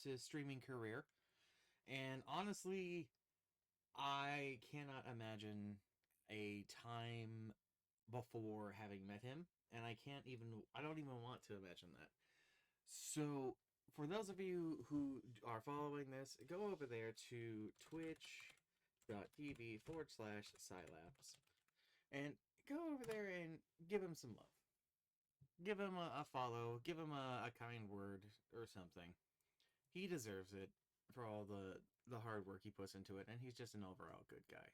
to streaming career. And honestly, I cannot imagine a time before having met him, and I don't even want to imagine that. So, for those of you who are following this, go over there to twitch.tv/Scilabs and go over there and give him some love. Give him a follow, give him a kind word or something. He deserves it for all the hard work he puts into it, and he's just an overall good guy.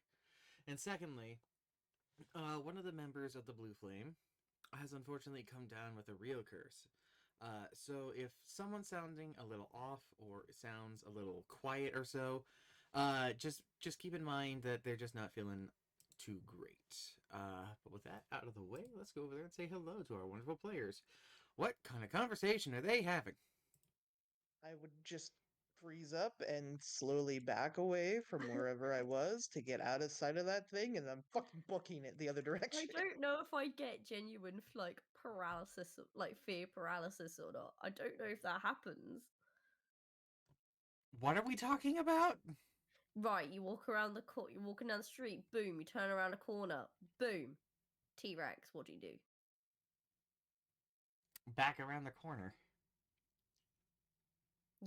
And secondly, one of the members of the Blue Flame has unfortunately come down with a real curse. So if someone's sounding a little off or sounds a little quiet or so, just keep in mind that they're just not feeling too great. But with that out of the way, let's go over there and say hello to our wonderful players. What kind of conversation are they having? I would just freeze up and slowly back away from wherever I was to get out of sight of that thing, and I'm fucking booking it the other I direction. don't know if I get genuine like paralysis, like fear paralysis or not. I don't know if that happens. What are we talking about? Right, you walk around you're walking down the street, boom, you turn around a corner, boom, T-Rex, what do you do? Back around the corner.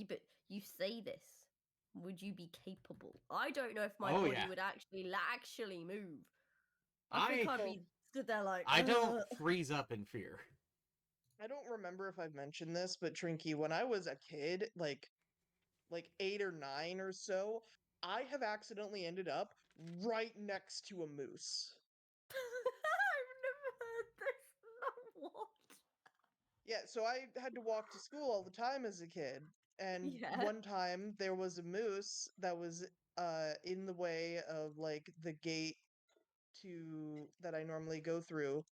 But you say this. Would you be capable? I don't know if my Oh body yeah. would actually move. I think I I'd So be stood there like, I don't ugh. freeze up in fear. I don't remember if I've mentioned this, but Trinky, when I was a kid, like 8 or 9 or so, I have accidentally ended up right next to a moose. I've never heard this. No, what? Yeah, so I had to walk to school all the time as a kid, and Yeah. one time there was a moose that was in the way of like the gate to that I normally go through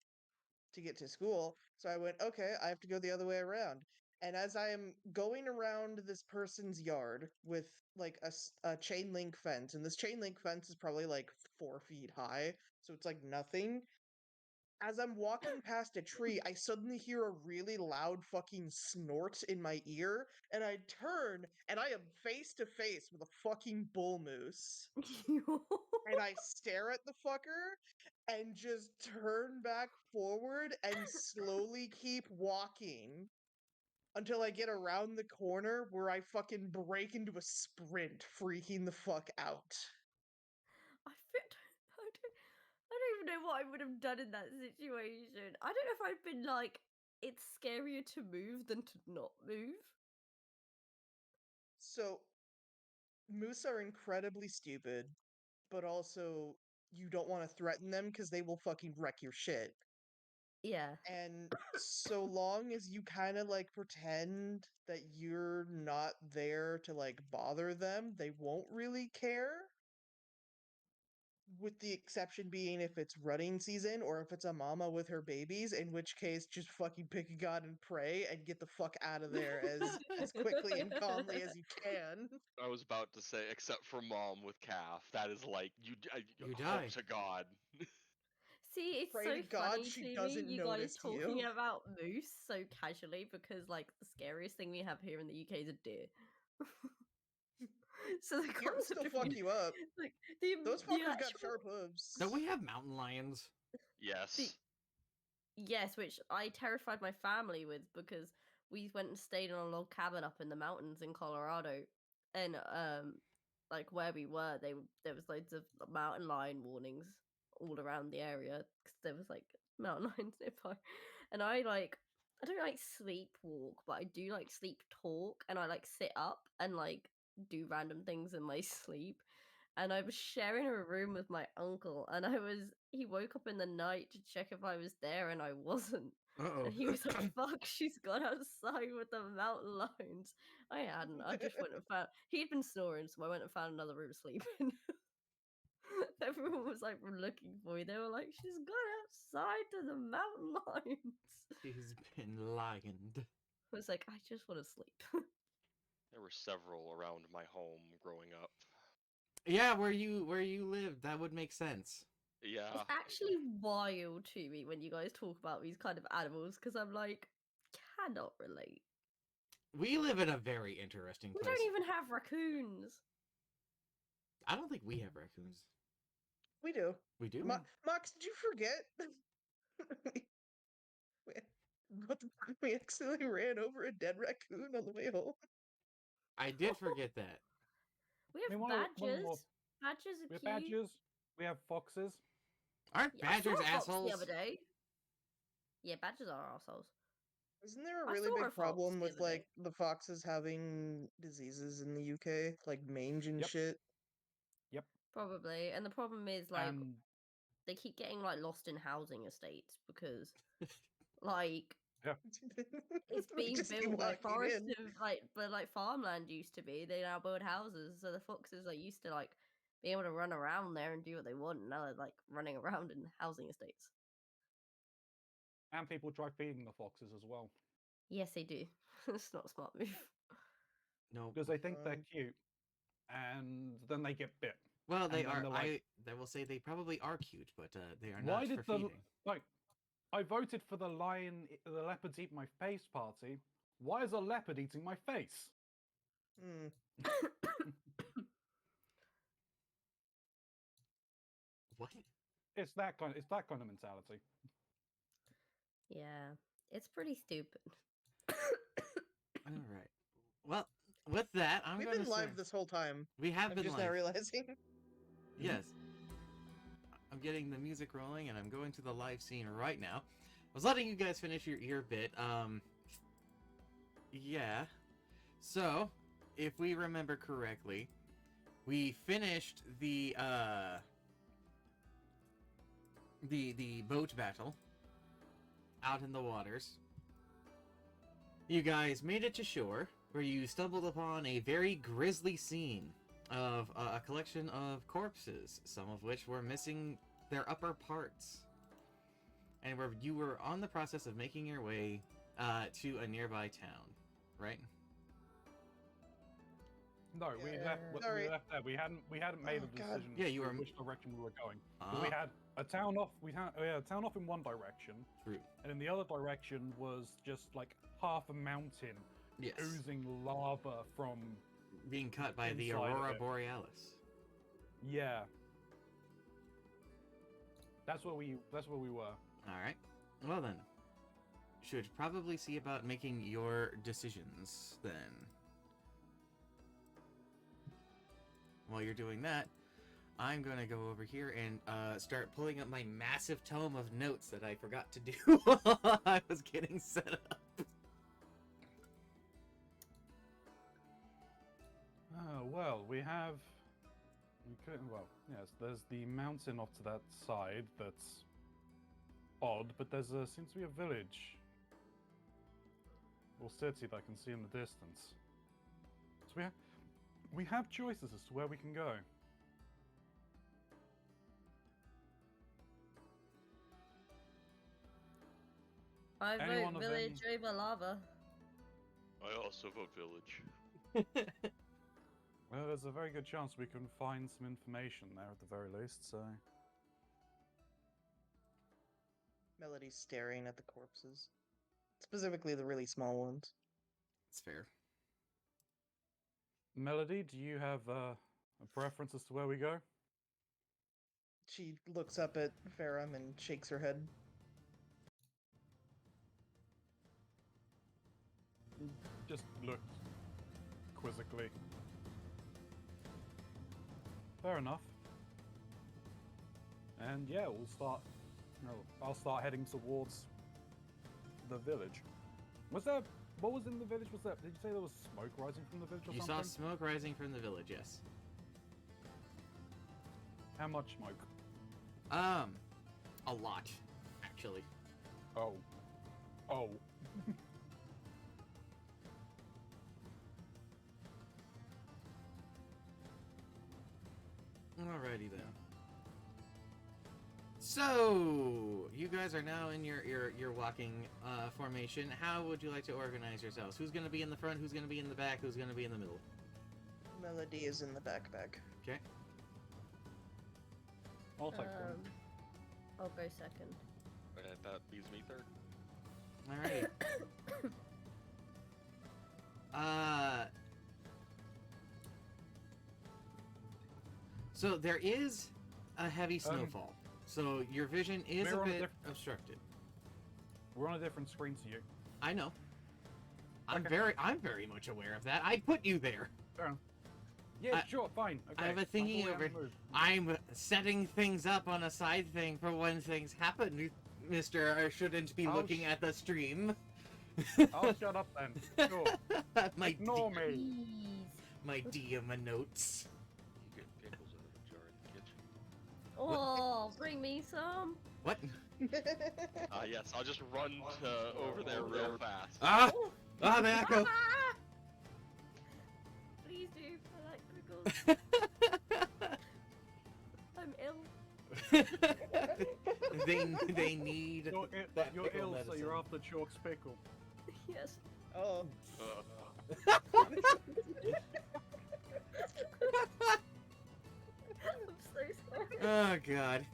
to get to school. So I went, okay, I have to go the other way around. And as I am going around this person's yard with like a chain link fence, and this chain link fence is probably like 4 feet high, so it's like nothing. As I'm walking past a tree, I suddenly hear a really loud fucking snort in my ear, and I turn and I am face to face with a fucking bull moose. And I stare at the fucker and just turn back forward and slowly keep walking until I get around the corner where I fucking break into a sprint, freaking the fuck out. I don't, I don't, I don't even know what I would have done in that situation. I don't know if I'd been like, it's scarier to move than to not move. So, moose are incredibly stupid, but also you don't want to threaten them because they will fucking wreck your shit. Yeah. And so long as you kind of like pretend that you're not there to like bother them, they won't really care. With the exception being if it's rutting season or if it's a mama with her babies, in which case just fucking pick a god and pray and get the fuck out of there as quickly and calmly as you can. I was about to say, except for mom with calf, that is like You hope die. to God. See, it's Pray to so God funny she to me, doesn't you guys notice talking you. about moose so casually because, like, the scariest thing we have here in the UK is a deer. So the Deer will concept still of fuck me, you up. like, Those the fuckers got actual sharp Don't we hooves. have mountain lions? the Yes. yes, which I terrified my family with because we went and stayed in a log cabin up in the mountains in Colorado, and like where we were, there was loads of mountain lion warnings all around the area because there was like mountain lions nearby, and I don't like sleepwalk, but I do like sleep talk, and I like sit up and like do random things in my sleep. And I was sharing a room with my uncle, and he woke up in the night to check if I was there, and I wasn't. And he was like, Uh-oh. "Fuck, she's gone outside with the mountain lions." I hadn't. I just went and found. He'd been snoring, so I went and found another room to sleep in. Everyone was like looking for me. They were like, "She's gone outside to the mountain lions." She's been lying. I was like, "I just want to sleep." There were several around my home growing up. Yeah, where you live, that would make sense. It's Yeah. actually wild to me when you guys talk about these kind of animals because I'm like, cannot relate. We live in a very interesting We place. don't even have raccoons. I don't think we have raccoons. We do. We do? Mox, did you forget? we, we accidentally ran over a dead raccoon on the way home. I did forget that. We I have mean, one badgers. more- Badgers are We have cute. badgers. We have foxes. Aren't Yeah, I saw badgers a fox assholes? the other day. Yeah, badgers are assholes. Isn't there a I really saw a big fox problem the with other day. like the foxes having diseases in the UK, like mange and Yep. shit? Probably, and the problem is like And they keep getting like lost in housing estates because like it's They being just keep built where walking forests in. have but like farmland used to be. They now build houses, so the foxes like used to like be able to run around there and do what they want. And now they're like running around in housing estates. and people try feeding the foxes as well Yes, they do. It's not a smart move. No. because they think they're Um, cute, and then they get bit. Well, they and then are. they're like- I will say they probably are cute, but they are Why not did for the feeding. like? I voted for the leopards eat my face party. Why is a leopard eating my face? Hmm. What? It's that kind of mentality. Yeah, it's pretty stupid. All right. Well, with that, I'm We've going been to live this whole time. We have I'm been just live. now realizing. Yes. I'm getting the music rolling, and I'm going to the live scene right now. I was letting you guys finish your bit. Yeah. So, if we remember correctly, we finished the boat battle out in the waters. You guys made it to shore, where you stumbled upon a very grisly scene of a collection of corpses, some of which were missing their upper parts, and where you were on the process of making your way to a nearby town, right? No, we left. Yeah. Sorry. We left there. We hadn't made Oh, a God. decision Yeah, you as to were- which direction we were going. 'Cause we Ah, had a town off. We had a town off in one direction, true. and in the other direction was just like half a mountain Yes. oozing lava from. Being cut by the Inside of Aurora it. Borealis. Yeah. That's where we were. Alright. Well then. Should probably see about making your decisions then. While you're doing that, I'm going to go over here and start pulling up my massive tome of notes that I forgot to do while I was getting set up. Oh, well, we could, well, yes, there's the mountain off to that side that's odd, but there's seems to be a village or city that I can see in the distance. So we have choices as to where we can go. I Anyone vote of village over lava. I also vote village. Well, there's a very good chance we can find some information there at the very least, so... Melody's staring at the corpses. Specifically the really small ones. It's fair. Melody, do you have a preference as to where we go? She looks up at Farum and shakes her head. Just looked quizzically. Fair enough. And yeah, we'll start. No, I'll start heading towards the village. Was there? What was in the village? Was that? Did you say there was smoke rising from the village or You something? saw smoke rising from the village, yes. How much smoke? A lot, actually. Oh. Oh. Alrighty then. So, you guys are now in your walking formation. How would you like to organize yourselves? Who's going to be in the front? Who's going to be in the back? Who's going to be in the middle? Melody is in the backpack. Okay. I'll take one. I'll go second. And that leaves me third. Alrighty. So there is a heavy snowfall. So your vision is a we're on a bit diff- obstructed. We're on a different screen to you. I know. I'm Okay. very much aware of that. I put you there. Yeah, I- sure, fine. Okay. I have a I'm thingy fully on over. the move. I'm setting things up on a side thing for when things happen, Mister. I shouldn't be I'll looking at the stream. I'll shut up then. Sure. my Ignore me. Please. my DM notes. You get pickles in a jar in the kitchen. Oh, bring me some. What? Yes, I'll just run over there real fast. Ah! Oh. Ah, the echo! Please do. I like pickles. I'm ill. they need that You're pickle ill, so medicine. you're after Chalk's pickle. Yes. Oh. I'm so sorry. Oh god.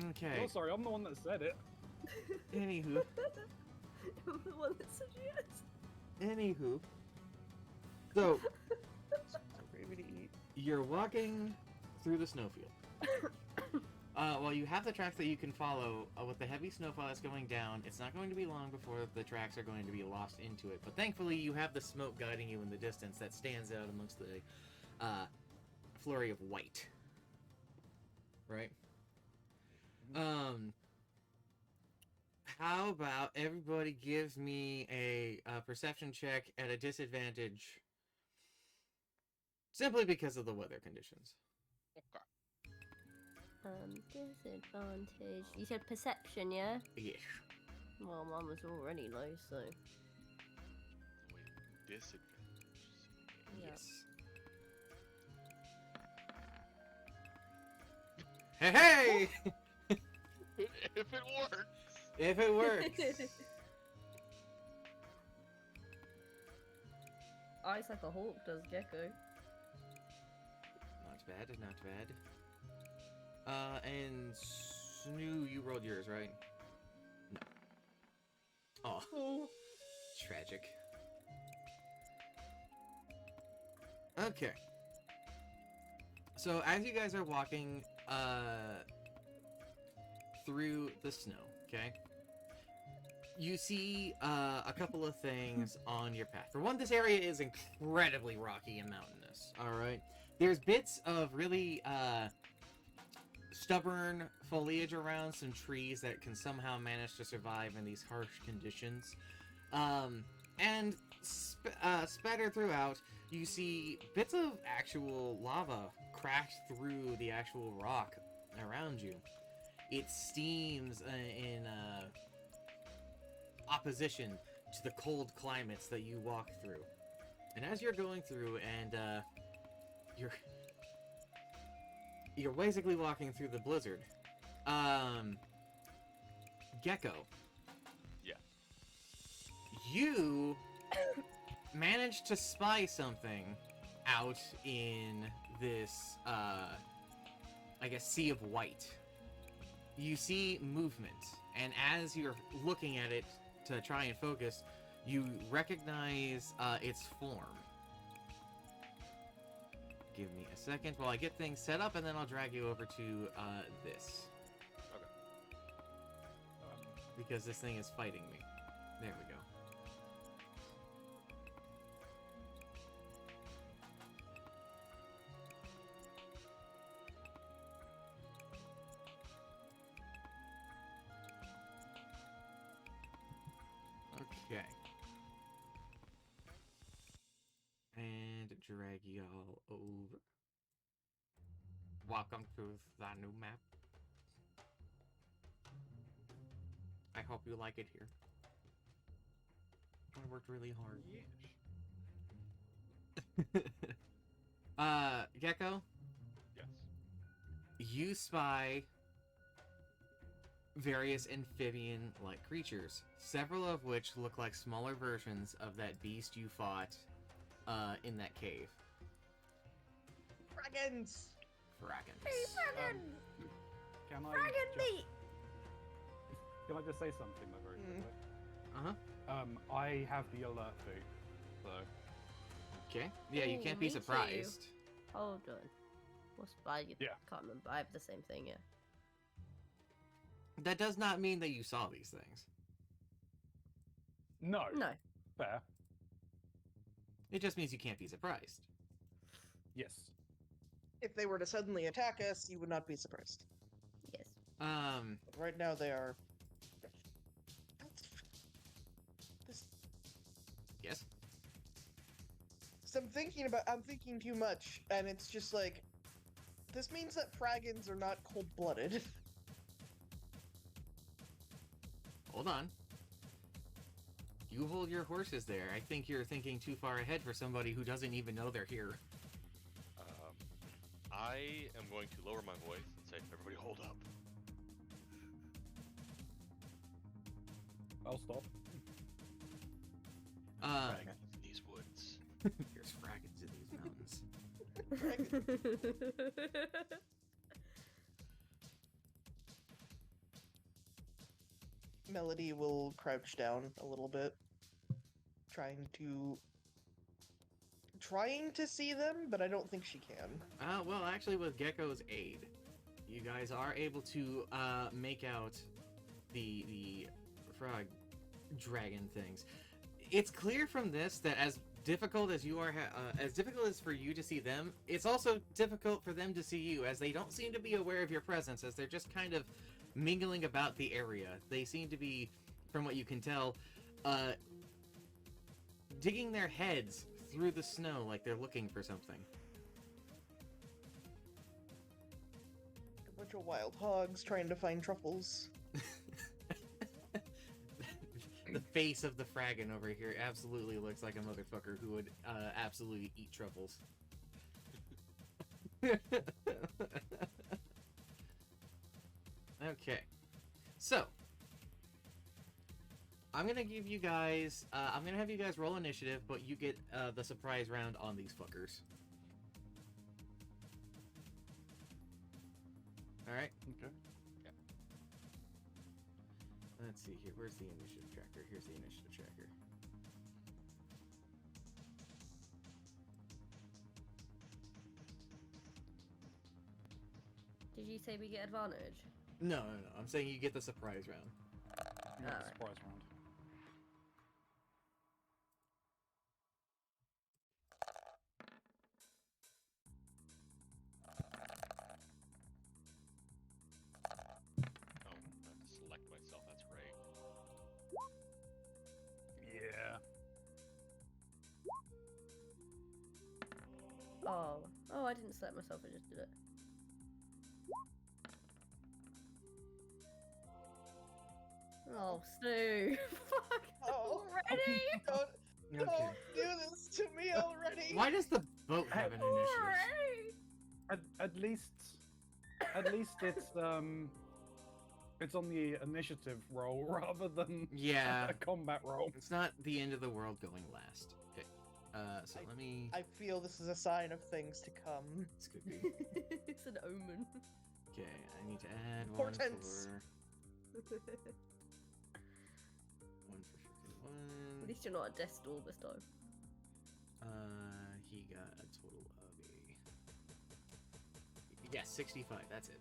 Okay. Oh, sorry, I'm the one that said it. Anywho. I'm the one that said yes. Anywho. So So gravy to eat. you're walking through the snowfield. Well, you have the tracks that you can follow. With the heavy snowfall that's going down, it's not going to be long before the tracks are going to be lost into it. But thankfully, you have the smoke guiding you in the distance that stands out amongst the flurry of white. Right? How about everybody gives me a perception check at a disadvantage, simply because of the weather conditions. Okay. Disadvantage. You said perception, yeah? Yes. Well, mine was already low, so. Wait, disadvantage. Yeah. Yes. Hey, hey! If it works. If it works. Eyes like a hawk does Gecko. Not bad, not bad. And Snoo, you rolled yours, right? No. Oh, Oh. tragic. Okay. So as you guys are walking through the snow, okay? You see a couple of things on your path. For one, this area is incredibly rocky and mountainous, alright? There's bits of really stubborn foliage around some trees that can somehow manage to survive in these harsh conditions. And spattered throughout, you see bits of actual lava cracked through the actual rock around you. It steams in opposition to the cold climates that you walk through. And as you're going through and you're basically walking through the blizzard, Gecko. Yeah. You managed to spy something out in this, I guess, sea of white. You see movement, and as you're looking at it to try and focus, you recognize its form. Give me a second while I get things set up, and then I'll drag you over to this. Because this thing is fighting me. There we go. Okay. And drag y'all over. Welcome to the new map. I hope you like it here. I worked really hard. Gecko, Yes. you spy various amphibian-like creatures, several of which look like smaller versions of that beast you fought in that cave. Dragons! Fragons. Can I? Dragon ju- meat! Can I just say something though, very quickly? Uh-huh. I have the alert boot. So Okay. Yeah, you Ooh, can't be me too. surprised. Hold on. I Yeah. can't remember. I have the same thing, yeah. That does not mean that you saw these things. no, No. fair. It just means you can't be surprised. Yes. If they were to suddenly attack us, you would not be surprised. Yes. But right now they are. This. Yes. So I'm thinking too much, and it's just like. This means that Fragons are not cold-blooded. Hold on. You hold your horses there. I think you're thinking too far ahead for somebody who doesn't even know they're here. I am going to lower my voice and say, everybody hold up. I'll stop. Dragons in these woods. Here's fragons in these mountains. Melody will crouch down a little bit, trying to see them, but I don't think she can. Well, actually, with Gecko's aid, you guys are able to make out the frog dragon things. It's clear from this that as difficult as you are, as difficult as for you to see them, it's also difficult for them to see you, as they don't seem to be aware of your presence, as they're just kind of mingling about the area. They seem to be, from what you can tell, digging their heads through the snow like they're looking for something. A bunch of wild hogs trying to find truffles. The face of the Fragon over here absolutely looks like a motherfucker who would absolutely eat truffles. Okay. So, I'm gonna give you guys, I'm gonna have you guys roll initiative, but you get the surprise round on these fuckers. Alright? Okay. Let's see here. Where's the initiative tracker? Here's the initiative tracker. Did you say we get advantage? No. I'm saying you get the surprise round. You got Alright. the surprise round. Oh, I have to select myself, that's right. Yeah. Oh, I didn't select myself, I just did it. Oh, Sue. Fuck Oh. already! Don't do this to me already! Why does the boat have an initiative? Already! At least it's on the initiative roll rather than Yeah. a combat roll. It's not the end of the world going last. Okay. So let me... I feel this is a sign of things to come. This could be... It's an omen. Okay, I need to add one Portents. for... One for freaking At one. least you're not a death stall this time. He got a total of a... Yeah, 65, that's it.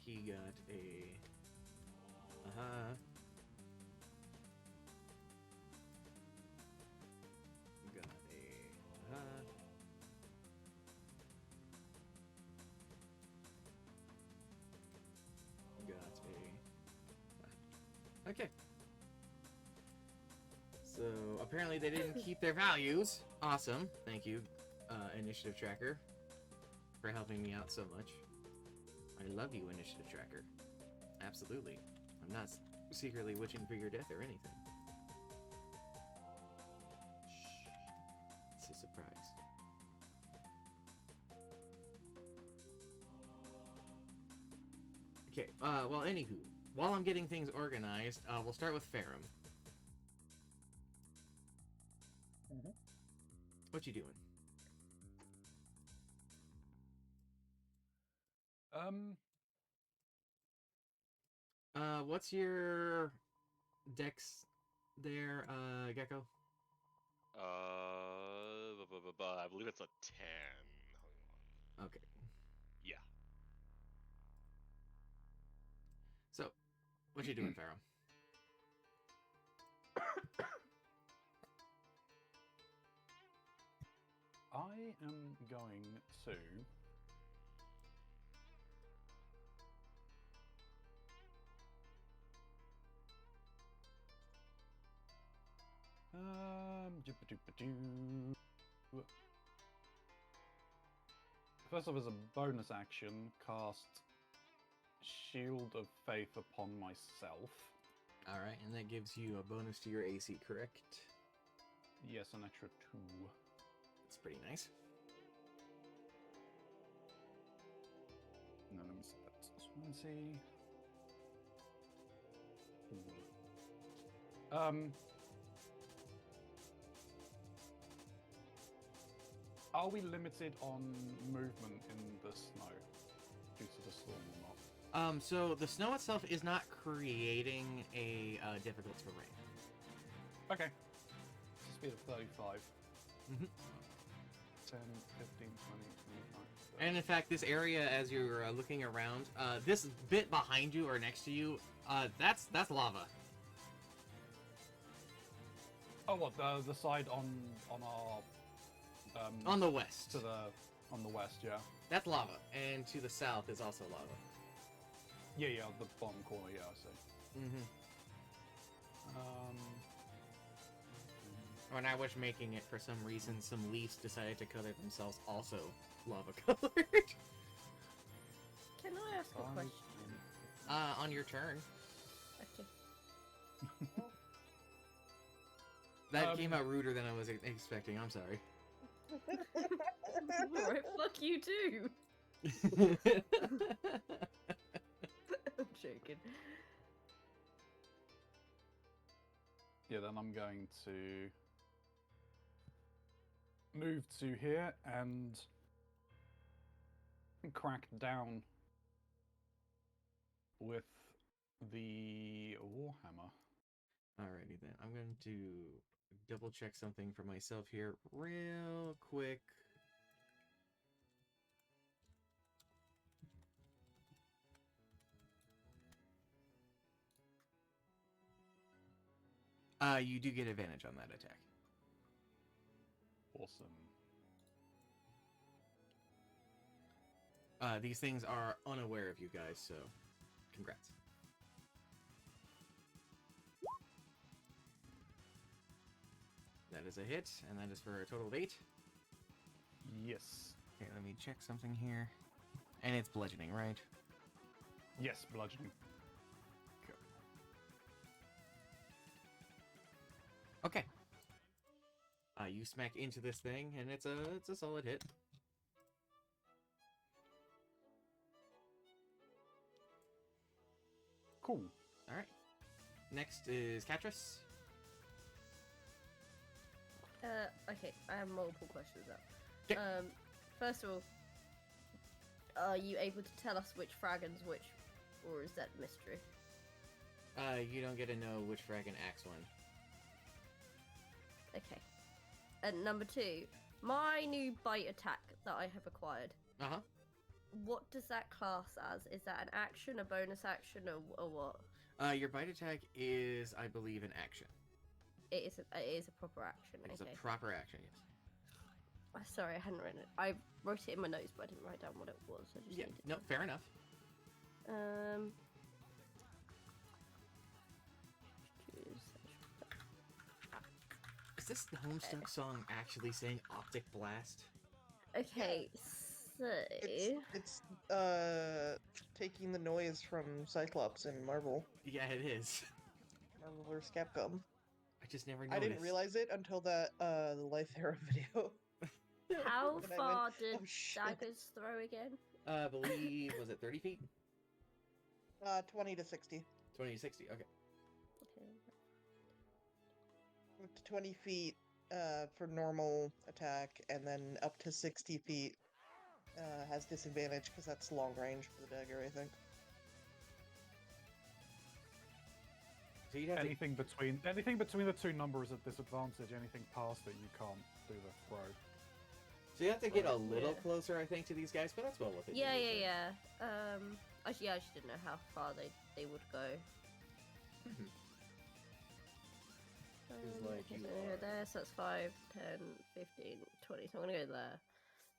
He got a... Got a... Got a... Okay. So, apparently they didn't keep their values. Awesome. Thank you, Initiative Tracker, for helping me out so much. I love you, Initiative Tracker. Absolutely. I'm not secretly wishing for your death or anything. Shh. It's a surprise. Okay, well, anywho, while I'm getting things organized, we'll start with Ferrum. Mhm. What you doing? Um, What's your dex there, Gecko? I believe it's a 10. Hold on. Okay. Yeah. So, what you doing, Pharaoh? I am going to. Doo-ba-doo-ba-doo. First off, as a bonus action, cast Shield of Faith upon myself. Alright, and that gives you a bonus to your AC, correct? Yes, an extra 2. That's pretty nice. No, let me see. That's 20. Are we limited on movement in the snow due to the storm or not? So the snow itself is not creating a difficult terrain. Okay. It's a speed of 35. Mhm. 10, 15, 20, 25. And in fact, this area, as you're looking around, this bit behind you or next to you, that's lava. Oh, what, the side on our On the west. on the west, yeah. That's lava. And to the south is also lava. Yeah, the bottom corner, yeah, I see. Mm-hmm. Um, When I was making it, for some reason, some leaves decided to color themselves also lava colored. Can I ask a fine. question? On your turn. Okay. That came out ruder than I was expecting. I'm sorry. Alright, fuck you too. I'm joking. Yeah, then I'm going to move to here and crack down with the Warhammer. Alrighty then. I'm going to double check something for myself here real quick. You do get advantage on that attack. Awesome. These things are unaware of you guys, so congrats. That is a hit, and that is for a total of 8. Yes. Okay, let me check something here. And it's bludgeoning, right? Yes, bludgeoning. Okay. You smack into this thing, and it's a solid hit. Cool. All right. Next is Katris. Okay, I have multiple questions now. 'Kay. First of all, are you able to tell us which fragon's which, or is that mystery? You don't get to know which fragging acts one. Okay. And number 2, my new bite attack that I have acquired. Uh-huh. What does that class as? Is that an action, a bonus action, or what? Your bite attack is, I believe, an action. It is a proper action. It's Okay. a proper action, yes. Sorry, I hadn't written it. I wrote it in my notes, but I didn't write down what it was. I just Yeah, needed no, fair enough. Is this the Homestuck song actually saying Optic Blast? Okay, so It's taking the noise from Cyclops and Marvel. Yeah, it is. Marvel vs. Capcom. I just never I noticed. didn't realize it until that the Life Era video. how And I far went, did "Oh, shit." daggers throw again? I believe, was it 30 feet? 20 to 60. 20 to 60, okay. Okay. Up to 20 feet for normal attack, and then up to 60 feet has disadvantage because that's long range for the dagger, I think. So you'd have to. Anything between the two numbers at disadvantage. Anything past it, you can't do the throw. So you have to get a little Yeah. closer, I think, to these guys, but that's well worth it. Yeah. I just didn't know how far they would go. Mhm. Is like Okay, you so I'm gonna go are. there, so that's 5, 10, 15, 20. So I'm gonna go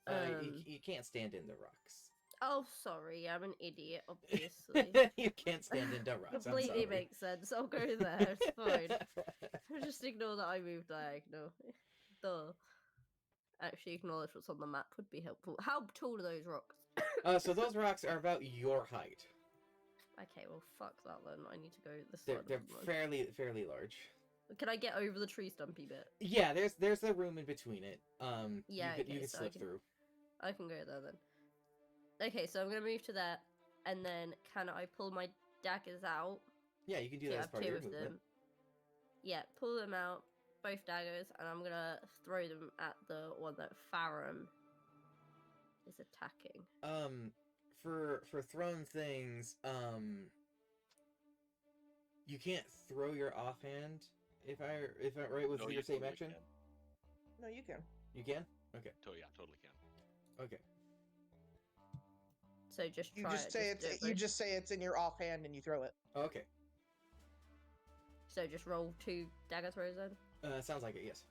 there. You can't stand in the rocks. Oh, sorry, I'm an idiot, obviously. You can't stand in the rocks. I'm Completely sorry. makes sense. I'll go there. It's fine. Just ignore that I moved diagonal. Duh. Actually, acknowledge what's on the map would be helpful. How tall are those rocks? So those rocks are about your height. Okay, well, fuck that then. I need to go this They're side. they're of the road. fairly large. Can I get over the tree stumpy bit? Yeah, there's a room in between it. Yeah, you okay, could so I slip can- through. I can go there then. Okay, so I'm gonna move to that, and then can I pull my daggers out? Yeah, you can do So that I as have part of two your of movement. them. Yeah, pull them out, both daggers, and I'm gonna throw them at the one that Farum is attacking. For thrown things, you can't throw your offhand. If I right with No, your you same totally action, can. No, you can. you can. Okay, Yeah, totally can. okay. So just You try just it. say do it it's you both. just say it's in your offhand and you throw it. Okay. So just roll 2 dagger throws then. Sounds like it. Yes.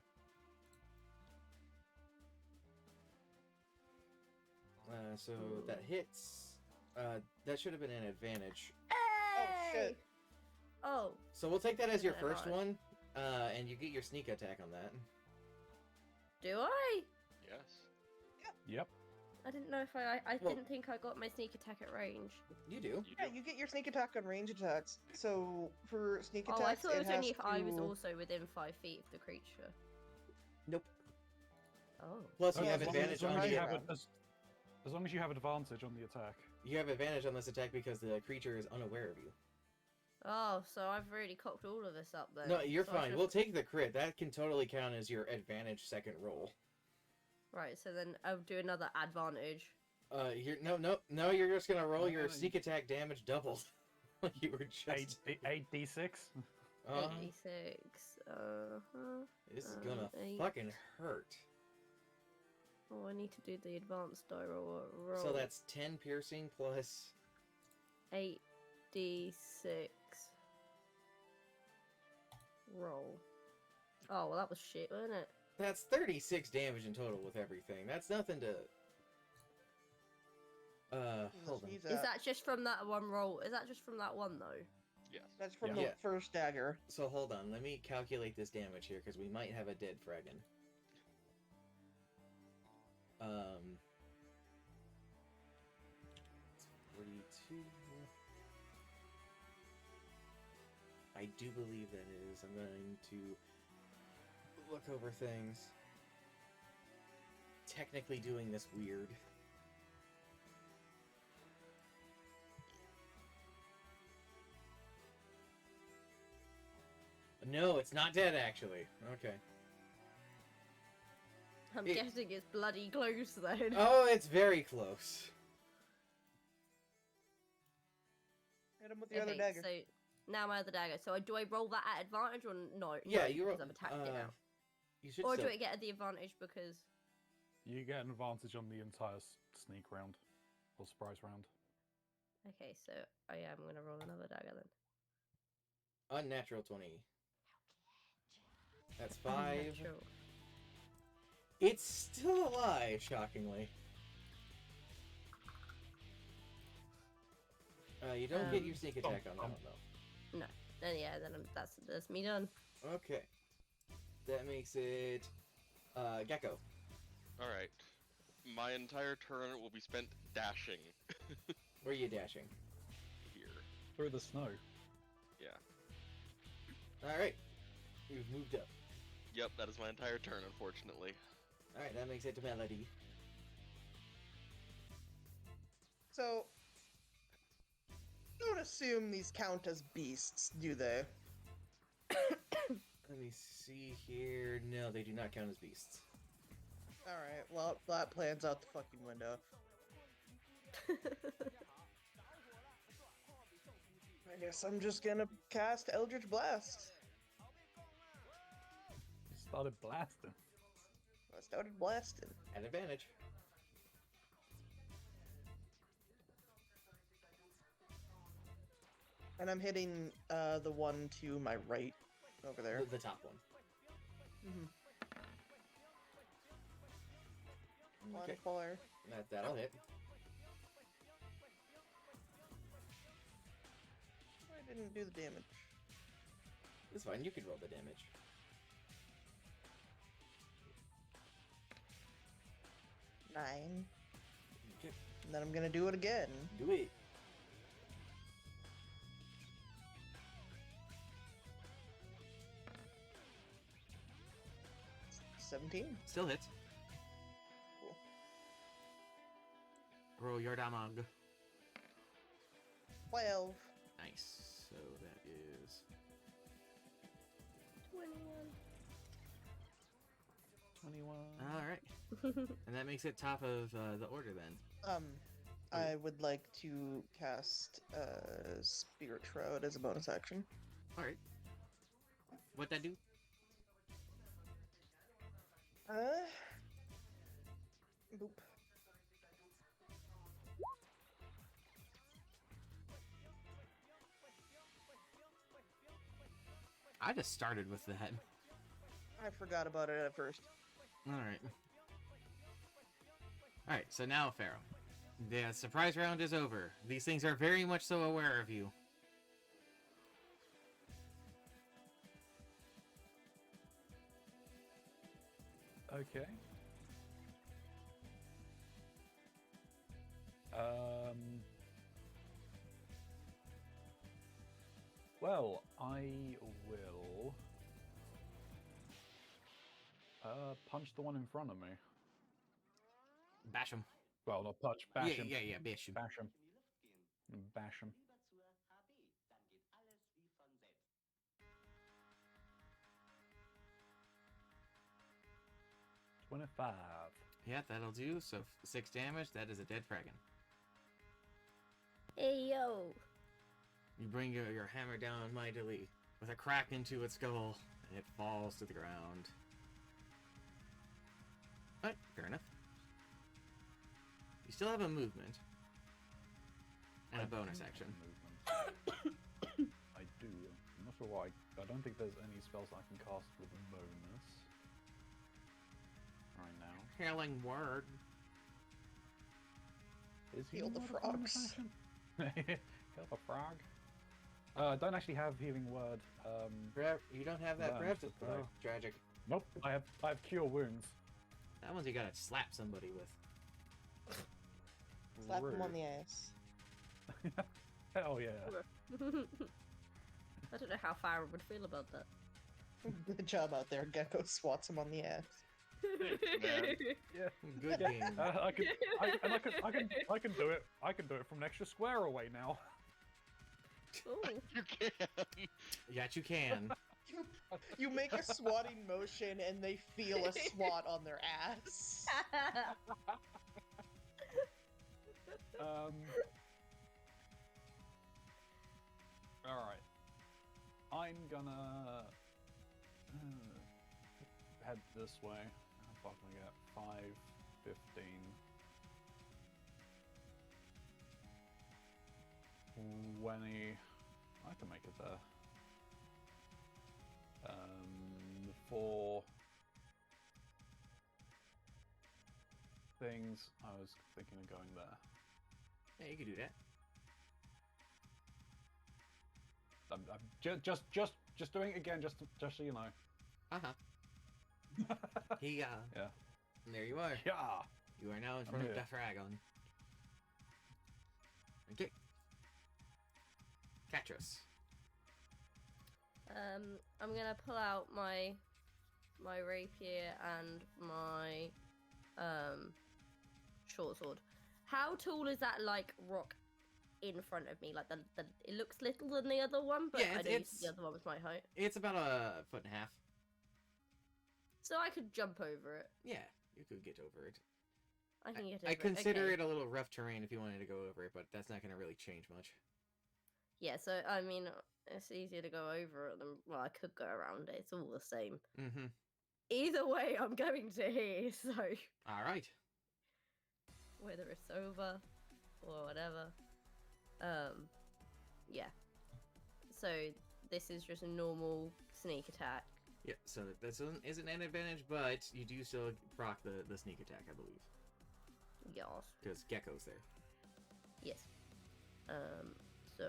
So that hits. That should have been an advantage. shit. Oh, So we'll take that as your Yeah, first right. one, and you get your sneak attack on that. do I? Yes. Yep. I didn't know if I Well- didn't think I got my sneak attack at range. You do. You Yeah, do. you get your sneak attack on range attacks. So for sneak attacks, Oh, I thought it was only has if I was to- also within 5 feet of the creature. Nope. Oh. Plus, you Oh, have as long advantage as on you the. have as long as you have advantage on the attack. You have advantage on this attack because the creature is unaware of you. Oh, so I've really cocked all of this up then. No, you're So I fine. should've- We'll take the crit. That can totally count as your advantage second roll. Right, so then I'll do another advantage. No. You're just gonna roll No, your no, sneak attack damage doubled. Like you were just. 8d6. Uh, 86. Uh-huh. this is gonna 8. fucking hurt. Oh, I need to do the advanced die roll. So that's 10 piercing plus. 8d6. Roll. Oh, well, that was shit, wasn't it? That's 36 damage in total with everything. That's nothing to. Hold on. Sneeze Is at. that just from that one roll? Is that just from that one, though? Yes. That's from Yeah. the first dagger. So hold on. Let me calculate this damage here because we might have a dead Fragon. 42. I do believe that is. I'm going to look over things. Technically doing this weird. No, it's not dead actually. Okay. I'm It- guessing it's bloody close then. Oh, it's very close. Hit him with the other dagger. so now my other dagger. So do I roll that at advantage or no? Yeah, no, you roll. because I've attacked it now. You should Or still. do I get the advantage because? You get an advantage on the entire sneak round or surprise round. Okay, so I am gonna roll another dagger then. Unnatural 20. That's 5. Unnatural. It's still alive, shockingly. You don't get your sneak attack on that one, though. Then yeah, then that's me done. Okay. That makes it... Gecko. Alright. My entire turn will be spent dashing Where are you dashing? here. Through the snow. Yeah. Alright. You've moved up. Yep, that is my entire turn, unfortunately. Alright, that makes it to Melody. So, don't assume these count as beasts, do they? Let me see here. No, they do not count as beasts. Alright, well, that plan's out the fucking window. I guess I'm just gonna cast Eldritch Blast. Started blasting. I started blasting. At advantage. And I'm hitting the one to my right over there. The top one. Mm-hmm. Okay. 1 4. That'll hit. I didn't do the damage. It's fine. You can roll the damage. 9. Okay. And then I'm gonna do it again. Do it. It's 17. Still hits. Cool. Roll your damage. 12. Nice. So that is 21. 21. all right, and that makes it top of the order then. I would like to cast Spirit Shroud as a bonus action. All right. What'd that do? Boop. I just started with that. I forgot about it at first. All right. All right. So now, Pharaoh, the surprise round is over. These things are very much so aware of you. Okay. Well, I will punch the one in front of me. Bash him. Well, not punch, bash him. Yeah, bash him. Bash him. Bash him. $25. Yeah, that'll do. So 6 damage. That is a dead dragon. Hey yo. You bring your hammer down mightily with a crack into its skull, and it falls to the ground. But fair enough. You still have a movement and a bonus action. I do. I'm not sure why. I don't think there's any spells I can cast with a bonus right now. Hailing word. Is Heal the Healing Word a bonus frogs. action? Heal the frog. I don't actually have Healing Word. You don't have that Learned breath. today. Oh, tragic. Nope. I have Cure Wounds. That one's you gotta slap somebody with. Slap him on Rude. the ass. Hell yeah. I don't know how Farah would feel about that. Good job out there. Gecko swats him on the ass. Man. Yeah. Good Yeah. game. I can do it. I can do it from an extra square away now. Ooh. You can. Yes, you can. You make a swatting motion and they feel a swat on their ass. All right. I'm gonna head this way. How far can I get? 5, 15. 20. I can make it there. 4 things. I was thinking of going there. Yeah, you can do that. I'm just doing it again, just so you know. Uh-huh. He, Yeah. and there you are. Yeah. You are now in I'm front of here. Defragon. Okay. Catros. I'm gonna pull out my rapier and my short sword. How tall is that like rock in front of me? Like the it looks little than the other one, but Yeah, I know it's- the other one was my height, It's about a foot and a half. so I could jump over it. Yeah, you could get over it. I can get over I it. consider Okay. it a little rough terrain if you wanted to go over it, but that's not going to really change much. Yeah, so I mean, it's easier to go over it than well, I could go around it. It's all the same. Mm-hmm. Either way, I'm going to here. So All right. whether it's over or whatever, yeah. So this is just a normal sneak attack. Yeah, so this isn't an advantage, but you do still proc the sneak attack, I believe. Yes. Because Gecko's there. Yes. So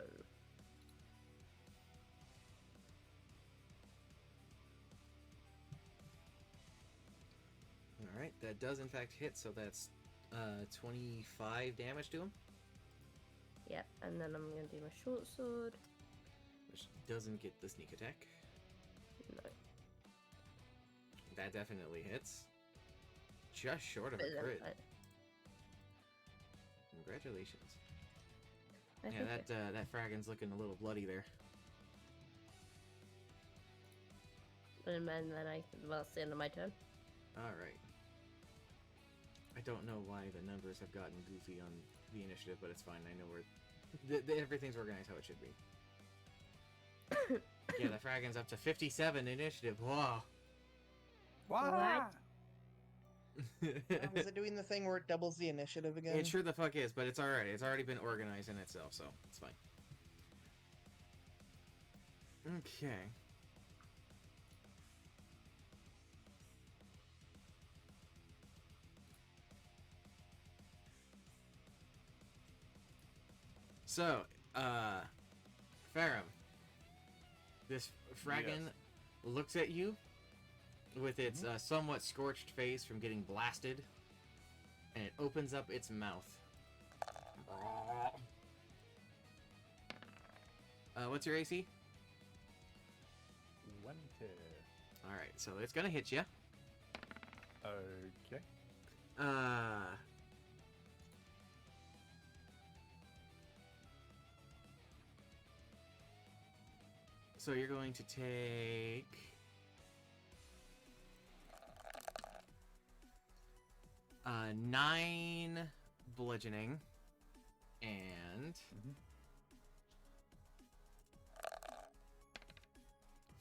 Alright, that does in fact hit, so that's 25 damage to him. yeah, and then I'm gonna do my short sword. Which doesn't get the sneak attack. No. That definitely hits. Just short of but a then crit. I Congratulations. think Yeah, that Fragon's looking a little bloody there. and then well, it's the end of my turn. Alright. I don't know why the numbers have gotten goofy on the initiative, but it's fine. I know where... everything's organized how it should be. Yeah, the Fragon's up to 57 initiative. Whoa. What? Is it doing the thing where it doubles the initiative again? It sure the fuck is, but it's alright. It's already been organized in itself, so it's fine. Okay. So, Farum, this Fragon Yes. looks at you with its somewhat scorched face from getting blasted, and it opens up its mouth. What's your AC? 20. Alright, so it's gonna hit you. Okay. So you're going to take... 9 bludgeoning and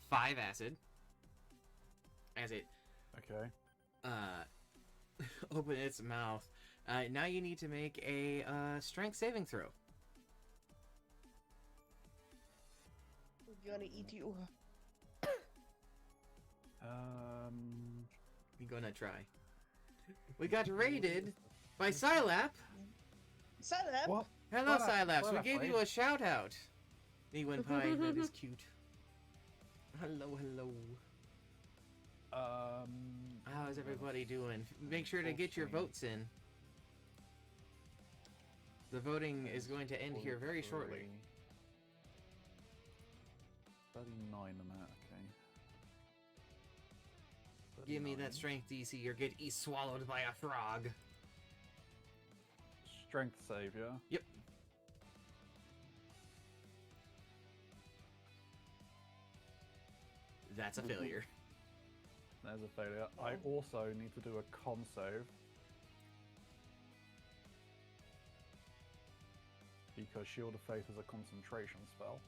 5 acid as it Okay. open its mouth. Now you need to make a strength saving throw. Gonna eat you. You're gonna try. We got raided by Scilap. Scilap? What? Hello, Scilap, Scilap. We Scilap, gave you wait. a shout out. Ewan Pie, that is cute. Hello, hello. How's everybody doing? Make sure to get your votes in. The voting is going to end here very shortly. 39 I'm at, okay. Give me 39. that strength DC or get swallowed by a frog. Strength savior. Yep. That's a failure. There's a failure. I also need to do a con save. Because Shield of Faith is a concentration spell.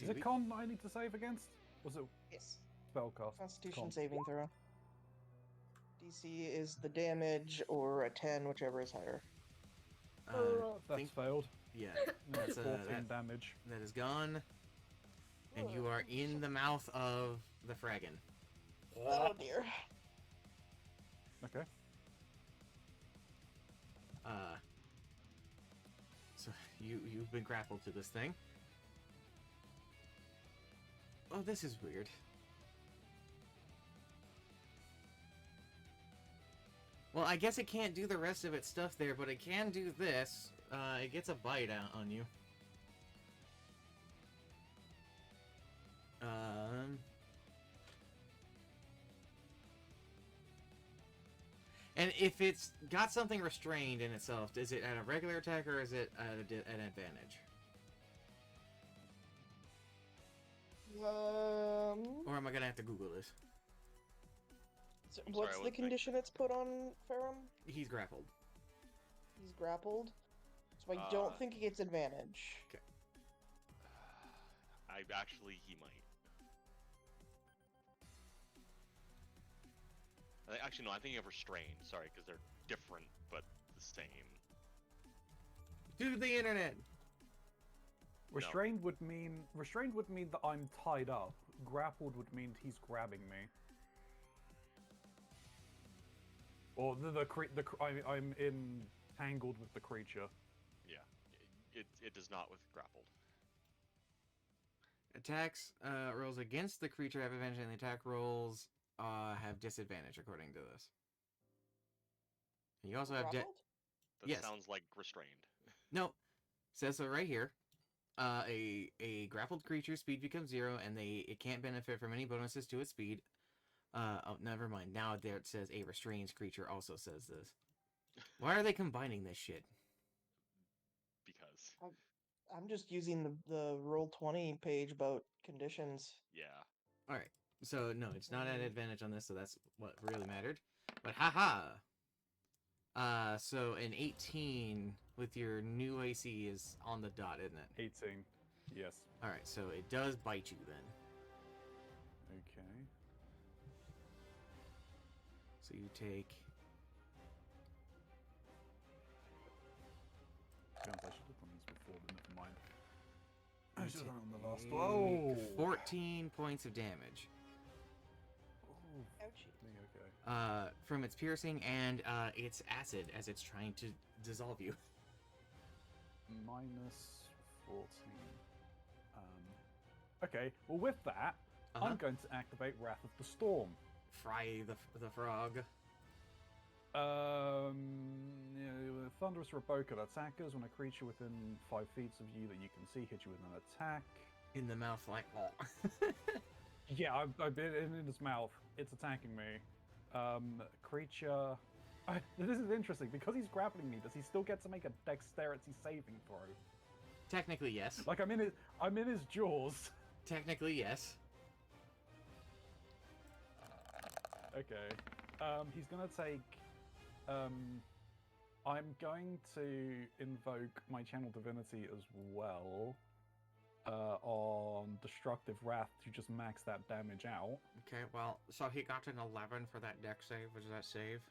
Is it con that I need to save against? Was it Yes. spellcast? Constitution Con. saving throw. DC is the damage or a 10, whichever is higher. That's failed. Yeah, That's that's 14 damage. that is gone, and you are in the mouth of the Fragon. Oh dear. Okay. So you've been grappled to this thing. Oh, this is weird. Well, I guess it can't do the rest of its stuff there, but it can do this. It gets a bite out on you. And if it's got something restrained in itself, is it at a regular attack or is it at an advantage? Or am I gonna have to Google this? So I'm sorry, what's I the wasn't condition it's put on Ferrum? He's grappled. He's grappled. So I don't think it gets advantage. actually, he might. Actually, no, I'm thinking of restrained. Sorry, because they're different but the same. To the internet. Restrained would mean that I'm tied up. Grappled would mean he's grabbing me. Or I'm entangled with the creature. Yeah, it does not with grappled. Attacks rolls against the creature have advantage, and the attack rolls have disadvantage according to this. And you also have Grappled? That Yes. sounds like restrained. no. Says so right here. A grappled creature's speed becomes 0, and it can't benefit from any bonuses to its speed. Oh, never mind. Now there it says a restrained creature also says this. Why are they combining this shit? Because, I'm just using the Roll20 page about conditions. yeah. All right. So no, it's not at advantage on this, so that's what really mattered. But haha. So an 18 with your new AC is on the dot, isn't it? 18. Yes. All right. So it does bite you then. Okay. So you take. I should have done this before, but never mind. I you should have done it on the take last one. Oh! 14 points of damage. Oh, Ouchie. okay. From its piercing and its acid as it's trying to dissolve you. Minus 14. Okay, well with that, I'm going to activate Wrath of the Storm. Fry the frog. Thunderous Roboka attackers when a creature within 5 feet of you that you can see hit you with an attack. In the mouth like oh. Yeah, I've been in his mouth. It's attacking me. Creature. This is interesting because he's grappling me. Does he still get to make a dexterity saving throw? Technically yes. Like I'm in his jaws. Technically yes. Okay. He's gonna take. I'm going to invoke my Channel Divinity as well. On Destructive Wrath to just max that damage out. Okay, well, so he got an 11 for that deck save. What does that save?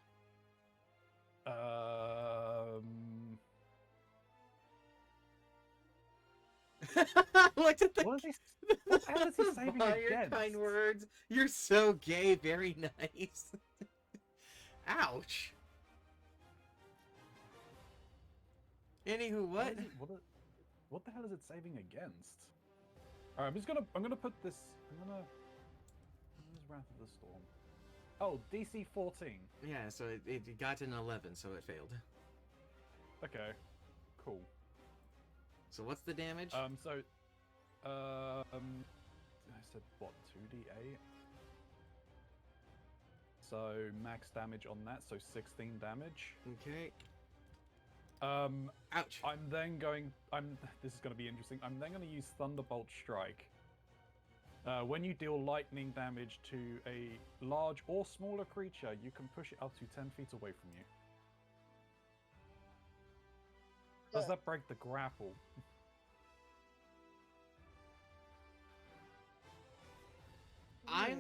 Looked at the. What the hell is he saving By your against? kind words. You're so gay. Very nice. Ouch. Anywho, what? What the hell is it saving against? Alright, I'm gonna put this. Where's Wrath of the Storm? Oh, DC 14. Yeah, so it got an 11, so it failed. Okay, cool. So what's the damage? I said what, 2d8? So max damage on that, so 16 damage. Okay. Ouch. This is going to be interesting. I'm then going to use Thunderbolt Strike. When you deal lightning damage to a large or smaller creature, you can push it up to 10 feet away from you. Does that break the grapple?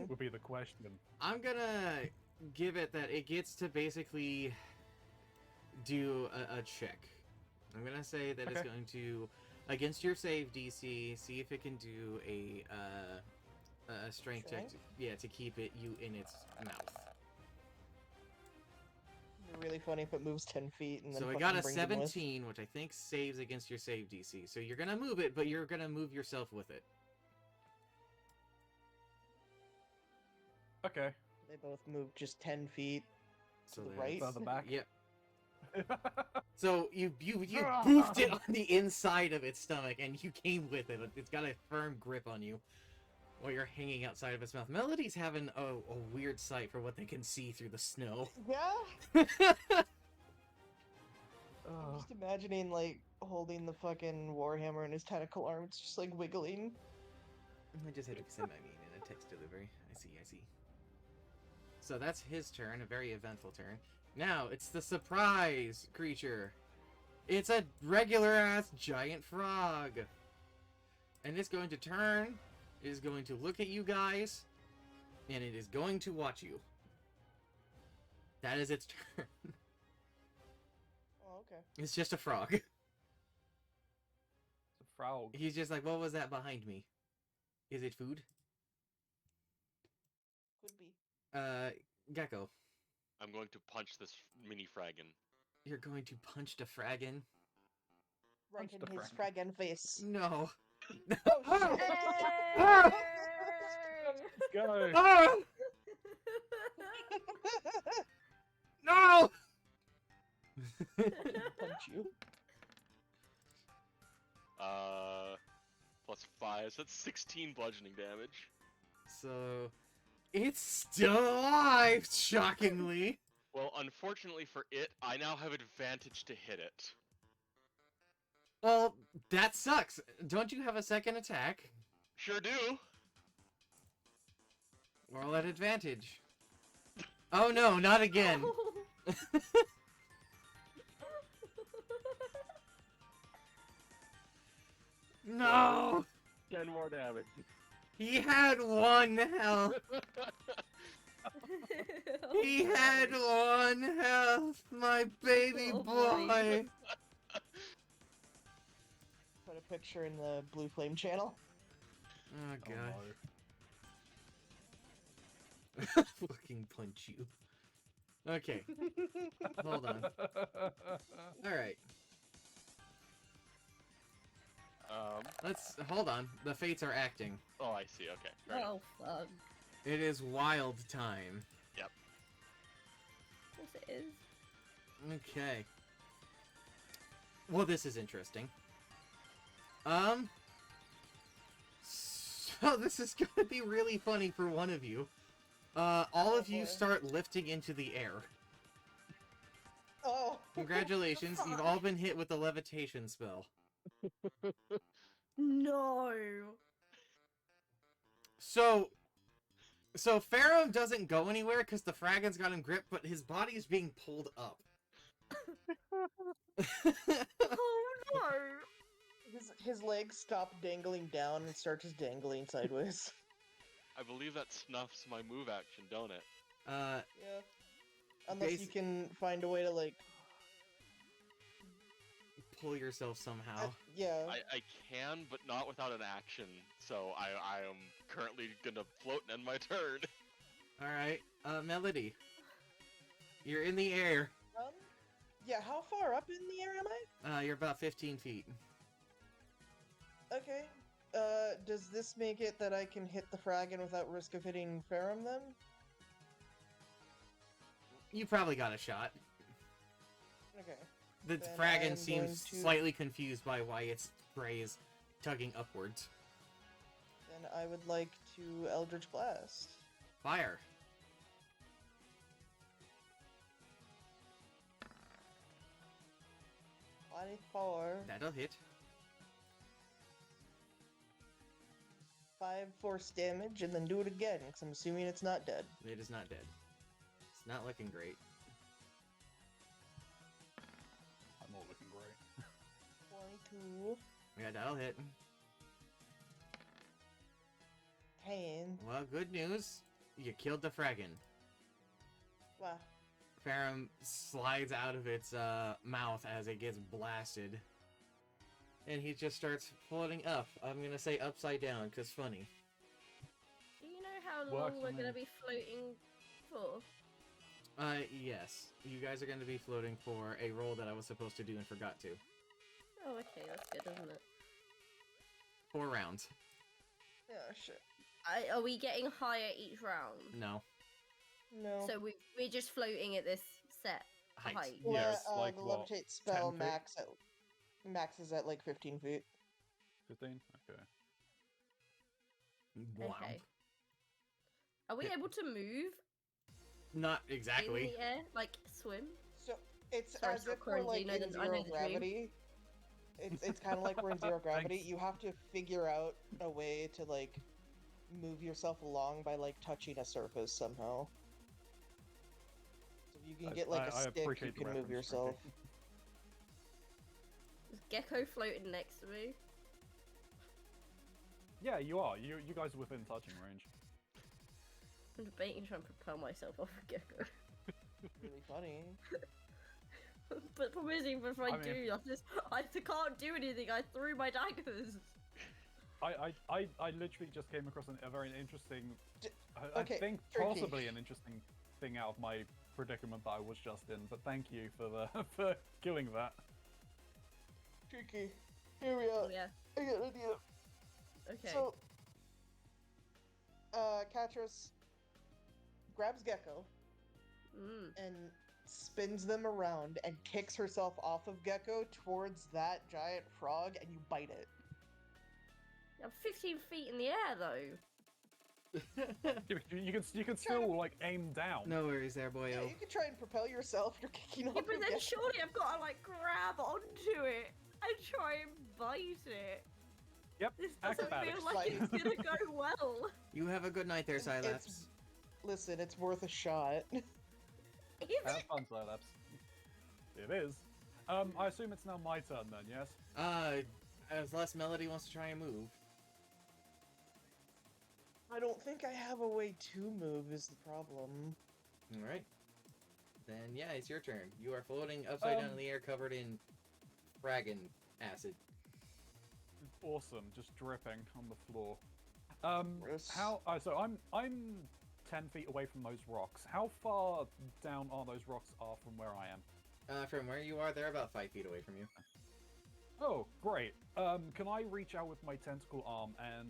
Would be the question. I'm gonna give it that it gets to basically do a check. I'm gonna say that it's going to, against your save DC, see if it can do a strength check. To keep you in its mouth. It'd be really funny if it moves 10 feet and then. So it got a 17, which I think saves against your save DC. So you're gonna move it, but you're gonna move yourself with it. Okay. They both move just 10 feet So to the that's- right. Further back. Yep. So you boofed it on the inside of its stomach, and you came with it. It's got a firm grip on you while you're hanging outside of its mouth. Melody's having a weird sight for what they can see through the snow. Yeah. I'm just imagining like holding the fucking Warhammer in his tentacle arms, just like wiggling. I just had to send my mean in a text delivery. I see. So that's his turn, a very eventful turn. Now, it's the surprise creature. It's a regular-ass giant frog. And it's going to turn, it is going to look at you guys, and it is going to watch you. That is its turn. Oh, okay. It's just a frog. It's a frog. He's just like, what was that behind me? Is it food? Could be. Gecko, I'm going to punch this mini fraggin. you're going to punch the fraggin? Right Punch in the his fraggin face. No. Oh, shit. Ah! Let's go. Ah! No! Punch you. Plus 5, so that's 16 bludgeoning damage. So, it's still alive, shockingly. Well, unfortunately for it, I now have advantage to hit it. Well, that sucks. Don't you have a second attack? Sure do. Roll at advantage. Oh no, not again. No! 10 more damage. He had 1 health. He had 1 health, my baby Oh, boy. boy. Put a picture in the Blue Flame channel. Oh Oh, god. no. Fucking punch you. Okay, hold on. Alright, let's hold on. The fates are acting. Oh, I see. Okay. Fair enough. Oh fuck. It is wild time. Yep. Yes, it is. Okay. Well, this is interesting. So this is gonna be really funny for one of you. All of you boy. start lifting into the air. Oh. Congratulations, you've all been hit with the levitation spell. No. So Pharaoh doesn't go anywhere because the Fraggon's got him gripped, but his body is being pulled up. Oh no. His legs stop dangling down and start just dangling sideways. I believe that snuffs my move action, don't it? Yeah. Unless you Basi- can find a way to, like... pull yourself somehow. yeah. I can, but not without an action. So I am currently gonna float and end my turn. Alright, Melody. You're in the air. Yeah, how far up in the air am I? You're about 15 feet. Okay. Does this make it that I can hit the Fraggon without risk of hitting Farum then? You probably got a shot. Okay. The Then Fraggon I'm seems going to- slightly confused by why its prey is tugging upwards. Then I would like to Eldritch Blast. Fire. That'll hit. 5 force damage, and then do it again, because I'm assuming it's not dead. It is not dead. It's not looking great. I'm not looking great. 22, Yeah, that'll hit. 10. Well, good news. You killed the Fraggon. Wow. Farum slides out of its mouth as it gets blasted. And he just starts floating up. I'm gonna say upside down, because funny. Do you know how Works long we're for gonna me. be floating for? Yes. You guys are gonna be floating for a roll that I was supposed to do and forgot to. Oh, okay, that's good, isn't it? 4 rounds. Yeah, shit. Are we getting higher each round? No. No. So we're just floating at this set Height. height. Yeah, it's like the what, levitate spell 10 feet? maxes at like 15 feet. 15? Okay. Wow. Okay. Are we Yeah. able to move Not in exactly. the air, like swim? So it's Sorry, as stop if we're like quarantine, I in know zero the dream. gravity. It's kind of like we're in zero gravity. Thanks. You have to figure out a way to like move yourself along by like touching a surface somehow. So if you can get like a I stick, you appreciate the can move reference, yourself. Frankie. Is Gecko floating next to me? Yeah, you are. You guys are within touching range. I'm debating trying to propel myself off a gecko. Really funny. But the problem is, even if I, I mean- do, I can't do anything. I threw my daggers. I literally just came across a very interesting. I okay, think tricky. possibly an interesting thing out of my predicament that I was just in. But thank you for the for killing that. Tricky. Here we are. Yeah. I got an idea. Okay. So, Katris grabs Gecko Mm. and spins them around and kicks herself off of Gecko towards that giant frog, and you bite it. I'm 15 feet in the air though. You can still like aim down. No worries there, Yeah, boyo. you can try and propel yourself. You're kicking off. Yeah, but of then Gecko. surely I've got to like grab onto it and try and bite it. Yep. This doesn't Acrobatics. feel like it's gonna go well. You have a good night there, It's- Silaps. Listen, it's worth a shot. Is Have it? fun, Silaps. It is. I assume it's now my turn then. Yes. Unless Melody wants to try and move. I don't think I have a way to move. Is the problem? All right. Then yeah, it's your turn. You are floating upside down in the air, covered in fraggin acid. Awesome. Just dripping on the floor. Gross. How? So I'm 10 feet away from those rocks. How far down are those rocks are from where I am? From where you are, they're about 5 feet away from you. Oh, great. Can I reach out with my tentacle arm and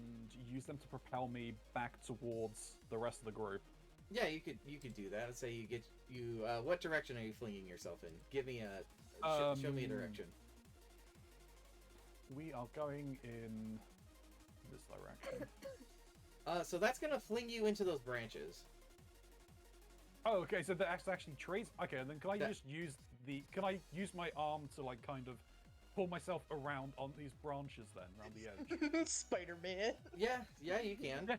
use them to propel me back towards the rest of the group? Yeah, you could do that. Let's say you get you. What direction are you flinging yourself in? Give me a show me a direction. We are going in this direction. So that's gonna fling you into those branches. Oh, okay. So that's actually trees. Okay, then can I That- just use the? Can I use my arm to like kind of pull myself around on these branches then, around the edge? Spider-Man. Yeah, you can. Yeah.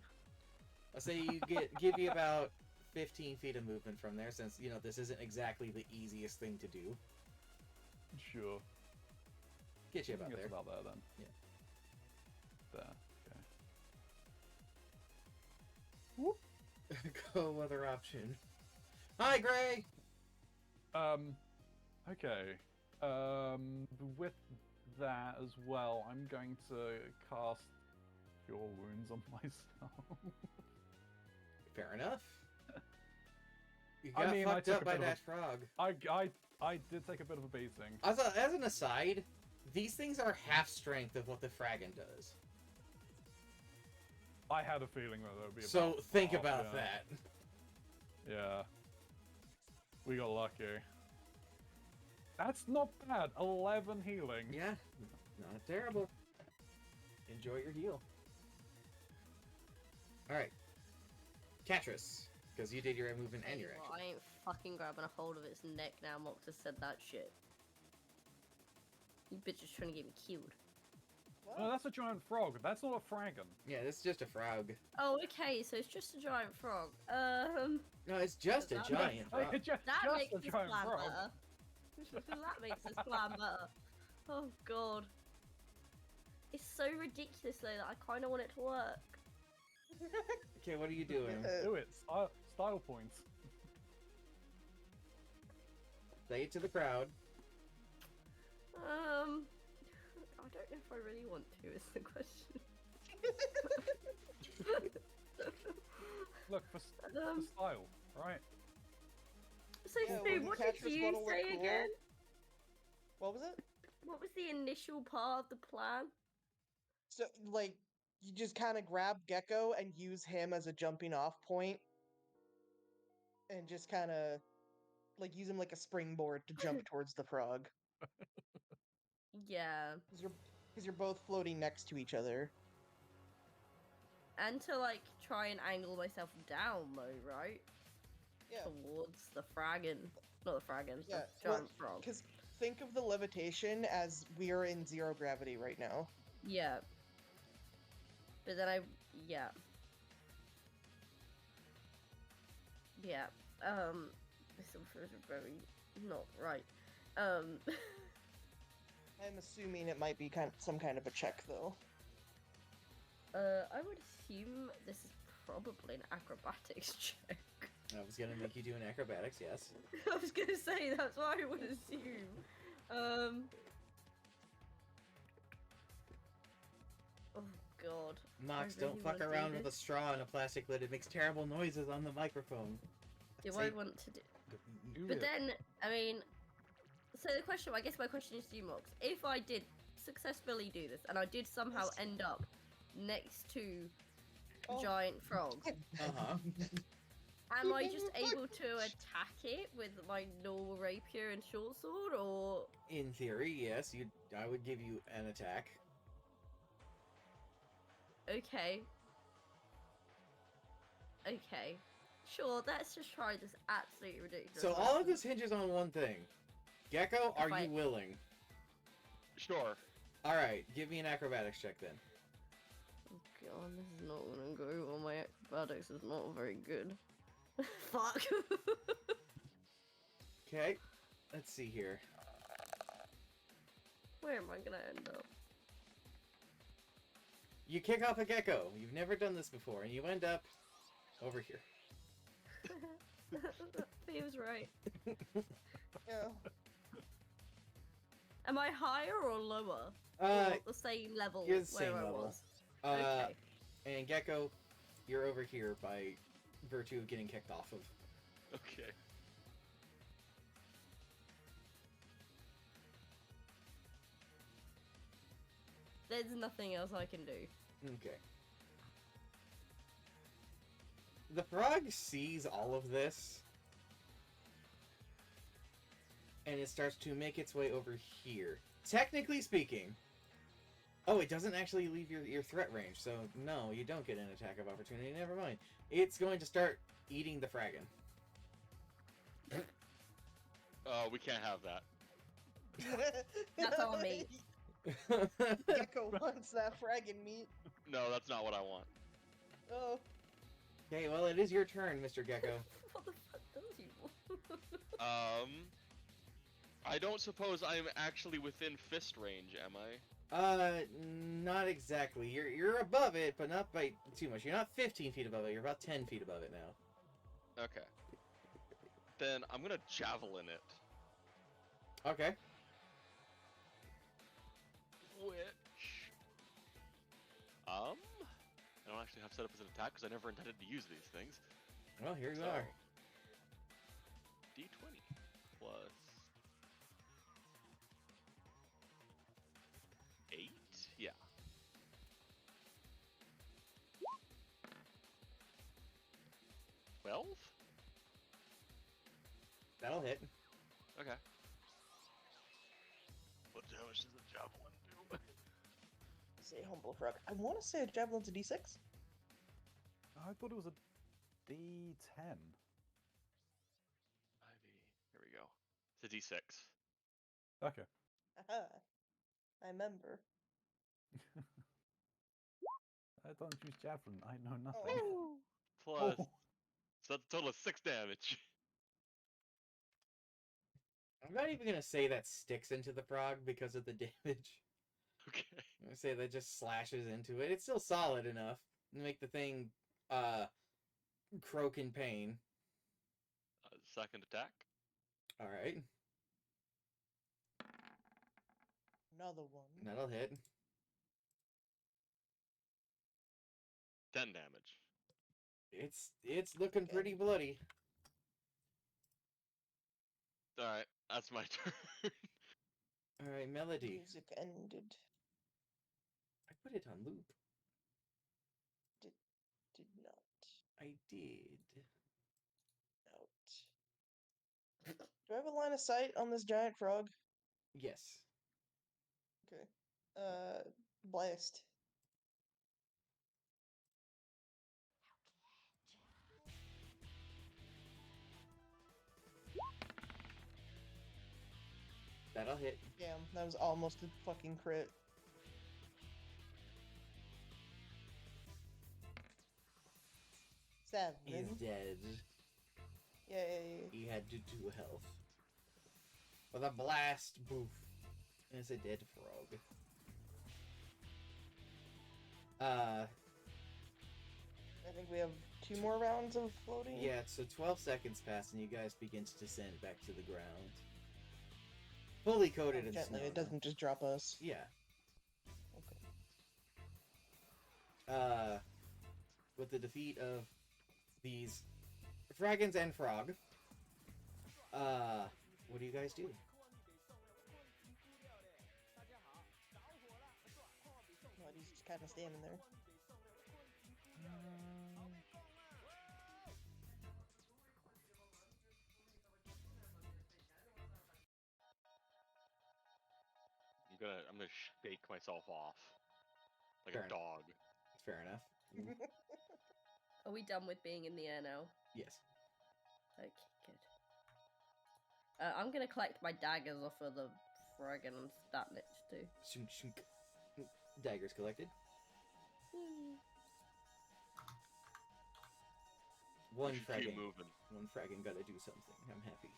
Let's say you give you about 15 feet of movement from there, since you know this isn't exactly the easiest thing to do. Sure. Get you I think about it's there. about there then. Yeah. There. Okay. Go other option. Hi, Gray. Okay. With that as well, I'm going to cast Cure Wounds on myself. Fair enough. You I got mean, I fucked took up a by bit of a- that frog. I did take a bit of a beating. As an aside, these things are half strength of what the Fragon does. I had a feeling that there would be. So about think half, about yeah. that. Yeah. We got lucky. That's not bad. 11 healing. Yeah, not terrible. Enjoy your heal. Alright. Katris, because you did your movement and your Well, action. I ain't fucking grabbing a hold of its neck now. Mox has said that shit. You bitch is trying to get me killed. No, that's a giant frog. That's not a fragon. Yeah, this is just a frog. Oh, okay, so it's just a giant frog. No, it's just a That giant Oh, frog. That just makes a this giant plan frog. better. That makes this plan better. Oh god. It's so ridiculous though that I kind of want it to work. Okay, what are you doing? Do it. Style points. Say it to the crowd. I don't know if I really want to. Is the question. Look, for style, right? So Yeah, Stu, when what Tetris did you wanna look say cool- again? What was it? What was the initial part of the plan? So, like, you just kind of grab Gecko and use him as a jumping off point, and just kind of like use him like a springboard to jump towards the frog. Yeah, Because you're both floating next to each other. and to like try and angle myself down though, right? Yeah. Towards the fragon, not the fragon, Yeah, the well, giant frog. Because think of the levitation as we're in zero gravity right now. Yeah. But then yeah. Yeah. This is very not right. I'm assuming it might be some kind of a check though. I would assume this is probably an acrobatics check. I was gonna make you do an acrobatics, yes. I was gonna say that's what I would assume. Oh god. Mox, I really don't fuck wanna do around with a this. straw and a plastic lid. It makes terrible noises on the microphone. Do Say- I want to do? Do But it. then, I mean, so the question, I guess my question is to you, Mox. If I did successfully do this, and I did somehow Yes. end up next to Oh. giant frogs, Uh-huh. am I just able to attack it with my normal rapier and short sword, or In theory, yes, I would give you an attack. okay? Okay, sure. Let's just try this absolutely ridiculous. So all of weapon. this hinges on one thing. Gecko, are I- you willing? Sure. Alright, give me an acrobatics check then. Oh god, this is not gonna go well. My acrobatics is not very good. Fuck. Okay, let's see here. Where am I gonna end up? You kick off a gecko. You've never done this before, and you end up over here. That feels right. Yeah. Am I higher or lower? Uh, Or the same level you're the where same I level. was? uh, Okay. and Gecko, you're over here by virtue of getting kicked off of. Okay. There's nothing else I can do. Okay. The frog sees all of this, and it starts to make its way over here. Technically speaking, oh, it doesn't actually leave your threat range, so no, you don't get an attack of opportunity. Never mind. It's going to start eating the fraggin. We can't have that. That's all me. Gecko wants that fragging meat. No, that's not what I want. Oh. Okay, well, it is your turn, Mr. Gecko. What the fuck does he want? I don't suppose I'm actually within fist range, am I? Not exactly. You're above it, but not by too much. You're not 15 feet above it. You're about 10 feet above it now. Okay. Then I'm gonna javelin it. Okay. Which... I don't actually have set up as an attack because I never intended to use these things. Well, here you So, are. D20 plus 8? Yeah. $12? That'll hit. Okay. What damage does the javelin do? Say humble frog. I want to say a javelin's a D6. I thought it was a D10. Here we go. It's a D6. Okay. Aha. I remember. I don't use javelin. I know nothing. Oh. Plus, Oh. so that's a total of 6 damage. I'm not even gonna say that sticks into the frog because of the damage. Okay. I'm gonna say that just slashes into it. It's still solid enough to make the thing croak in pain. Second attack. Alright. Another one. That'll hit. 10 damage. It's looking pretty bloody. Alright, that's my turn. Alright, Melody. Music ended. I put it on loop. Did not. I did. Out. Do I have a line of sight on this giant frog? Yes. Okay. Blast. That'll hit. Damn, that was almost a fucking crit. He's 7. dead. Yay. He had to 2 health. With a blast, boof. And it's a dead frog. I think we have 2 more rounds of floating. Yeah, so 12 seconds pass and you guys begin to descend back to the ground. Fully coated in Gently. snow. It doesn't just drop us. Yeah. Okay. With the defeat of these Fragons and Frog, what do you guys do? Well, he's just kind of standing there. I'm gonna shake myself off like Fair a enough. dog. Fair enough. Are we done with being in the air now? Yes. Okay, good. I'm gonna collect my daggers off of the Fragon and that lich too. Shunk, shunk. Daggers collected. One Keep Fragon. moving. One Fragon gotta do something. I'm happy.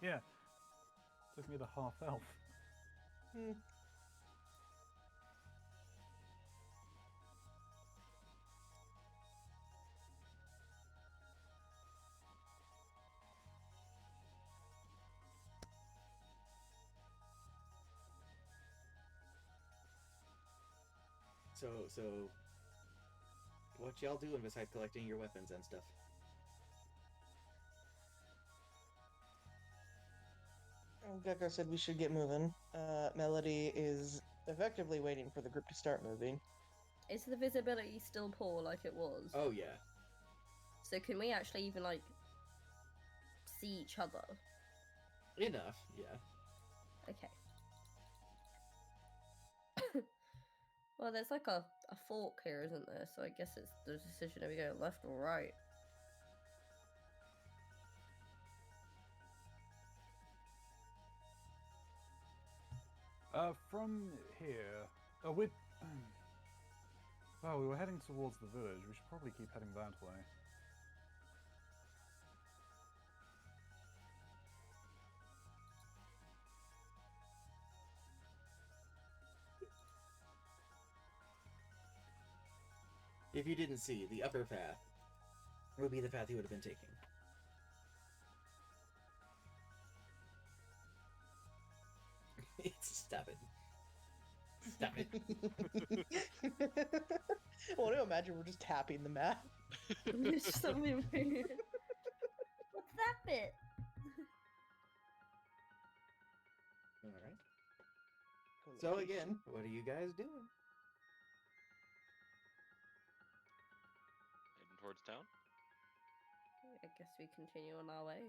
Yeah. Took me the half elf. Hmm. So, what y'all doing besides collecting your weapons and stuff? Gecko said we should get moving. Melody is effectively waiting for the group to start moving. Is the visibility still poor like it was? Oh yeah. So can we actually even like see each other? Enough, yeah. Okay. Well, there's like a fork here, isn't there? So I guess it's the decision if we go left or right. From here, we're. Well, we were heading towards the village. We should probably keep heading that way. If you didn't see, the upper path would be the path you would have been taking. Stop it. Stop it. I want to imagine we're just tapping the map. It's something weird. What's that bit? Alright. So again, what are you guys doing? Heading towards town. I guess we continue on our way.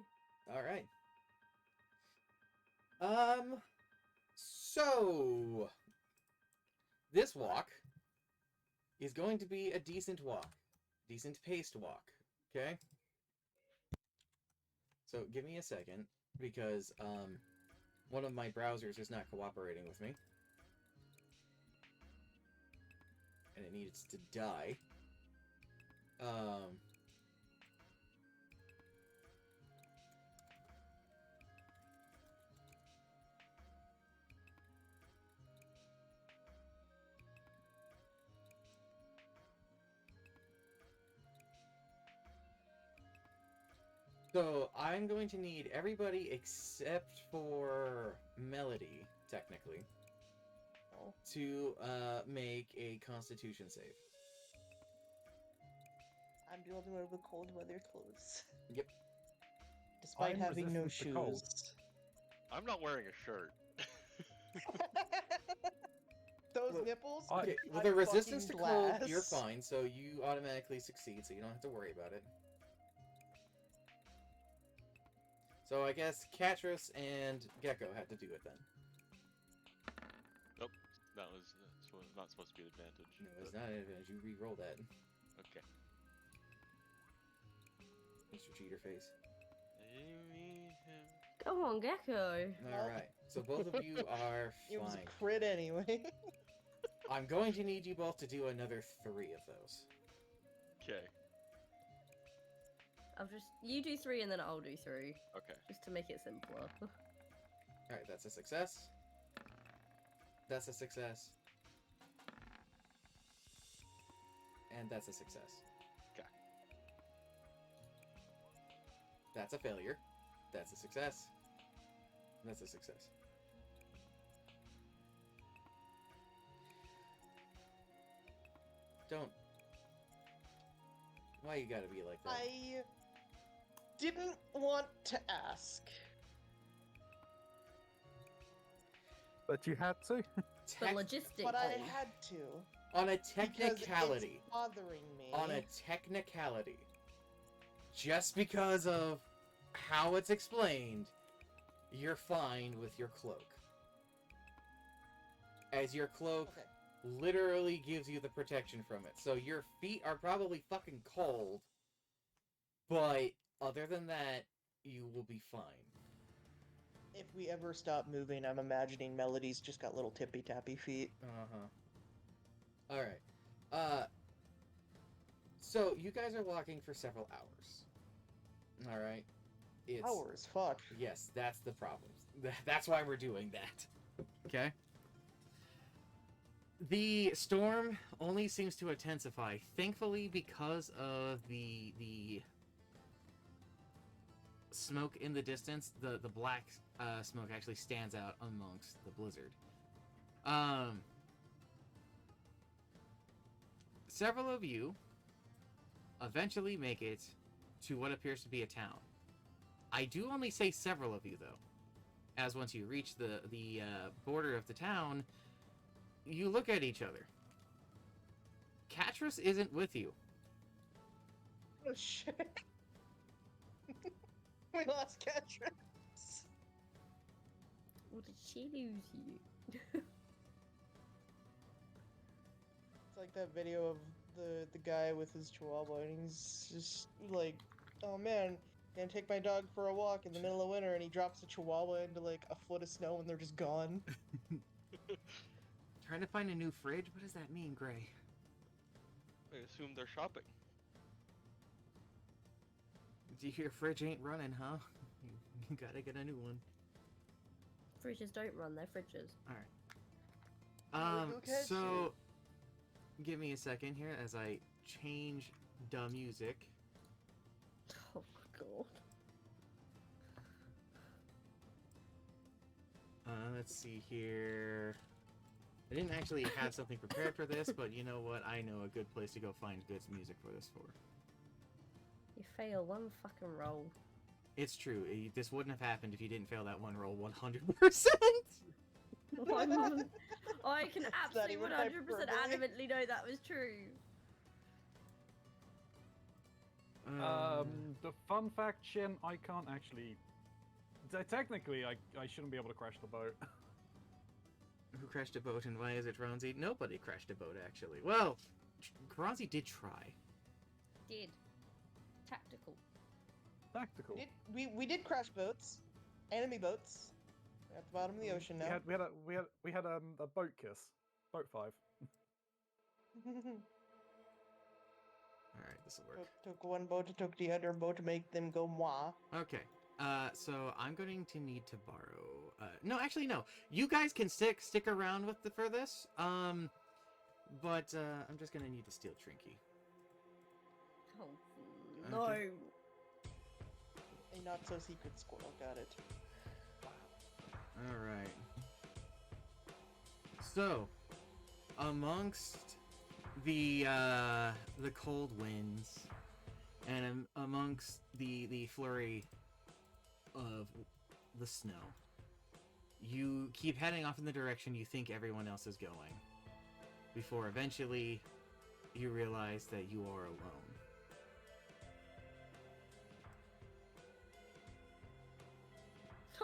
Alright. So this walk is going to be a decent walk. Decent paced walk. Okay? So give me a second, because one of my browsers is not cooperating with me. And it needs to die. So I'm going to need everybody except for Melody, technically, to make a Constitution save. I'm the only one with cold weather clothes. Yep. Despite I'm having no resistant to cold. shoes. I'm not wearing a shirt. Those Well, nipples? Okay, I'm with a resistance to fucking cold, you're glass. fine, so you automatically succeed, so you don't have to worry about it. So I guess Catras and Gecko had to do it then. Nope, that was not supposed to be an advantage. No, it's but- not an advantage. You re-roll that, Okay. Mr. Cheater Face. Come on, Gecko. Alright, so both of you are It was fine. a crit anyway. I'm going to need you both to do another 3 of those. Okay. You do 3 and then I'll do 3, Okay. just to make it simpler. Alright, that's a success. That's a success. And that's a success. Okay. That's a failure. That's a success. That's a success. Don't. Why you gotta be like that? I didn't want to ask. But you had to. The Tec- logistics. But I had to. on a Because technicality. it's bothering me. On a technicality. Just because of how it's explained, you're fine with your cloak. As your cloak Okay. literally gives you the protection from it. So your feet are probably fucking cold, but other than that, you will be fine. If we ever stop moving, I'm imagining Melody's just got little tippy tappy feet. Uh-huh. Alright. So you guys are walking for several hours. Alright? It's Hours, fuck. Yes, that's the problem. That's why we're doing that. Okay? The storm only seems to intensify, thankfully, because of the smoke in the distance. The black smoke actually stands out amongst the blizzard. Several of you eventually make it to what appears to be a town. I do only say several of you, though, as once you reach the border of the town, you look at each other. Catrus isn't with you. Oh shit. We lost Catrus. Or did she lose you? It's like that video of the guy with his chihuahua, and he's just like, oh man, gonna take my dog for a walk in the middle of winter, and he drops the chihuahua into like a foot of snow, and they're just gone. Trying to find a new fridge? What does that mean, Gray? I assume they're shopping. Your fridge ain't running, huh? You gotta get a new one. Fridges don't run, they're fridges. Alright. Go catch So... Give me a second here as I change the music. Oh my god. Let's see here. I didn't actually have something prepared for this, but you know what? I know a good place to go find good music for this for. You fail one fucking roll. It's true. This wouldn't have happened if you didn't fail that one roll 100%. I can absolutely even 100% hyperbole. adamantly know that was true. The fun fact, Shin, I can't actually. Technically, I shouldn't be able to crash the boat. Who crashed a boat and why is it Kronzi? Nobody crashed a boat, actually. Well, Kronzi did try. Did. Tactical. Tactical. We did crash boats, enemy boats, at the bottom of the ocean now. We had a boat kiss, boat 5. Alright, this'll work. Took one boat, took the other boat to make them go moi. Okay. So I'm going to need to borrow. No, actually, no. You guys can stick around for this. But I'm just gonna need to steal Trinky. Oh, no. Okay. A not so secret squirrel, got it. All right. So, amongst the cold winds and amongst the flurry of the snow, you keep heading off in the direction you think everyone else is going, before eventually you realize that you are alone.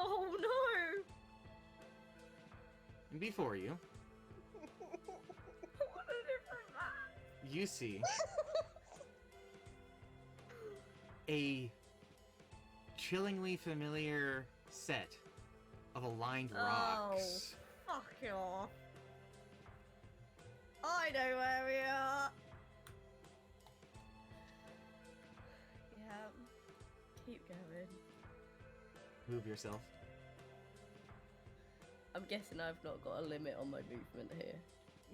Oh no! And before you, What a different man! you see a chillingly familiar set of aligned rocks. Fuck off. I know where we are. Yeah. Keep going. Move yourself. I'm guessing I've not got a limit on my movement here.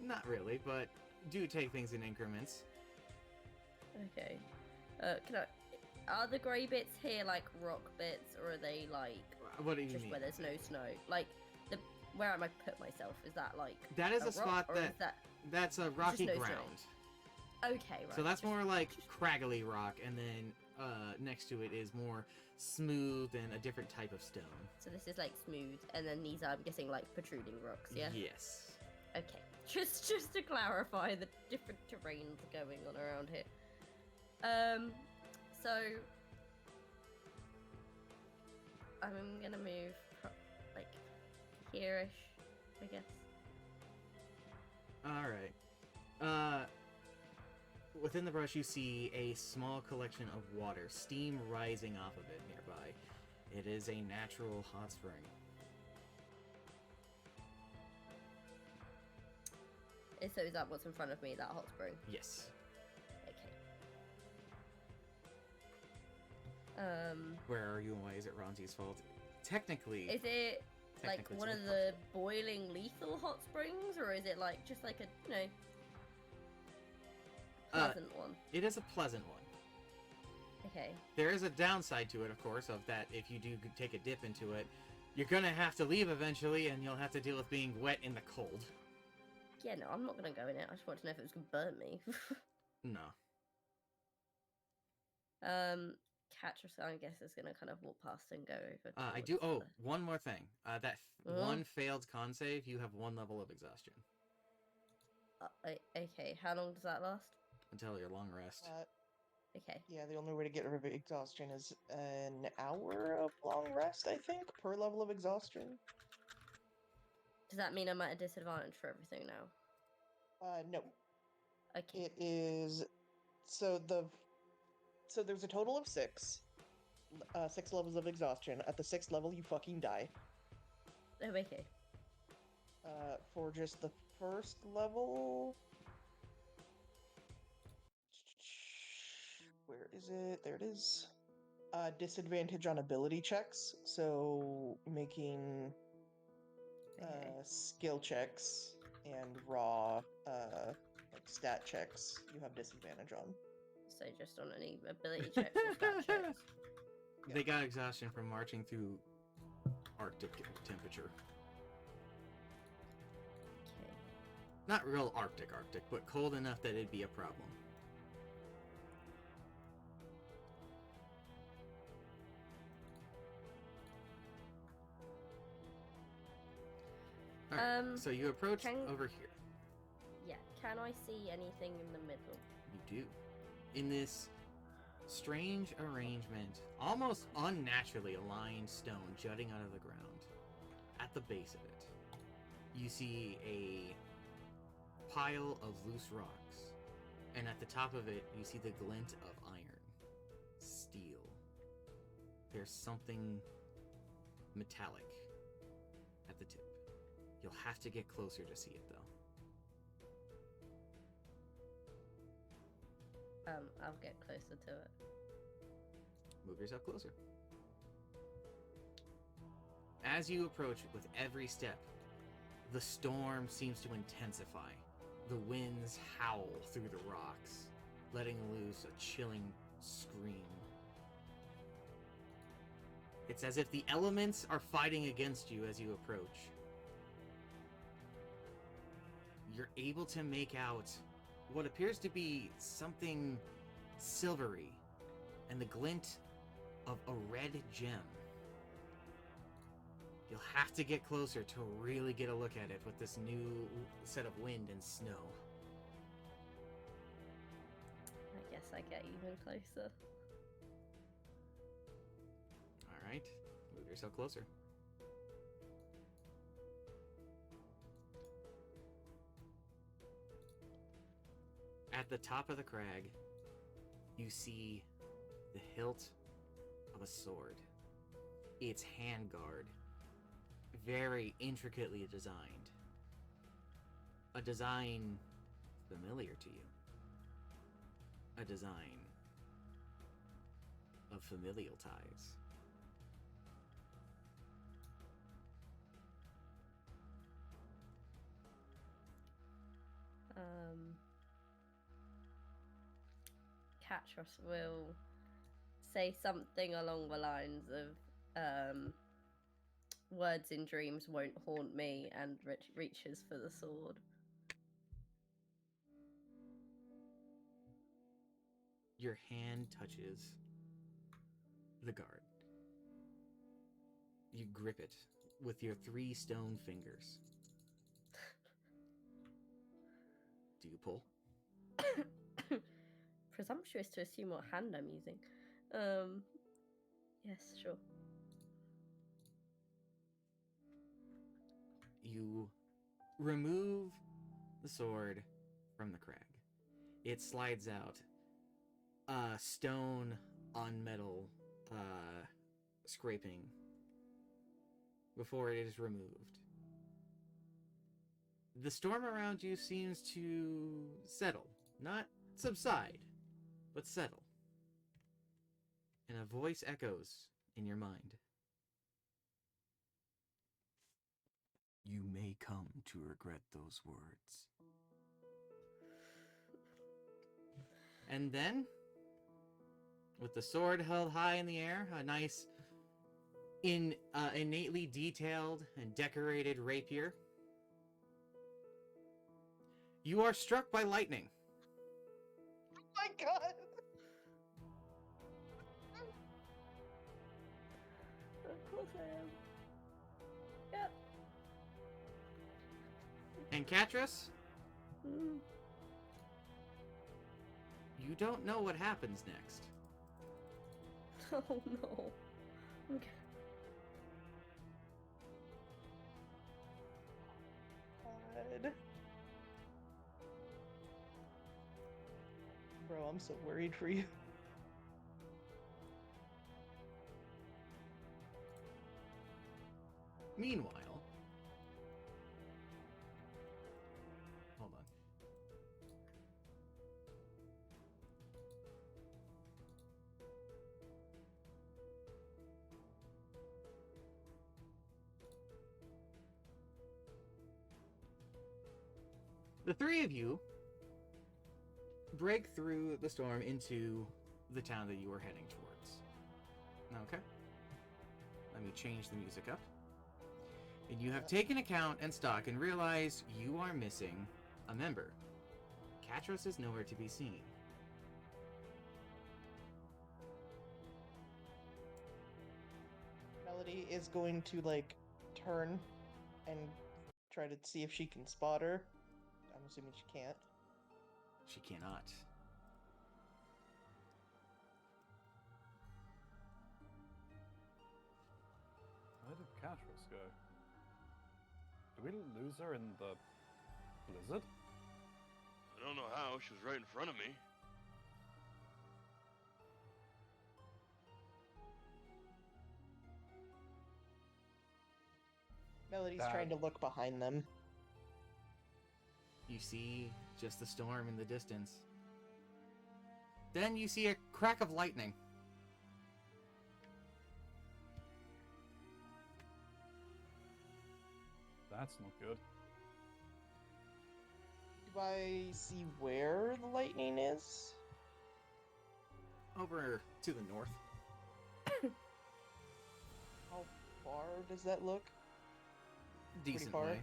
Not really, but do take things in increments. Okay. Can I? Are the grey bits here like rock bits, or are they like What do you just mean? where there's no snow? Like the where am I put myself? Is that like That is a rock, spot or that is that that's a rocky no snow? ground. okay? Right. So that's just- more like craggly rock, and then next to it is more smooth and a different type of stone. So this is like smooth, and then these are, I'm guessing, like protruding rocks. Yeah. Yes. Okay. Just to clarify the different terrains going on around here. So I'm gonna move like here-ish, I guess. All right. Within the brush, you see a small collection of water, steam rising off of it nearby. It is a natural hot spring. So is that what's in front of me? That hot spring? Yes. Okay. Where are you and why is it Ronzi's fault? Technically, Is it like technically it's one your of fault. the boiling lethal hot springs, or is it like just like a pleasant one? It is a pleasant one. Okay. There is a downside to it, of course, of that if you do take a dip into it, you're gonna have to leave eventually, and you'll have to deal with being wet in the cold. Yeah, no, I'm not gonna go in it. I just want to know if it was gonna burn me. No. Catch, I guess, is gonna kind of walk past and go over. I do. towards Oh, one more thing. One failed con save, you have 1 level of exhaustion okay, how long does that last? until your long rest. Okay. Yeah, the only way to get rid of exhaustion is an hour of long rest, I think, per level of exhaustion. Does that mean I'm at a disadvantage for everything now? No. Okay. It is so there's a total of 6 levels of exhaustion. At the 6th level, you fucking die. Oh, okay. For just the first level, where is it? There it is. Disadvantage on ability checks. So making Okay. skill checks and raw like stat checks, you have disadvantage on. So just on any ability checks or stat checks. They got exhaustion from marching through Arctic temperature. Okay. Not real Arctic, but cold enough that it'd be a problem. Alright, so you approach can- over here. Yeah. Can I see anything in the middle? You do. In this strange arrangement, almost unnaturally aligned stone jutting out of the ground, at the base of it, you see a pile of loose rocks. And at the top of it, you see the glint of iron, steel. There's something metallic at the tip. You'll have to get closer to see it, though. I'll get closer to it. Move yourself closer. As you approach with every step, the storm seems to intensify. The winds howl through the rocks, letting loose a chilling scream. It's as if the elements are fighting against you as you approach. You're able to make out what appears to be something silvery and the glint of a red gem. You'll have to get closer to really get a look at it with this new set of wind and snow. I guess I get even closer. Alright, move yourself closer. At the top of the crag, you see the hilt of a sword. Its handguard, very intricately designed. A design familiar to you. A design of familial ties. Catras will say something along the lines of, words in dreams won't haunt me, and reaches for the sword. Your hand touches the guard. You grip it with your 3 stone fingers. Do you pull? Presumptuous to assume what hand I'm using. Yes, sure. You remove the sword from the crag. It slides out. Stone on metal scraping before it is removed. The storm around you seems to settle. Not subside, but settle. And a voice echoes in your mind. You may come to regret those words. And then, with the sword held high in the air, a nice, innately detailed and decorated rapier, you are struck by lightning. Oh my god! Of course I am. Yep. And Catras, Mm. you don't know what happens next. Oh no. Okay. God. Bro, I'm so worried for you. Meanwhile, hold on. The 3 of you break through the storm into the town that you were heading towards. Okay. Let me change the music up. And you have taken account and stock and realized you are missing a member. Catras is nowhere to be seen. Melody is going to, like, turn and try to see if she can spot her. I'm assuming she can't. She cannot. Where did Catras go? Did we lose her in the blizzard? I don't know how. She was right in front of me. Melody's That- trying to look behind them. You see just the storm in the distance. Then you see a crack of lightning. That's not good. Do I see where the lightning is? Over to the north. How far does that look? Decent far. way.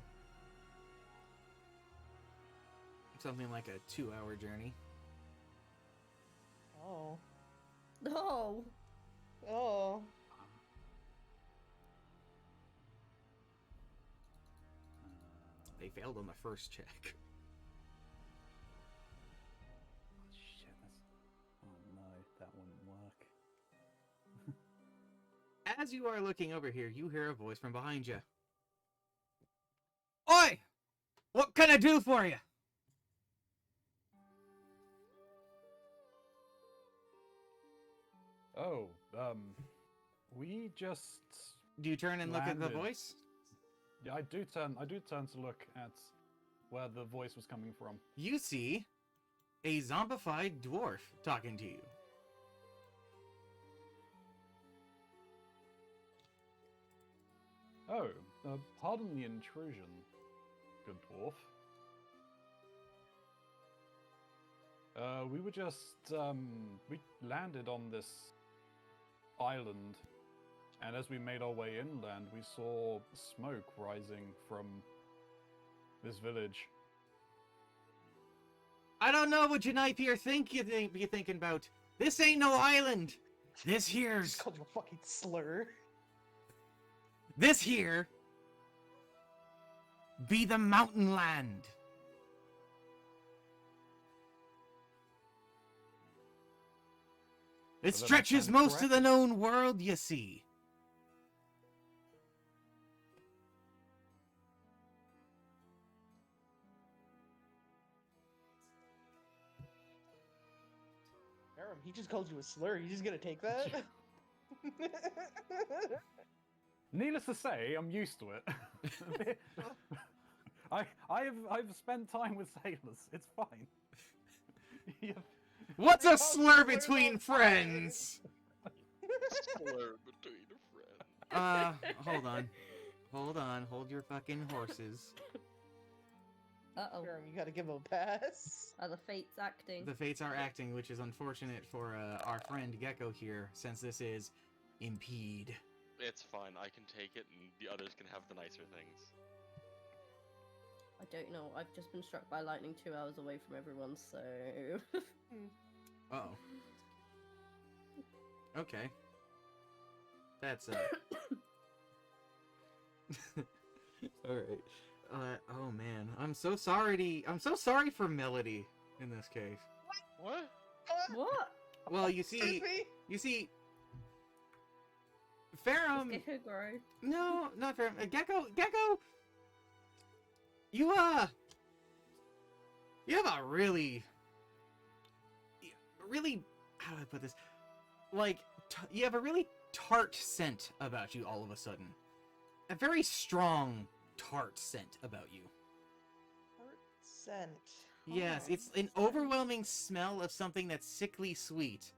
Something like a 2-hour journey. Oh. No. Oh. They failed on the first check. Oh, shit, that's... Oh no, that wouldn't work. As you are looking over here, you hear a voice from behind you. Oi! What can I do for you? Oh, we just... Do you turn and look at the Landed. voice? Yeah, I do turn to look at where the voice was coming from. You see a zombified dwarf talking to you. Oh, pardon the intrusion, good dwarf. We were just we landed on this island, and as we made our way inland, we saw smoke rising from this village. I don't know what you knife here be thinking about. This ain't no island. This Just here's called you a fucking slur. this here be the mountain land. It Does that stretches sound most of the correct? known world, you see. Aram, he just called you a slur. You just gonna take that? Needless to say, I'm used to it. I've spent time with sailors. It's fine. Yeah. What's a How slur slur between not friends? Slur between a friend. Hold on. Hold on. Hold your fucking horses. Uh-oh. Aram, you gotta give him a pass. Are the fates acting? The fates are acting, which is unfortunate for our friend Gecko here, since this is Impede. It's fine. I can take it, and the others can have the nicer things. I don't know. I've just been struck by lightning 2 hours away from everyone, so... Uh-oh. Okay. That's, Alright. Oh man. I'm so sorry for Melody in this case. What? What? Well, you Excuse see, me? Farum... Does Gecko grow? No, not Farum. Gecko, you have a really, how do I put this? Like, you have a really tart scent about you all of a sudden. A very strong tart scent about you. Heart scent. Yes, Oh, it's an overwhelming smell of something that's sickly sweet.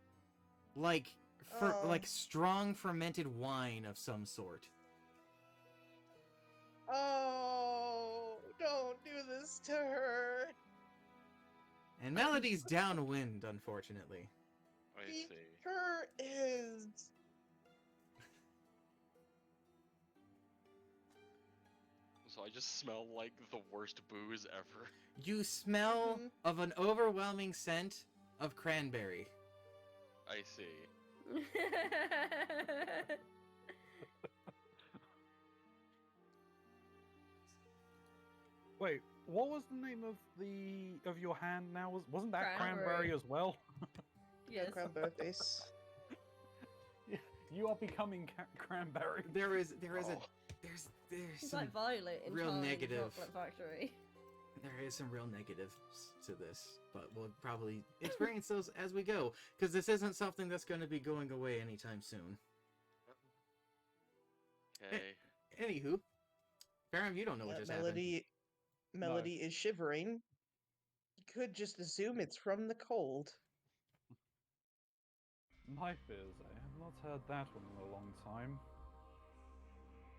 Like, Oh. like strong fermented wine of some sort. Oh, don't do this to her. And Melody's downwind, unfortunately. I Eat see. her is. So I just smell like the worst booze ever. You smell Mhm. of an overwhelming scent of cranberry. I see. Wait, what was the name of your hand now? Wasn't that Cranberry. cranberry as well? Yes. Cranberry face. You are becoming cranberry. There's Oh. She's some like Violet in real Charlie and the negative. Chocolate Factory. there is some real negatives to this, but we'll probably experience those as we go, because this isn't something that's going to be going away anytime soon. Okay. Anywho, Farum, you don't know what just happened. Melody is shivering. You could just assume it's from the cold. My fears, I have not heard that one in a long time.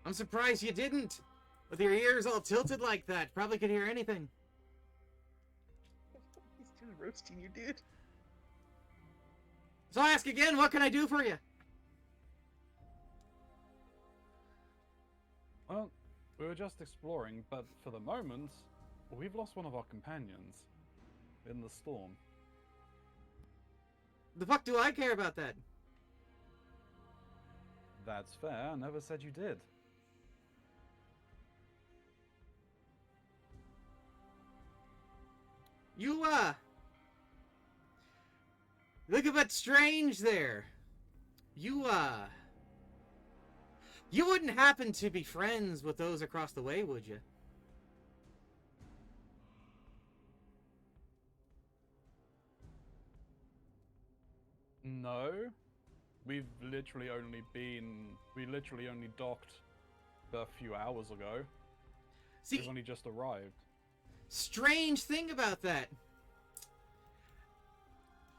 I'm surprised you didn't. With your ears all tilted like that, probably could hear anything. He's just roasting you, dude. So I ask again, what can I do for you? Well, we were just exploring, but for the moment, we've lost one of our companions in the storm. The fuck do I care about that? That's fair, I never said you did. You, look a bit strange there. You wouldn't happen to be friends with those across the way, would you? No. We literally only docked a few hours ago. See, We've only just arrived. strange thing about that.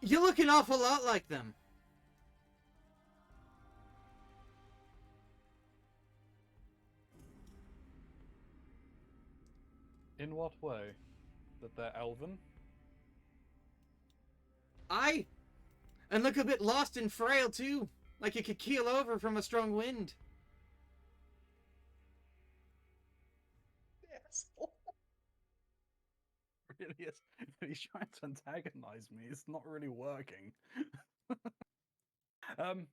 You look an awful lot like them. In what way? That they're elven? Aye, and look a bit lost and frail too, like you could keel over from a strong wind. Asshole. Really is. He's trying to antagonize me. It's not really working. um.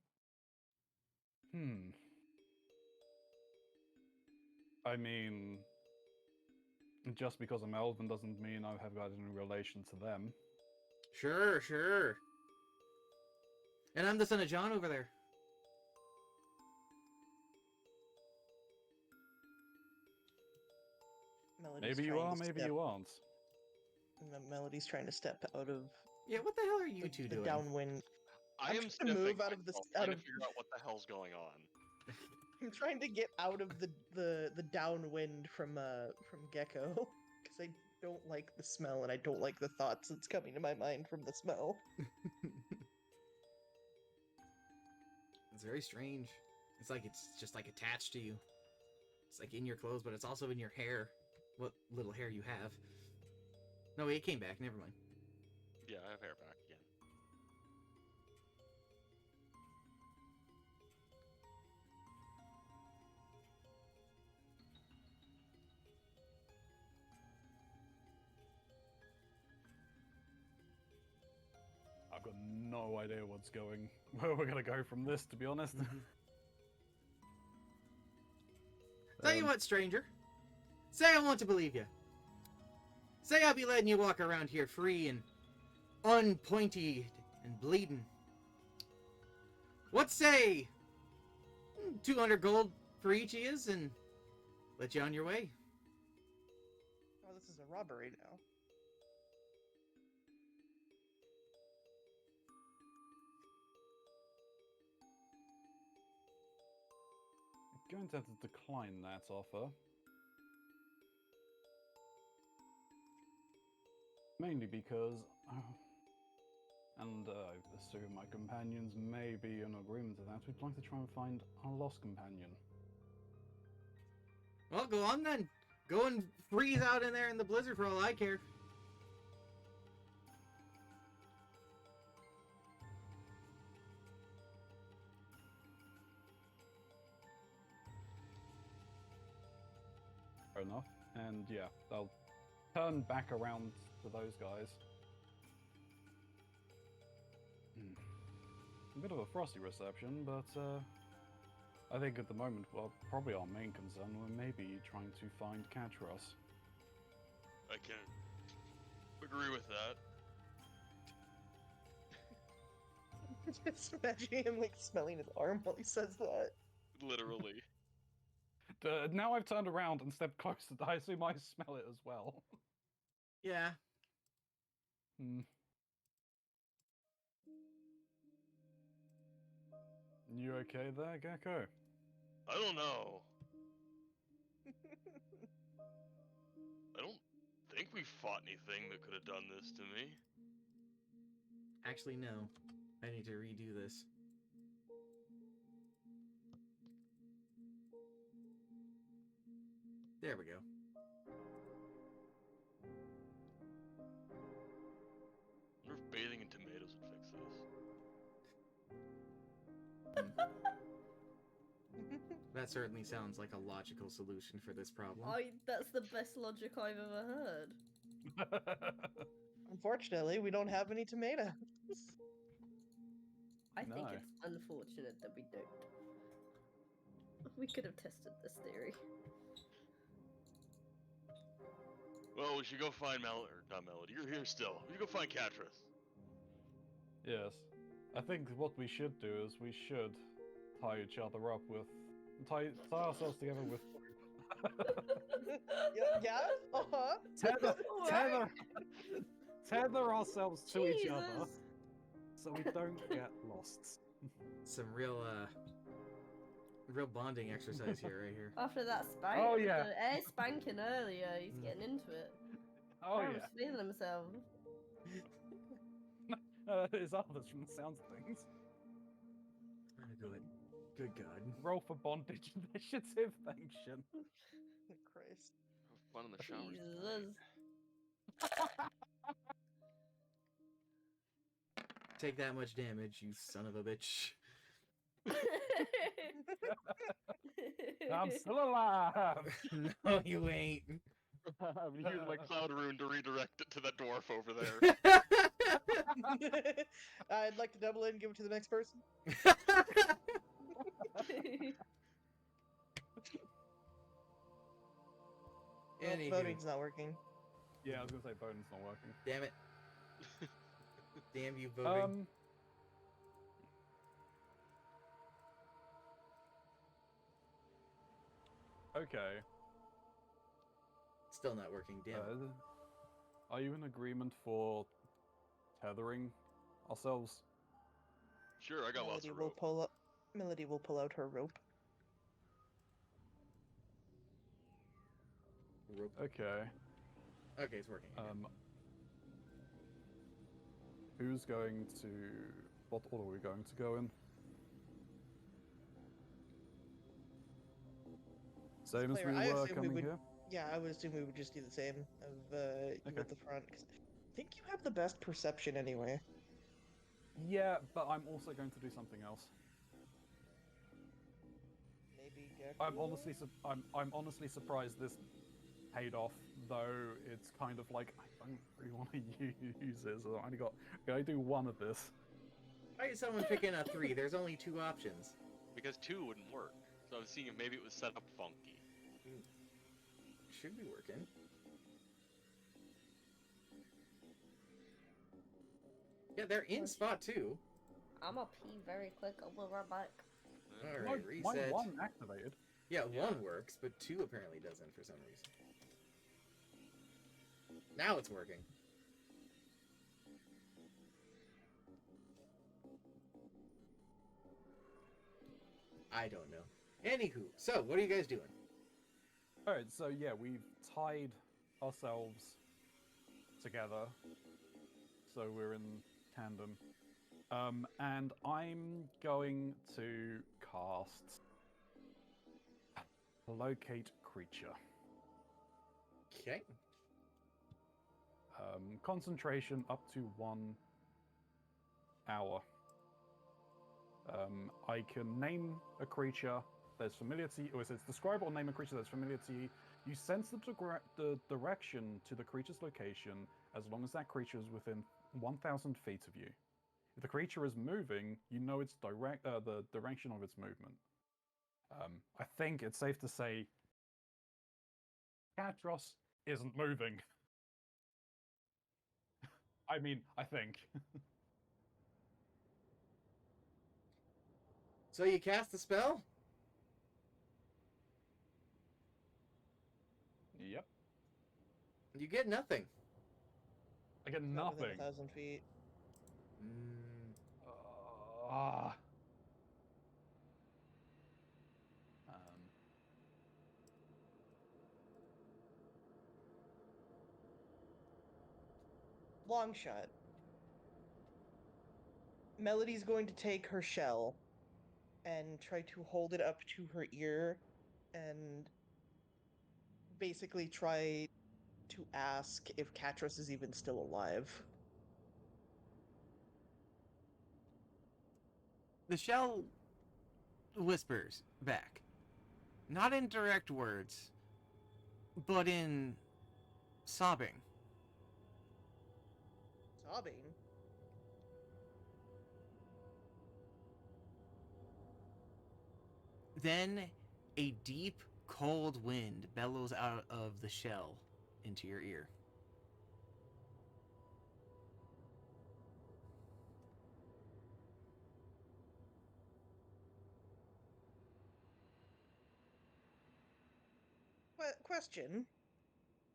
I mean, just because I'm elven doesn't mean I have got any relation to them. Sure, sure. And I'm the son of John over there. Melody's Maybe you trying are, to maybe step- you aren't. Melody's trying to step out of Yeah, what the hell are you two the doing? downwind. I I'm am trying to sniffing move out of the- myself, out trying to of- figure out what the hell's going on. I'm trying to get out of the downwind from Gecko because I don't like the smell and I don't like the thoughts that's coming to my mind from the smell. It's very strange. It's like it's just like attached to you. It's like in your clothes, but it's also in your hair. What little hair you have. No, wait, it came back. Never mind. Yeah, I have hair back again. I've got no idea where we're gonna go from this, to be honest. Tell you what, stranger. Say I want to believe you. Say I'll be letting you walk around here free and unpointed and bleeding. What say 200 gold for each of yous and let you on your way? Oh, this is a robbery now. I'm going to have to decline that offer. Mainly because, and I assume my companions may be in agreement to that, we'd like to try and find our lost companion. Well, go on then. Go and freeze out in there in the blizzard for all I care. Fair enough. And yeah, I'll turn back around to those guys. A bit of a frosty reception, but I think at the moment, well, probably our main concern will maybe trying to find Katros. I can agree with that. Just imagining him like smelling his arm while he says that. Literally. Now I've turned around and stepped closer, I assume I smell it as well. Yeah. Hmm. You okay there, Gecko? I don't know. I don't think we fought anything that could have done this to me. Actually, no. I need to redo this. There we go. I wonder if bathing in tomatoes would fix this. That certainly sounds like a logical solution for this problem. That's the best logic I've ever heard. Unfortunately, we don't have any tomatoes. I think No. it's unfortunate that we don't. We could have tested this theory. Well, we should go find not Melody. You're here still. We should go find Katris. Yes. I think what we should do is we should tie each other up with... Tie ourselves together with... Yeah? Uh-huh. tether ourselves to each other Jesus. so we don't get lost. Some real bonding exercise here, right here. After that spank, Oh, yeah. the air spanking earlier, he's getting into it. Oh Aaron's yeah, feeling himself. it's others from the sounds of things. Good. Good God. Roll for bondage initiative, Thankshin. Christ. Have fun in the showers. Jesus. take that much damage, you son of a bitch. I'm still alive. No, you ain't. I'm using my cloud rune to redirect it to that dwarf over there. I'd like to double it and give it to the next person. Well, Anywho, voting's not working. Yeah, I was gonna say voting's not working. damn it. Damn you voting. Okay. Still not working, damn it. Are you in agreement for tethering ourselves? Sure, I got lots Melody of will rope. pull up. Melody will pull out her rope. Rope. Okay. Okay, it's working. again. Who's going to? What order are we going to go in? Same as Player, we I were assume we coming would- here. Yeah, I would assume we would just do the same of you Okay. at the front. 'Cause I think you have the best perception anyway. Yeah, but I'm also going to do something else. Maybe Gecko? I'm honestly surprised this paid off, though it's kind of like I don't really want to use it, so I do one of this. Why is someone picking a 3? There's only 2 options. Because 2 wouldn't work. So I was seeing if maybe it was set up funky. Should be working. Yeah, they're in spot 2. I'm gonna pee very quick. I will run back. Alright, My reset. 1 activated. Yeah, Yeah. 1 works, but 2 apparently doesn't for some reason. Now it's working. I don't know. Anywho, so what are you guys doing? Alright, so yeah, we've tied ourselves together, so we're in tandem. And I'm going to cast Locate Creature. Okay. Concentration up to 1 hour. I can name a creature that's familiar to you, or it says describe or name a creature that's familiar to you. You sense the direction to the creature's location as long as that creature is within 1,000 feet of you. If the creature is moving, you know its the direction of its movement. I think it's safe to say Catros isn't moving. I mean, I think. So you cast the spell? Yep. You get nothing. I get Not within nothing. 1,000 feet. Mm, Ah. Long shot. Melody's going to take her shell and try to hold it up to her ear and basically try to ask if Catros is even still alive. the shell whispers back. Not in direct words, but in sobbing. Sobbing. Then a deep, cold wind bellows out of the shell into your ear. Question.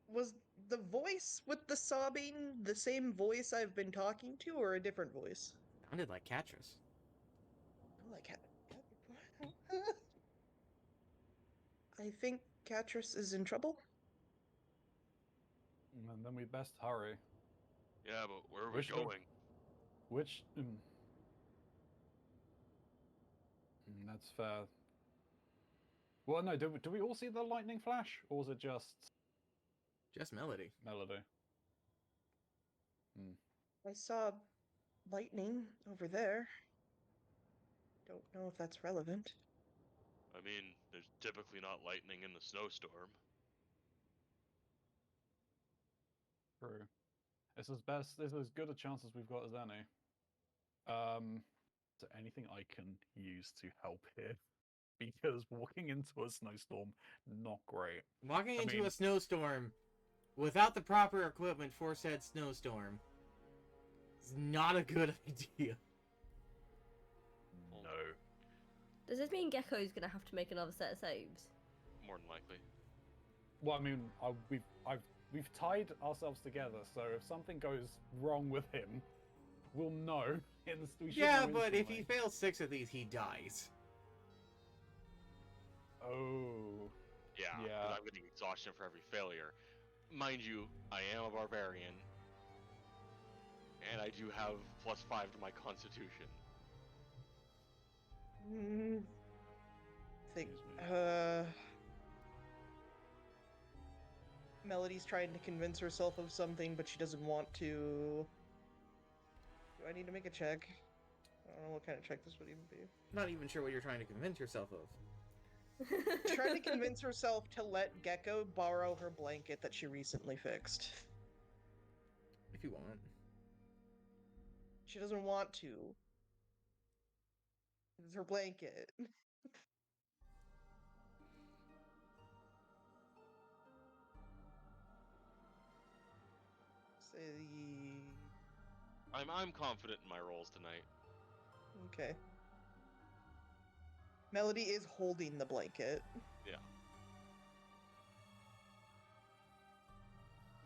Was the voice with the sobbing the same voice I've been talking to, or a different voice? Sounded like Catras. Like, I think Catras is in trouble. And then we best hurry. Yeah, but where are we Which of- going? Which? That's fair. Well, no. Do we all see the lightning flash, or was it just Just Melody. Melody? I saw lightning over there. Don't know if that's relevant. I mean, there's typically not lightning in the snowstorm. True. It's as good a chance as we've got as any. So anything I can use to help here? Because walking into a snowstorm, not great. Walking I into mean- a snowstorm without the proper equipment for said snowstorm is not a good idea. No. Does this mean Gecko's gonna have to make another set of saves? More than likely. Well, I mean, we've tied ourselves together, so if something goes wrong with him, we'll know. We should Yeah, know but if he instantly. fails 6 of these, he dies. Oh. Yeah, because Yeah. I'm getting exhaustion for every failure. Mind you, I am a barbarian, and I do have +5 to my constitution. Think. Excuse me. Melody's trying to convince herself of something, but she doesn't want to. Do I need to make a check? I don't know what kind of check this would even be. Not even sure what you're trying to convince yourself of. Trying to convince herself to let Gecko borrow her blanket that she recently fixed. If you want. She doesn't want to. It's her blanket. Say I'm confident in my rolls tonight. okay. Melody is holding the blanket. Yeah.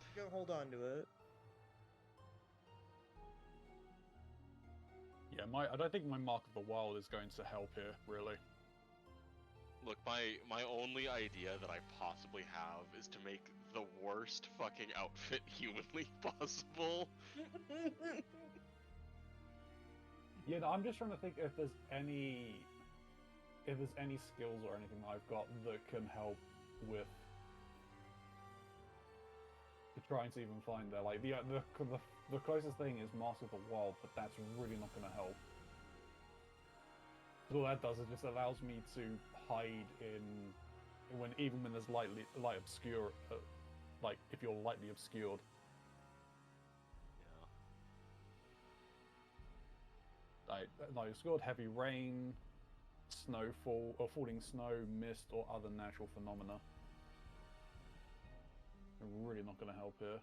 She's gonna hold on to it. Yeah, I don't think my Mark of the Wild is going to help here, really. Look, my only idea that I possibly have is to make the worst fucking outfit humanly possible. Yeah, no, I'm just trying to think if there's any skills or anything that I've got that can help with trying to even find there. Like the closest thing is Mask of the Wild, but that's really not going to help. All that does is just allows me to hide even when there's light obscure, like if you're lightly obscured. Like obscured, heavy rain, snowfall, or falling snow, mist, or other natural phenomena. Really not going to help here.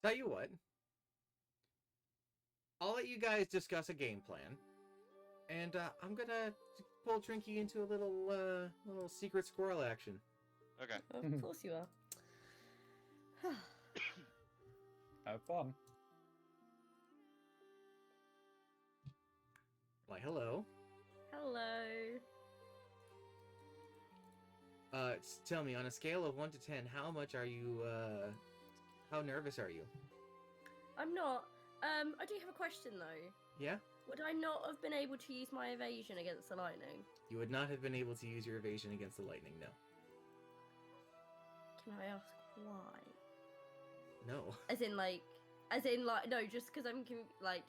Tell you what. I'll let you guys discuss a game plan. And I'm gonna pull Trinky into a little secret squirrel action. Okay. Of course you are. Have fun. Why, hello. Hello. Tell me, on a scale of 1 to 10, how much are you, how nervous are you? I'm not. I do have a question though. Yeah? Would I not have been able to use my evasion against the lightning? You would not have been able to use your evasion against the lightning, no. Can I ask why? No. As in like, no, just because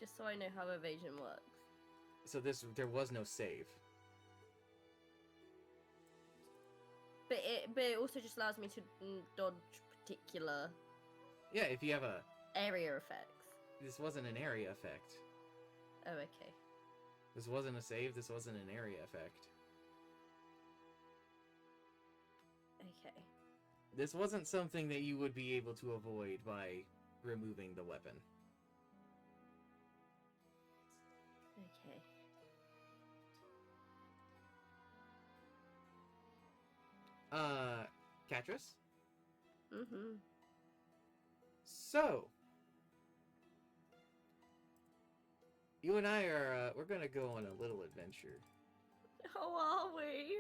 just so I know how evasion works. So there was no save. But it also just allows me to dodge particular Yeah, if you have a... area effects. This wasn't an area effect. Oh, okay. This wasn't a save, this wasn't an area effect. Okay. This wasn't something that you would be able to avoid by removing the weapon. Okay. Catrus? Mm-hmm. So, you and I are, we're gonna go on a little adventure. How are we?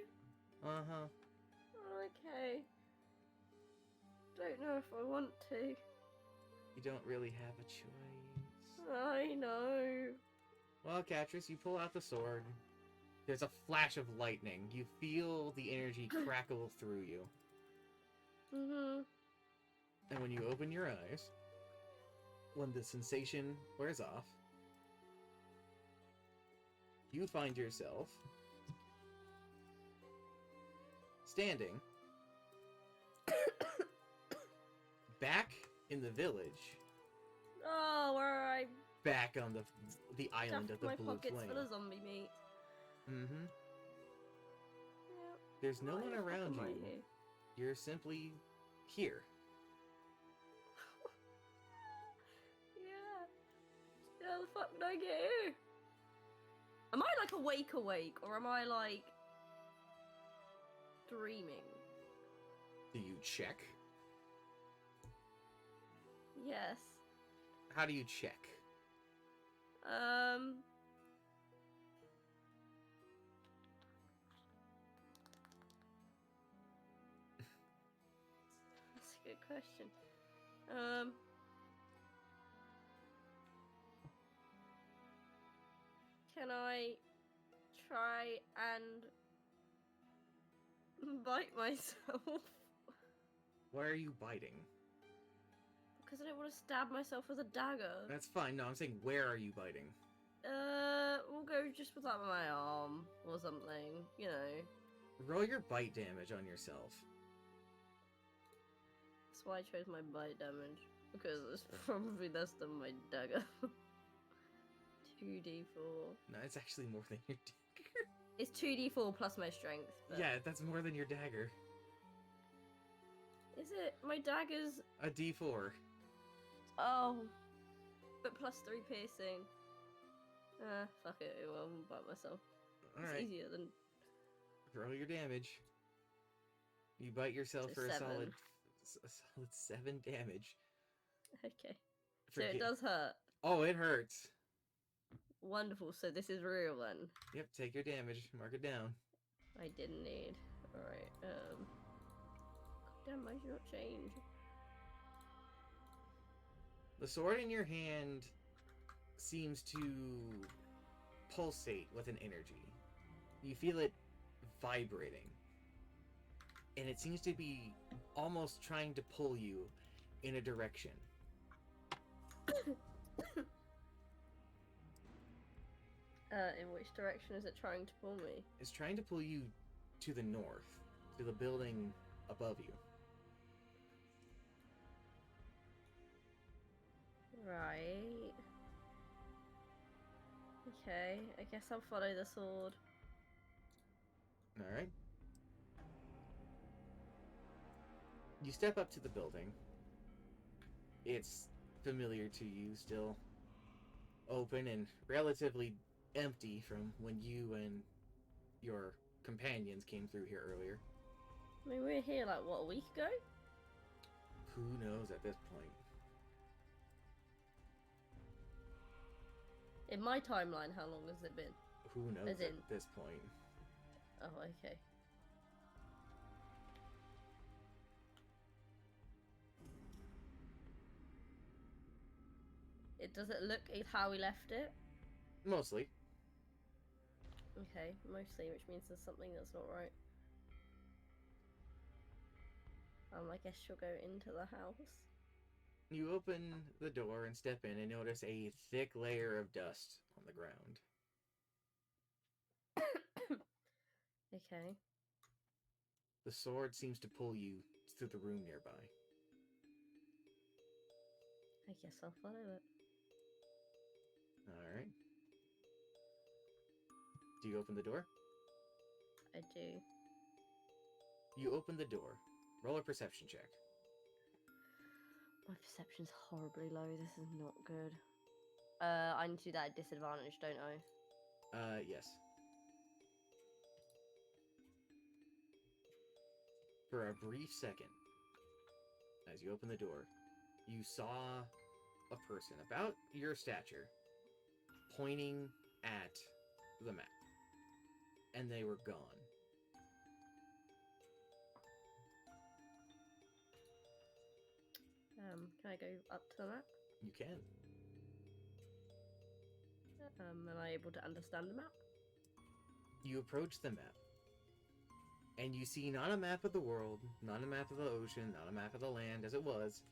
Uh-huh. Okay. Don't know if I want to. You don't really have a choice. I know. Well, Catrus, you pull out the sword. There's a flash of lightning. You feel the energy crackle through you. Mm-hmm. And when you open your eyes, when the sensation wears off, you find yourself standing back in the village, Oh, where I back on the island stuffed of the my blue pockets flame. full of zombie meat. Mm-hmm. Yeah. There's no Why one the fuck around am I you. here? You're simply here. Yeah. How the fuck did I get here? Am I like awake, or am I like dreaming? Do you check? Yes. How do you check? That's a good question. Can I try and bite myself? Why are you biting? Because I don't want to stab myself with a dagger. That's fine. No, I'm saying where are you biting? We'll go just with like my arm or something, you know. Roll your bite damage on yourself. That's why I chose my bite damage. Because it's probably less than my dagger. 2d4. No, it's actually more than your dagger. It's 2d4 plus my strength. But... Yeah, that's more than your dagger. Is it? My dagger's... A d4. Oh. But plus 3 piercing. Fuck it. Well, I'm bite myself. It's Alright, easier than... roll your damage. You bite yourself So for a 7. solid 7 damage. Okay. So it Forget- does hurt. Oh, it hurts. Wonderful. So this is real then. Yep, take your damage. Mark it down. I didn't need. Alright, damn, why did you not change? The sword in your hand seems to pulsate with an energy. You feel it vibrating. And it seems to be almost trying to pull you in a direction. In which direction is it trying to pull me? It's trying to pull you to the north, to the building above you. Right. Okay, I guess I'll follow the sword. Alright. You step up to the building. It's familiar to you still. Open and relatively empty from when you and your companions came through here earlier. I mean, we were here like, what, a week ago? Who knows at this point? In my timeline, how long has it been? Who knows As at in- this point? Oh, okay. Does it look how we left it? Mostly. Okay, mostly, which means there's something that's not right. I guess she'll go into the house. You open the door and step in and notice a thick layer of dust on the ground. Okay. The sword seems to pull you through the room nearby. I guess I'll follow it. Alright. Do you open the door? I do. You open the door. Roll a perception check. My perception's horribly low. This is not good. I need to do that at disadvantage, don't I? Yes. For a brief second, as you open the door, you saw a person about your stature pointing at the map. And they were gone. Can I go up to the map? You can. Am I able to understand the map? You approach the map, And you see not a map of the world, not a map of the ocean, not a map of the land as it was.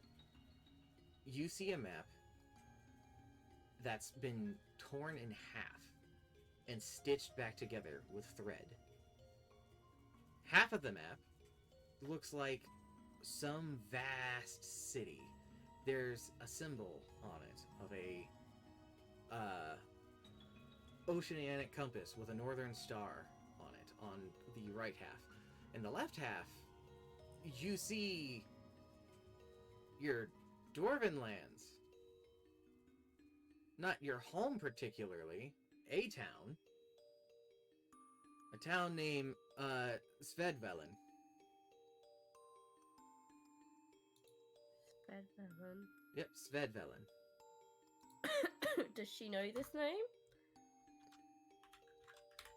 You see a map that's been torn in half and stitched back together with thread. Half of the map looks like some vast city. There's a symbol on it of a oceanic compass with a northern star on it on the right half. In the left half, you see your dwarven lands. Not your home particularly, a town. A town named Svedvelen. Svedvelen. Yep, Svedvelen. Does she know this name?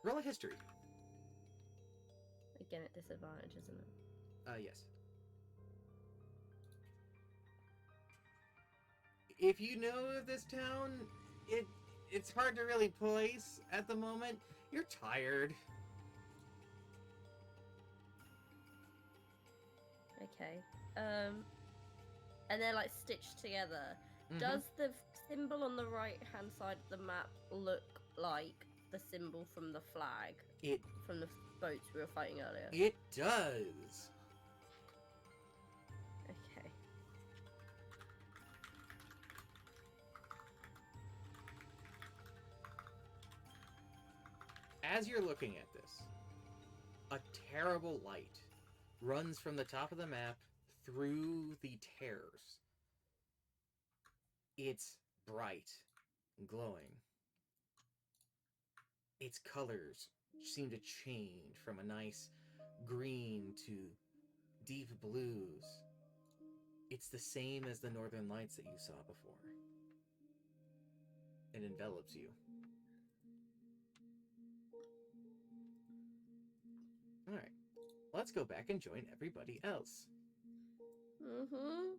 Roll a history. Again, at disadvantage, isn't it? Yes. If you know of this town, it's hard to really place at the moment. You're tired. Okay. And they're like stitched together. Mhm. Does the symbol on the right-hand side of the map look like the symbol from the flag It from the boats we were fighting earlier? it does. Okay. As you're looking at this, a terrible light runs from the top of the map through the tears. It's bright and glowing. Its colors seem to change from a nice green to deep blues. It's the same as the northern lights that you saw before. It envelops you. Alright, let's go back and join everybody else. Mm-hmm.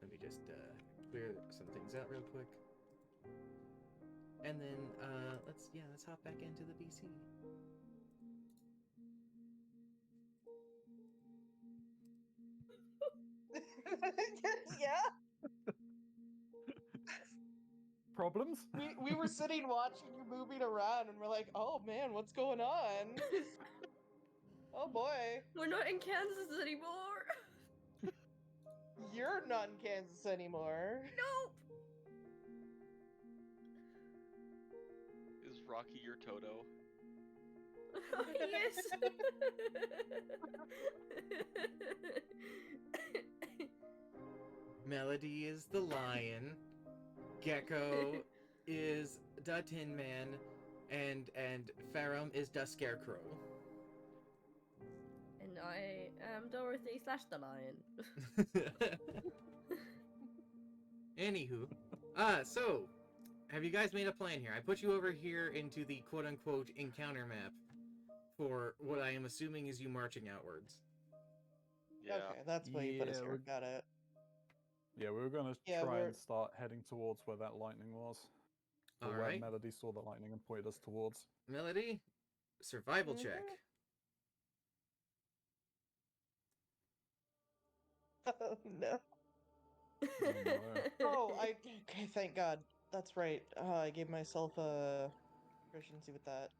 Let me just clear some things out real quick. And then let's hop back into the BC. Yeah. Problems? We were sitting watching you moving around and we're like, oh man, what's going on? Oh boy. We're not in Kansas anymore. You're not in Kansas anymore. Nope. Is Rocky your Toto? Yes. Melody is the lion. Gecko is the Tin Man, and Farum is the Scarecrow. And I am Dorothy / the lion. Anywho, so have you guys made a plan here? I put you over here into the quote-unquote encounter map for what I am assuming is you marching outwards. Yeah. Okay, that's why you put us Yeah, here. we're- Got it. Yeah, we were gonna Yeah, try we're- and start heading towards where that lightning was. Or All where right, Melody saw the lightning and pointed us towards. Melody, survival check. Oh no. Oh, no. Oh, okay, thank God. That's right. I gave myself a proficiency with that.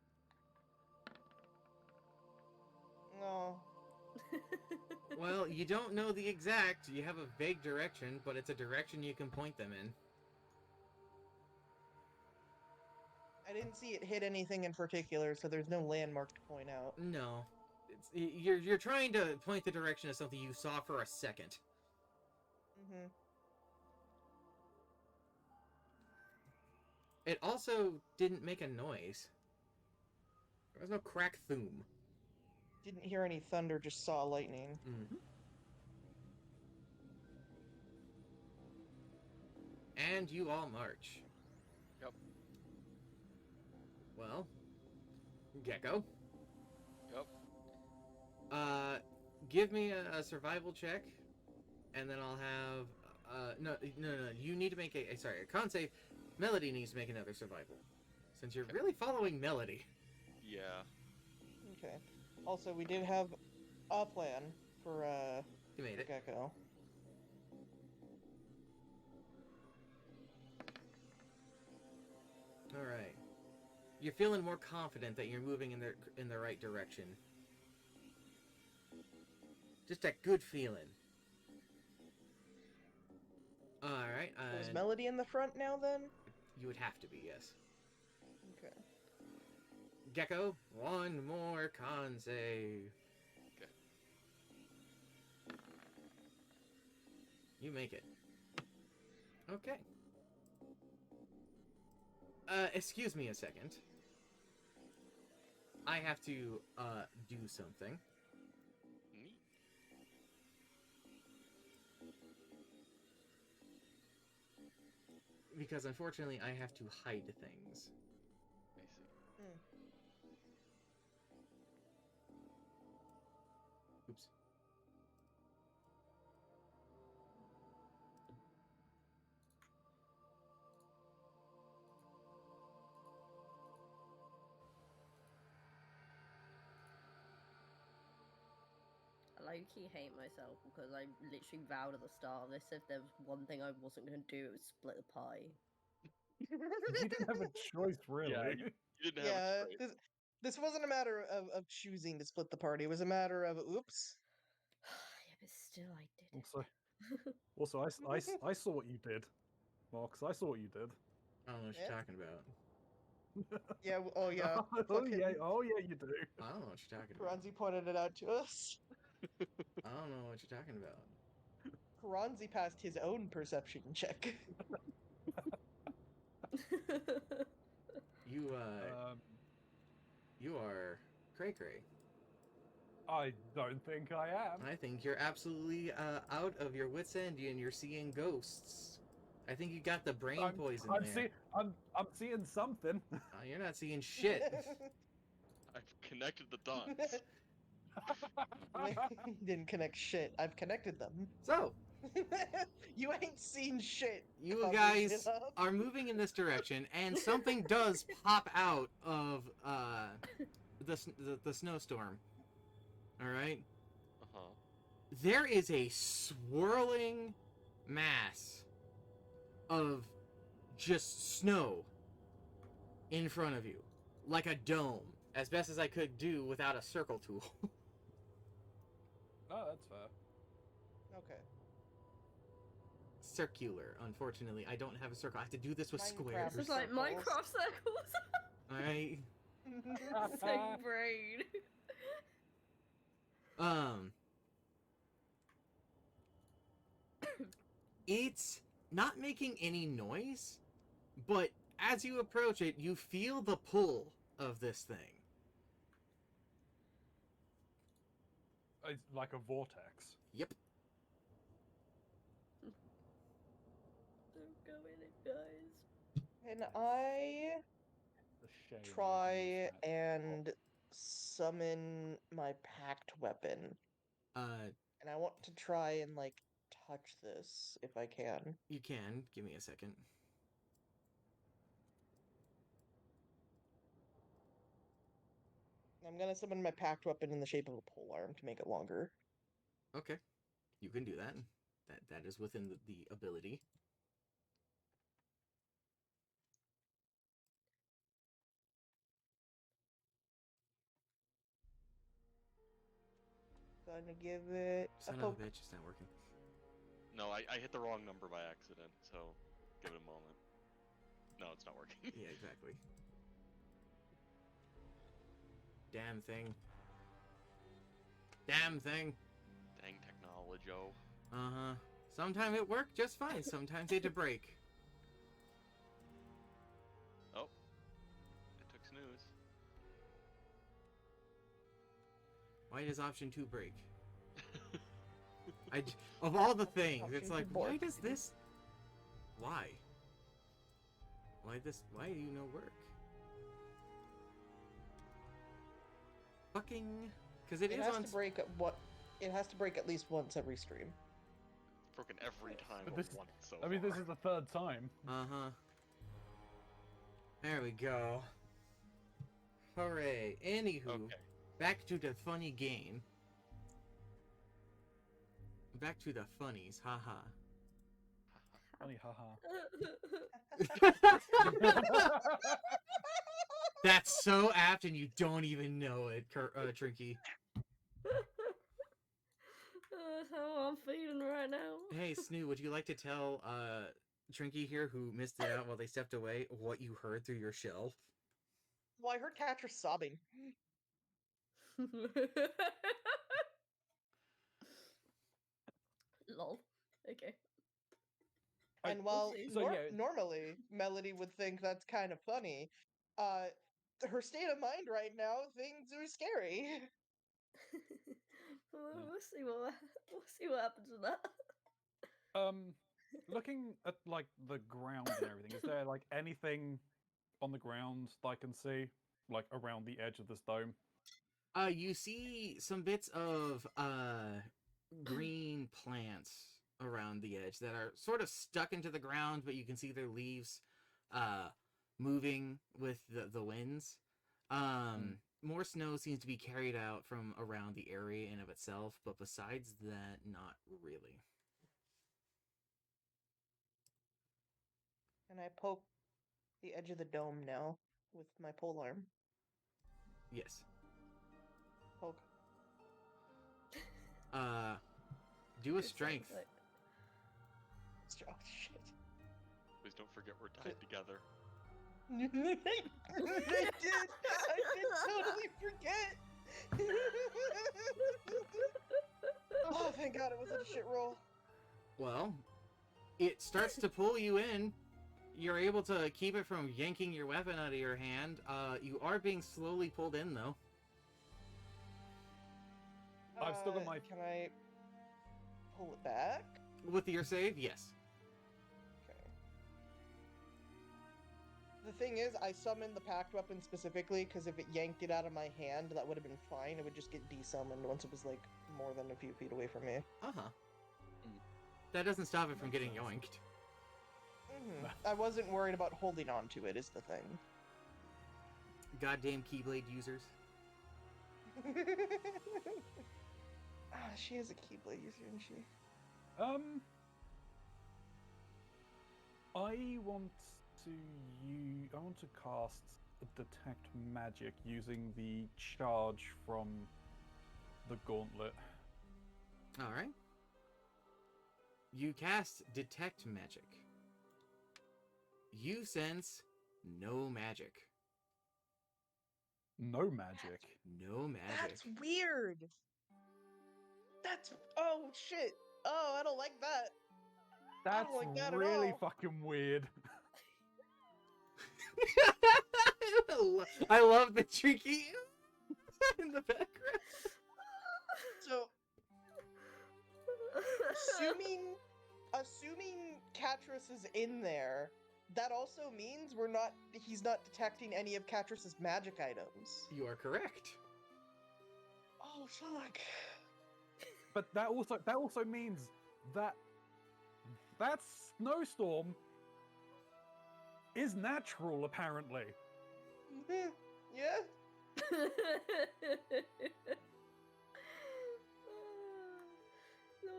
No. Well, you don't know the exact. You have a vague direction, but it's a direction you can point them in. I didn't see it hit anything in particular, so there's no landmark to point out. No, you're trying to point the direction of something you saw for a second. Mm-hmm. It also didn't make a noise. There was no crack thoom. Didn't hear any thunder, just saw lightning. Mm-hmm. And you all march. Yep. Well, Gecko. Yep. Give me a survival check, and then I'll have no. You need to make a con save. Melody needs to make another survival. Since you're really following Melody. Yeah. Okay. Also, we did have a plan for You made it. Gecko. Alright. You're feeling more confident that you're moving in the right direction. Just that good feeling. Alright, Is Melody in the front now then? you would have to be, yes. Okay. Gecko, one more con save. Okay. You make it. Okay. Excuse me a second. I have to, do something. Neat. Because unfortunately, I have to hide things. I see. Oops. I low-key hate myself because I literally vowed at the start of this if there was one thing I wasn't going to do, it was split the pie. You didn't have a choice, really. Yeah, you didn't have Yeah, a choice. this wasn't a matter of choosing to split the party. It was a matter of oops. Yeah, but still, I did it. Also, I saw what you did, Marcus. I saw what you did. I don't know what Yeah. you're talking about. Yeah. Oh yeah. oh yeah, fucking oh yeah, you do. I don't know what you're talking about. Karanzi pointed it out to us. I don't know what you're talking about. Karanzi passed his own perception check. You, you are cray cray. I don't think I am. I think you're absolutely, out of your wits' end and you're seeing ghosts. I think you got the brain poison there. I'm seeing something. You're not seeing shit. I've connected the dots. Didn't connect shit. I've connected them. So, You ain't seen shit. you Cover guys shit up. are moving in this direction, and something does pop out of the snowstorm. All right, Uh-huh. there is a swirling mass of just snow in front of you, like a dome, as best as I could do without a circle tool. Oh, that's fair. Okay. Circular. Unfortunately, I don't have a circle. I have to do this with Minecraft. squares. It's like circles. Minecraft circles. All right. Sick brain. It's not making any noise, but as you approach it, you feel the pull of this thing. It's like a vortex. Yep. Don't go in it, guys. Can I The shame of try using that. and summon my packed weapon? Uh, And I want to try and like touch this if I can. you can. Give me a second. I'm gonna summon my packed weapon in the shape of a polearm to make it longer. Okay. You can do that. That is within the ability. Gonna give it a Son of a poke. bitch, it's not working. No, I hit the wrong number by accident, so give it a moment. No, it's not working. Yeah, exactly. Damn thing. Damn thing. Dang technology. Uh-huh. Sometimes it worked just fine. Sometimes it had to break. Oh. It took snooze. Why does option 2 break? Of all the things, it's Option like, two why board. does this... Why? Why do you know work? Fucking... Because it It is has on... to break at what? It has to break at least once every stream. It's broken every time But but this- once so I mean, far. this is the third time. Uh-huh. There we go. Hooray. Anywho, Okay. back to the funny game. Back to the funnies, haha. Funny, haha. That's so apt, and you don't even know it, Trinky. That's how I'm feeling right now. Hey, Snoo, would you like to tell Trinky here, who missed it out while they stepped away, what you heard through your shell? Well, I heard Catra sobbing. Lol. Okay. And We'll while see. So, yeah. normally Melody would think that's kind of funny, her state of mind right now, things are scary. We'll see what happens with that. Looking at like the ground and everything, is there like anything on the ground that I can see, like around the edge of this dome? You see some bits of green plants around the edge that are sort of stuck into the ground, but you can see their leaves moving with the winds. More snow seems to be carried out from around the area in of itself, but besides that, not really. And I poke the edge of the dome now with my polearm. Yes. Poke. Do a It sounds strength. like- Oh shit. Please don't forget we're tied together. I did totally forget. Oh, thank God it wasn't a shit roll. Well, it starts to pull you in. You're able to keep it from yanking your weapon out of your hand. You are being slowly pulled in, though. I've still got my- Can I pull it back? With your save, yes. Okay. The thing is, I summoned the pact weapon specifically because if it yanked it out of my hand, that would have been fine. It would just get desummoned once it was like more than a few feet away from me. Uh-huh. That doesn't stop it from getting Makes sense. yoinked. I wasn't worried about holding on to it, is the thing. Goddamn Keyblade users. She is a Keyblade user, isn't she? I want to cast Detect Magic using the charge from the gauntlet. Alright. You cast Detect Magic. You sense no magic. No magic. No magic. That's weird. Oh shit. Oh, I don't like that. That's like that at really all. fucking weird. I love the tricky in the background. So, assuming Catrus is in there, that also means he's not detecting any of Catrus's magic items. You are correct. Oh fuck. But that also means that that snowstorm is natural, apparently. Yeah.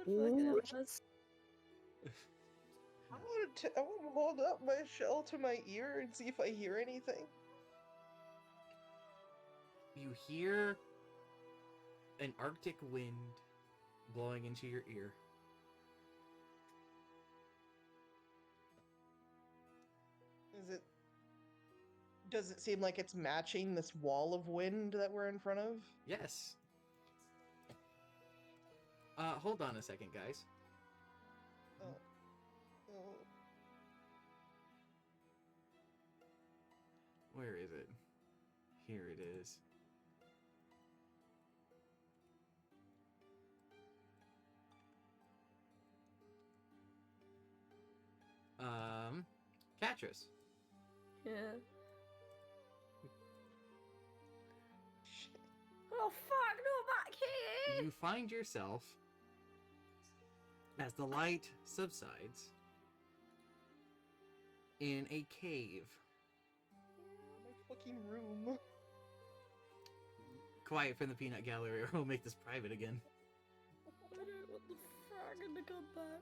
Lord fucking help us. I want to hold up my shell to my ear and see if I hear anything. You hear an Arctic wind blowing into your ear. Does it seem like it's matching this wall of wind that we're in front of? Yes. Hold on a second, guys. Oh. Where is it? Here it is. Catrus. Yeah. Shit. Oh fuck, not back here! You find yourself, as the light subsides, in a cave. fucking room. Quiet from the peanut gallery, or we'll make this private again. I don't want the fragging to come back.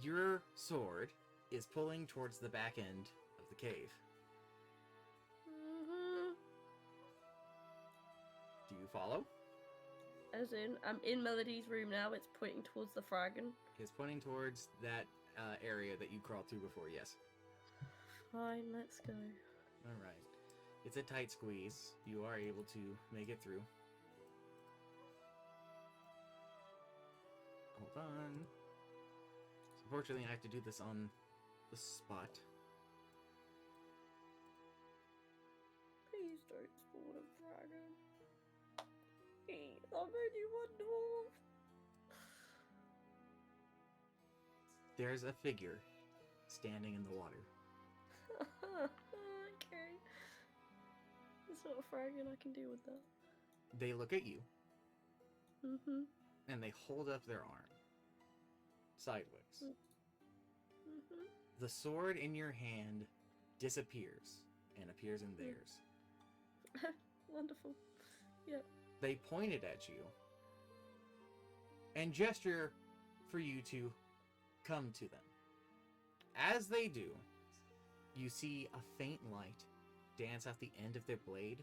Your sword is pulling towards the back end of the cave. Mm-hmm. Do you follow? As in, I'm in Melody's room now. It's pointing towards the fragging. It's pointing towards that area that you crawled through before, yes. Fine, let's go. Alright. It's a tight squeeze. You are able to make it through. Hold on. So unfortunately, I have to do this on the spot. Please don't spawn a dragon. Please, I'm only one dwarf. There's a figure standing in the water. Okay. It's not a fragging, I can deal with that. They look at you, Mm-hmm. and they hold up their arm. Sideways. Mm-hmm. The sword in your hand disappears and appears in theirs. Wonderful. Yep. They pointed at you and gesture for you to come to them. As they do, you see a faint light dance off the end of their blade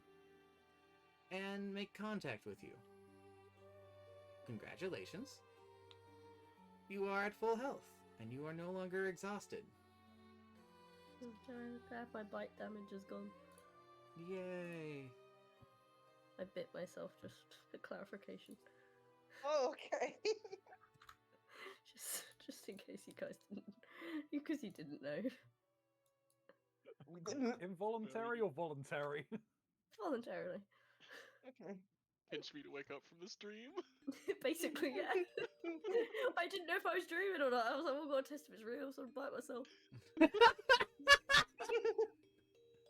and make contact with you. Congratulations. You are at full health, and you are no longer exhausted. Half my bite damage is gone. Yay. I bit myself just for clarification. Oh, okay. Just in case you guys didn't, because you didn't know. We didn't. Involuntary or voluntary? Voluntarily. Okay. Pinch me to wake up from this dream. Basically, yeah. I didn't know if I was dreaming or not. I was like, oh god, test if it's real, so I bite myself.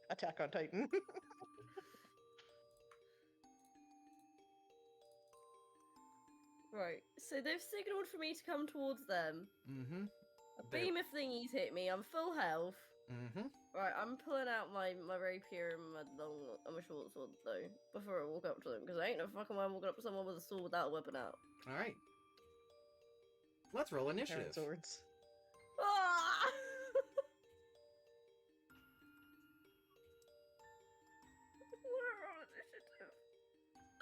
Attack on Titan. Right, so they've signaled for me to come towards them. Mm-hmm. A They- beam of thingies hit me. I'm full health. Mm-hmm. Right, I'm pulling out my rapier and my long and my short sword though before I walk up to them because I ain't no fucking way I'm walking up to someone with a sword without a weapon out. Alright. Let's roll Parent initiative. swords. Ah! What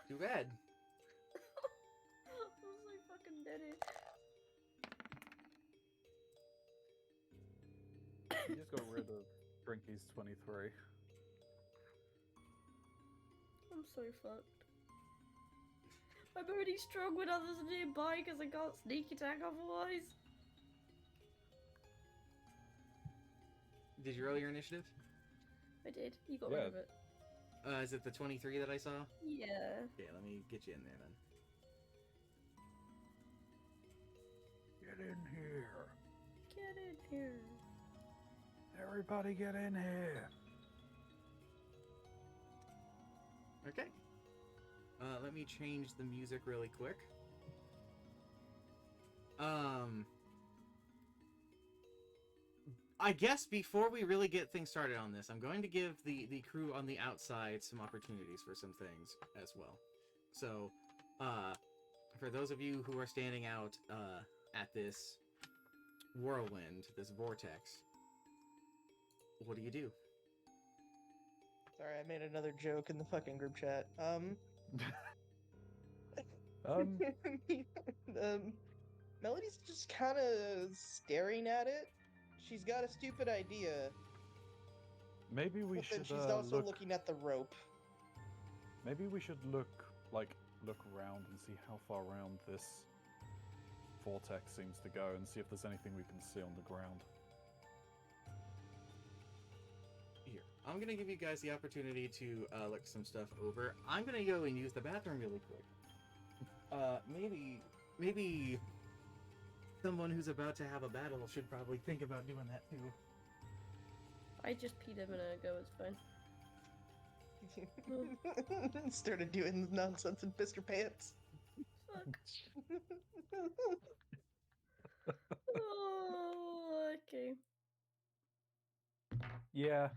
Too bad. I'm so fucking dead. You just got rid of Drinky's 23. I'm so fucked. I'm already strong when others are nearby because I can't sneak attack otherwise. Did you roll your initiative? I did. You got rid Yeah. of it. Is it the 23 that I saw? Yeah. Okay, let me get you in there then. Get in here. Get in here. Everybody get in here. Okay. Let me change the music really quick. I guess before we really get things started on this, I'm going to give the crew on the outside some opportunities for some things as well. So, for those of you who are standing out at this whirlwind, this vortex, what do you do? Sorry, I made another joke in the fucking group chat. Melody's just kind of staring at it. She's got a stupid idea, Maybe we but then should she's also look. looking at the rope. Maybe we should look around and see how far around this vortex seems to go, and see if there's anything we can see on the ground. Here, I'm gonna give you guys the opportunity to look some stuff over. I'm gonna go and use the bathroom really quick. Maybe someone who's about to have a battle should probably think about doing that too. I just peed a minute ago, it's fine. Started doing nonsense and pissed her pants. Fuck. Oh, okay. Yeah,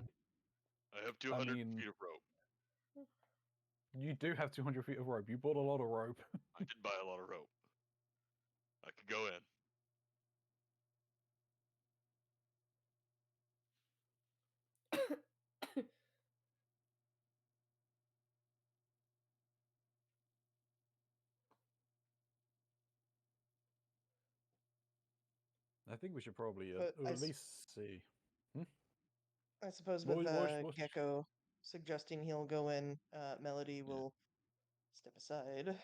I have 200 mean- feet of rope. you do have 200 feet of rope. You bought a lot of rope. I did buy a lot of rope. I could go in. I think we should probably But I at s- least see. I suppose What with was- what- Gecko suggesting he'll go in, Melody will step aside.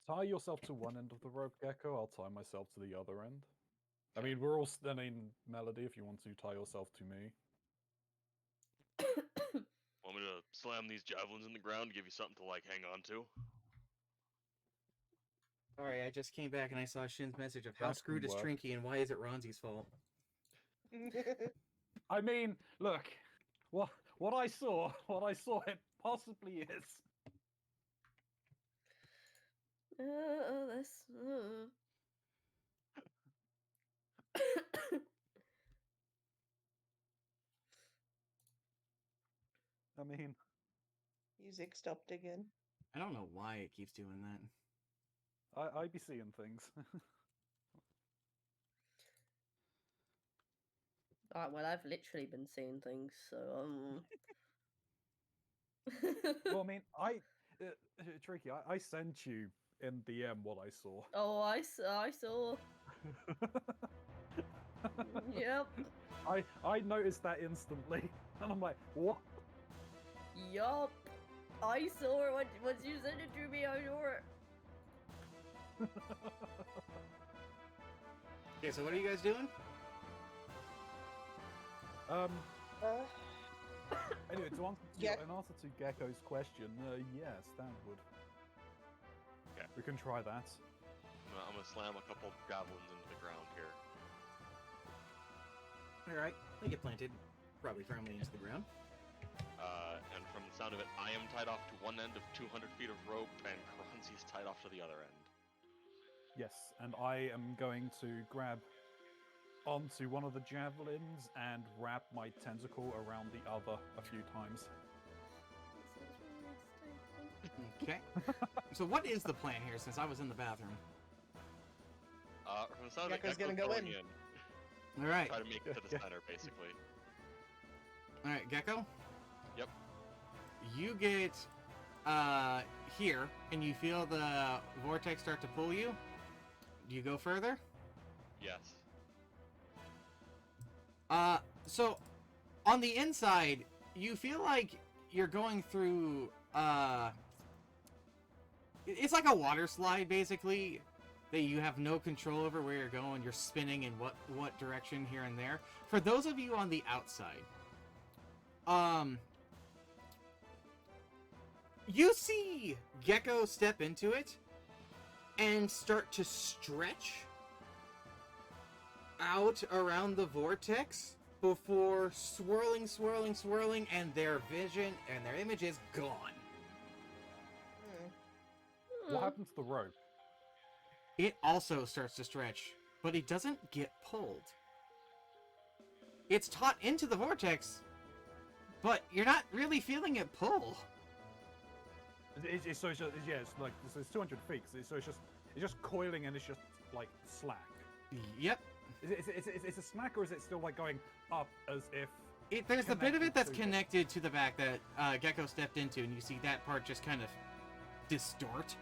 Tie yourself to one end of the rope, Gecko. I'll tie myself to the other end. I mean, we're all standing Melody if you want to tie yourself to me. Want me to slam these javelins in the ground to give you something to like hang on to? Sorry, I just came back and I saw Shin's message of how That screwed can is work. Trinky and why is it Ronzi's fault? I mean, look, what I saw, it possibly is. This. I mean, Music stopped again. I don't know why it keeps doing that. I be seeing things. Well, I've literally been seeing things, so Well, I mean, Tricky, I sent you in DM what I saw. Oh, I saw. Yep. I noticed that instantly, and I'm like, what? Yup. I saw it once you sent it to me. I saw it. Okay, so what are you guys doing? Uh, Anyway, Yeah. in answer to Gecko's question, yes, that would. Okay. We can try that. I'm gonna slam a couple javelins into the ground here. Alright, they get planted probably firmly into the ground. And from the sound of it, I am tied off to one end of 200 feet of rope, and Kronzi's tied off to the other end. Yes, and I am going to grab onto one of the javelins and wrap my tentacle around the other a few times. Okay. So what is the plan here since I was in the bathroom? From the sound of it, Gecko's gonna Gecko's go going in. Alright. Try to make it to the Yeah. center, basically. Alright, Gecko? Yep. You get here and you feel the vortex start to pull you. Do you go further? Yes. So on the inside, you feel like you're going through it's like a water slide basically that you have no control over where you're going. You're spinning in what direction here and there. For those of you on the outside, you see Gecko step into it and start to stretch out around the vortex before swirling, and their vision and their image is gone. What happened to the rope? It also starts to stretch, but it doesn't get pulled. It's taut into the vortex, but you're not really feeling it pull. It's 200 feet. So it's just coiling and it's just like slack. Yep. Is it a slack or is it still like going up as if? There's a bit of it that's to it. connected to the back that Gecko stepped into, and you see that part just kind of distort.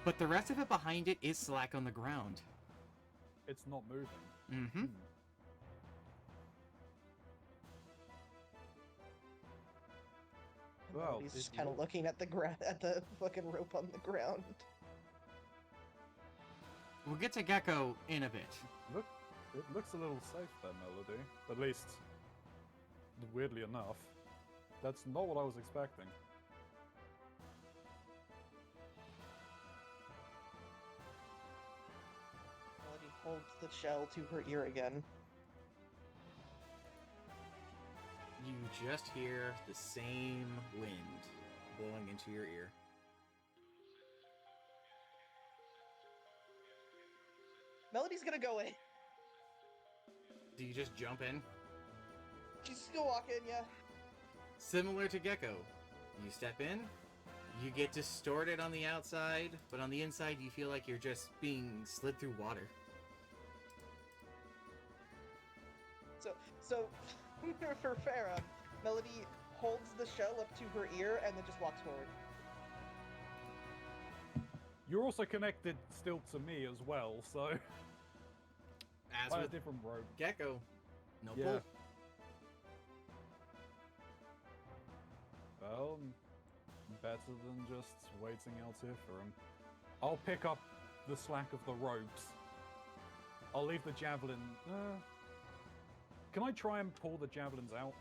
But the rest of it behind it is slack on the ground. It's not moving. Mm-hmm. Well, He's it just kind of look- looking at at the fucking rope on the ground. We'll get to Gecko in a bit. It looks a little safe there, Melody. At least, weirdly enough, that's not what I was expecting. Melody holds the shell to her ear again. You just hear the same wind blowing into your ear. gonna go in. Do you just jump in? She's just gonna walk in, yeah. Similar to Gecko. You step in, you get distorted on the outside, but on the inside you feel like you're just being slid through water. So for Farah, Melody holds the shell up to her ear and then just walks forward. You're also connected still to me as well, so As by a with different rope. Gecko, no Yeah. pull. Well, better than just waiting out here for him. I'll pick up the slack of the ropes. I'll leave the javelin. Can I try and pull the javelins out?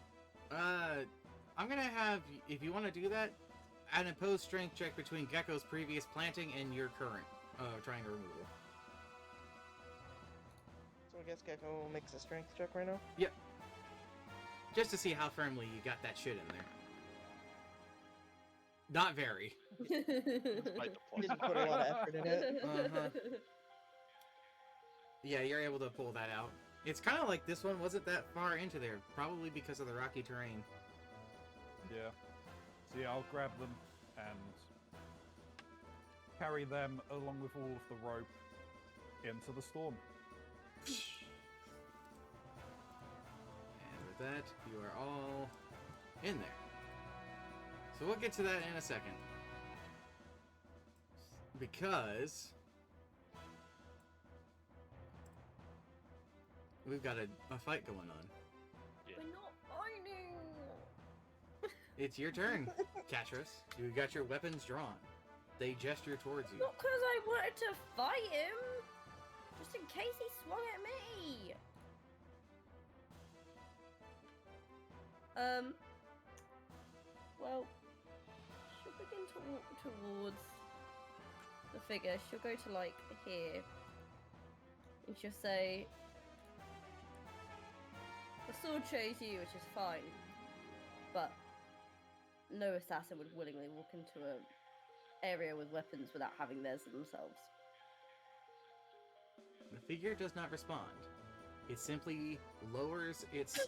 I'm gonna have, if you want to do that, an opposed strength check between Gecko's previous planting and your current triangle removal. So I guess Gecko makes a strength check right now. Yep. Just to see how firmly you got that shit in there. Not very. Despite the plus Didn't put a lot of effort in it. Uh-huh. Yeah, you're able to pull that out. It's kind of like this one wasn't that far into there, probably because of the rocky terrain. Yeah. So yeah, I'll grab them and carry them along with all of the rope into the storm. And with that, you are all in there. So we'll get to that in a second. Because we've got a fight going on. We're not fighting. It's your turn, Catras. You got your weapons drawn. They gesture towards you. Not because I wanted to fight him. Just in case he swung at me. Well, she'll begin to walk towards the figure. She'll go to like here, and she'll say, "The sword chose you, which is fine, but no assassin would willingly walk into an area with weapons without having theirs themselves." The figure does not respond. It simply lowers its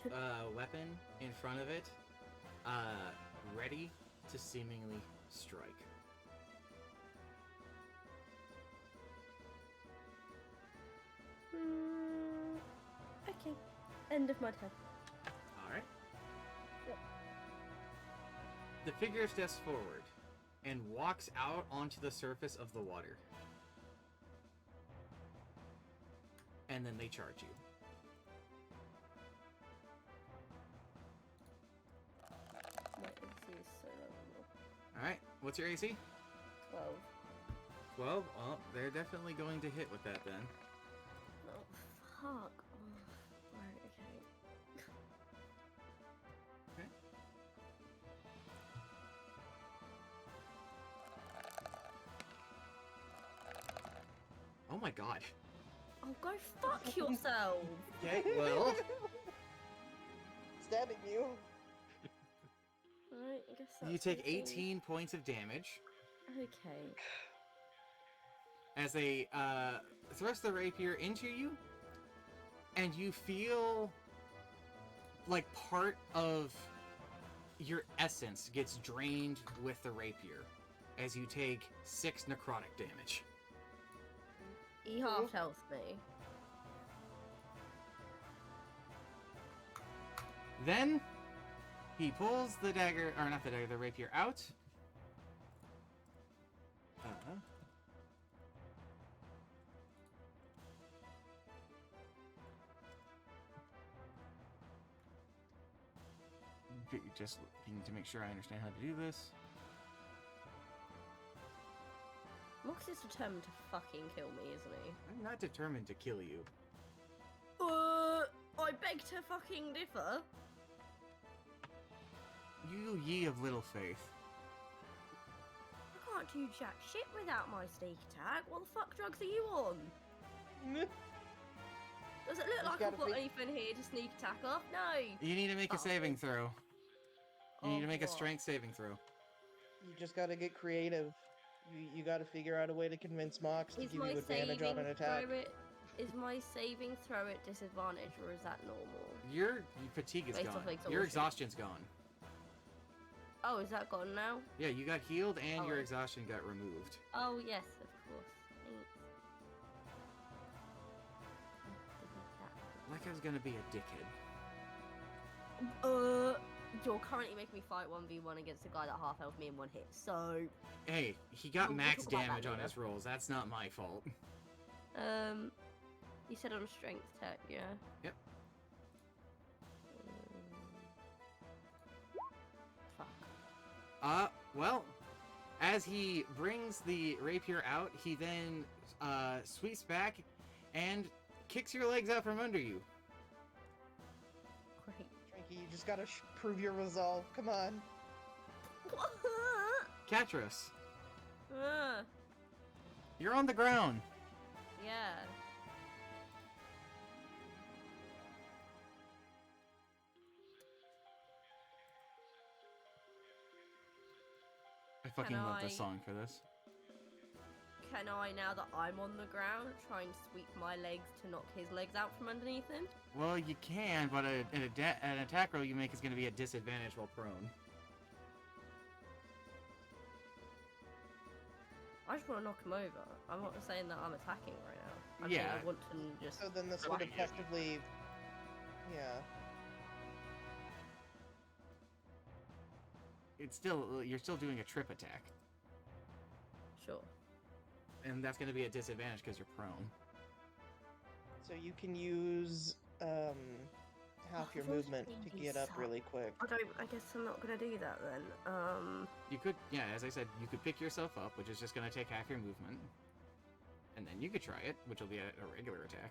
weapon in front of it, ready to seemingly strike. Okay. End of my turn. Alright. Yep. The figure steps forward and walks out onto the surface of the water. And then they charge you. My AC is so low. Alright, what's your AC? 12. 12? Well, they're definitely going to hit with that then. Oh, fuck. Oh, right, okay. Okay. Oh my god. Oh, go fuck yourself. Okay, well, Stabbing you. Alright, I guess that's you take 18. 18 points of damage Okay. as they thrust the rapier into you, and you feel like part of your essence gets drained with the rapier as you take 6 necrotic damage. He half health me. Then he pulls the dagger, or not the dagger, the rapier out. Just looking to make sure I understand how to do this. Mox is determined to fucking kill me, isn't he? I'm not determined to kill you. I beg to fucking differ. You ye of little faith. I can't do jack shit without my sneak attack. What the fuck drugs are you on? Does it look like gotta I've got be- anything here to sneak attack off? No. You need to make a Oh. saving throw. You need to make a what? strength saving throw. You just gotta get creative. You gotta figure out a way to convince Mox to Is give my you advantage saving on an attack. throw it? Is my saving throw at disadvantage, or is that normal? Your fatigue is Based gone. off Your exhaustion. exhaustion's gone. Oh, is that gone now? Yeah, you got healed and your Oh. exhaustion got removed. Oh, yes, of course. Thanks. Like I was gonna be a dickhead. You're currently making me fight 1v1 against a guy that half health me in one hit, so... Hey, he got We'll max talk about that damage on later. his rolls. That's not my fault. You said on strength tech, yeah? Yep. Fuck. Well, as he brings the rapier out, he then sweeps back and kicks your legs out from under you. Great. Trinky, you just gotta prove your resolve. Come on. Katros, Uh, you're on the ground. yeah. I fucking Can love this I- song for this. Can I, now that I'm on the ground, try and sweep my legs to knock his legs out from underneath him? Well, you can, but an attack roll you make is going to be a disadvantage while prone. I just want to knock him over. I'm not saying that I'm attacking right now. I'm saying Yeah. I want to just... So then this would Right. effectively, yeah. It's still you're still doing a trip attack, Sure. and that's going to be a disadvantage because you're prone. So you can use half your those movement to babies get up suck. really quick. I guess I'm not gonna do that then. You could, yeah, as I said, you could pick yourself up, which is just going to take half your movement, and then you could try it, which will be a regular attack.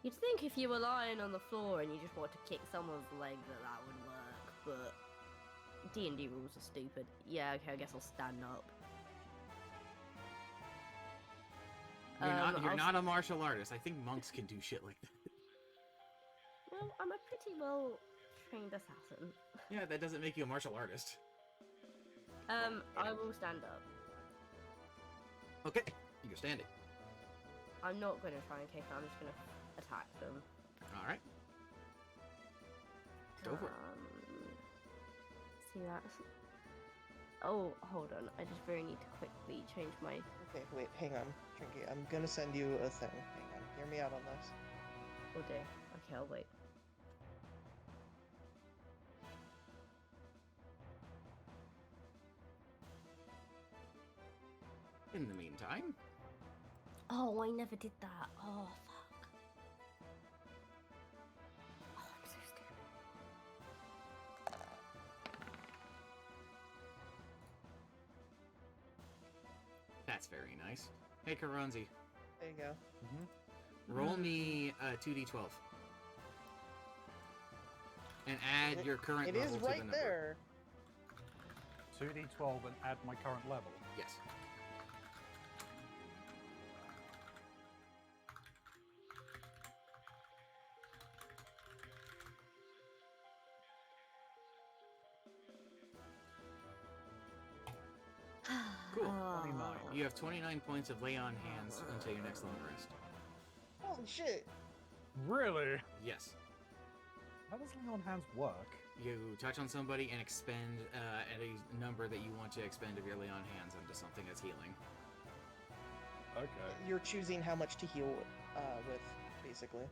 You'd think if you were lying on the floor and you just wanted to kick someone's leg that would work, but D&D rules are stupid. Yeah, okay, I guess I'll stand up. You're I'll not a martial artist. I think monks can do shit like that. Well, I'm a pretty well trained assassin. Yeah, that doesn't make you a martial artist. I will stand up. Okay, you're standing. I'm not gonna try and kick them, I'm just gonna attack them. All right, go for it. See that? Oh, hold on. I just very need to quickly change my... Okay, wait, hang on, Trinky. I'm gonna send you a thing. Hang on, hear me out on this. Oh dear. Okay, I'll wait. In the meantime, Oh, I never did that. Oh, fuck. Oh, I'm so stupid. that's very nice. Hey, Karanzi, There you go. roll me 2d12. And add your current It level is to the right number. there. 2d12 and add my current level. Yes. Cool. 29. You have 29 points of lay on hands until your next long rest. Holy shit. Really? Yes. How does lay on hands work? You touch on somebody and expend at a number that you want to expend of your lay on hands onto something that's healing. Okay. You're choosing how much to heal with, basically.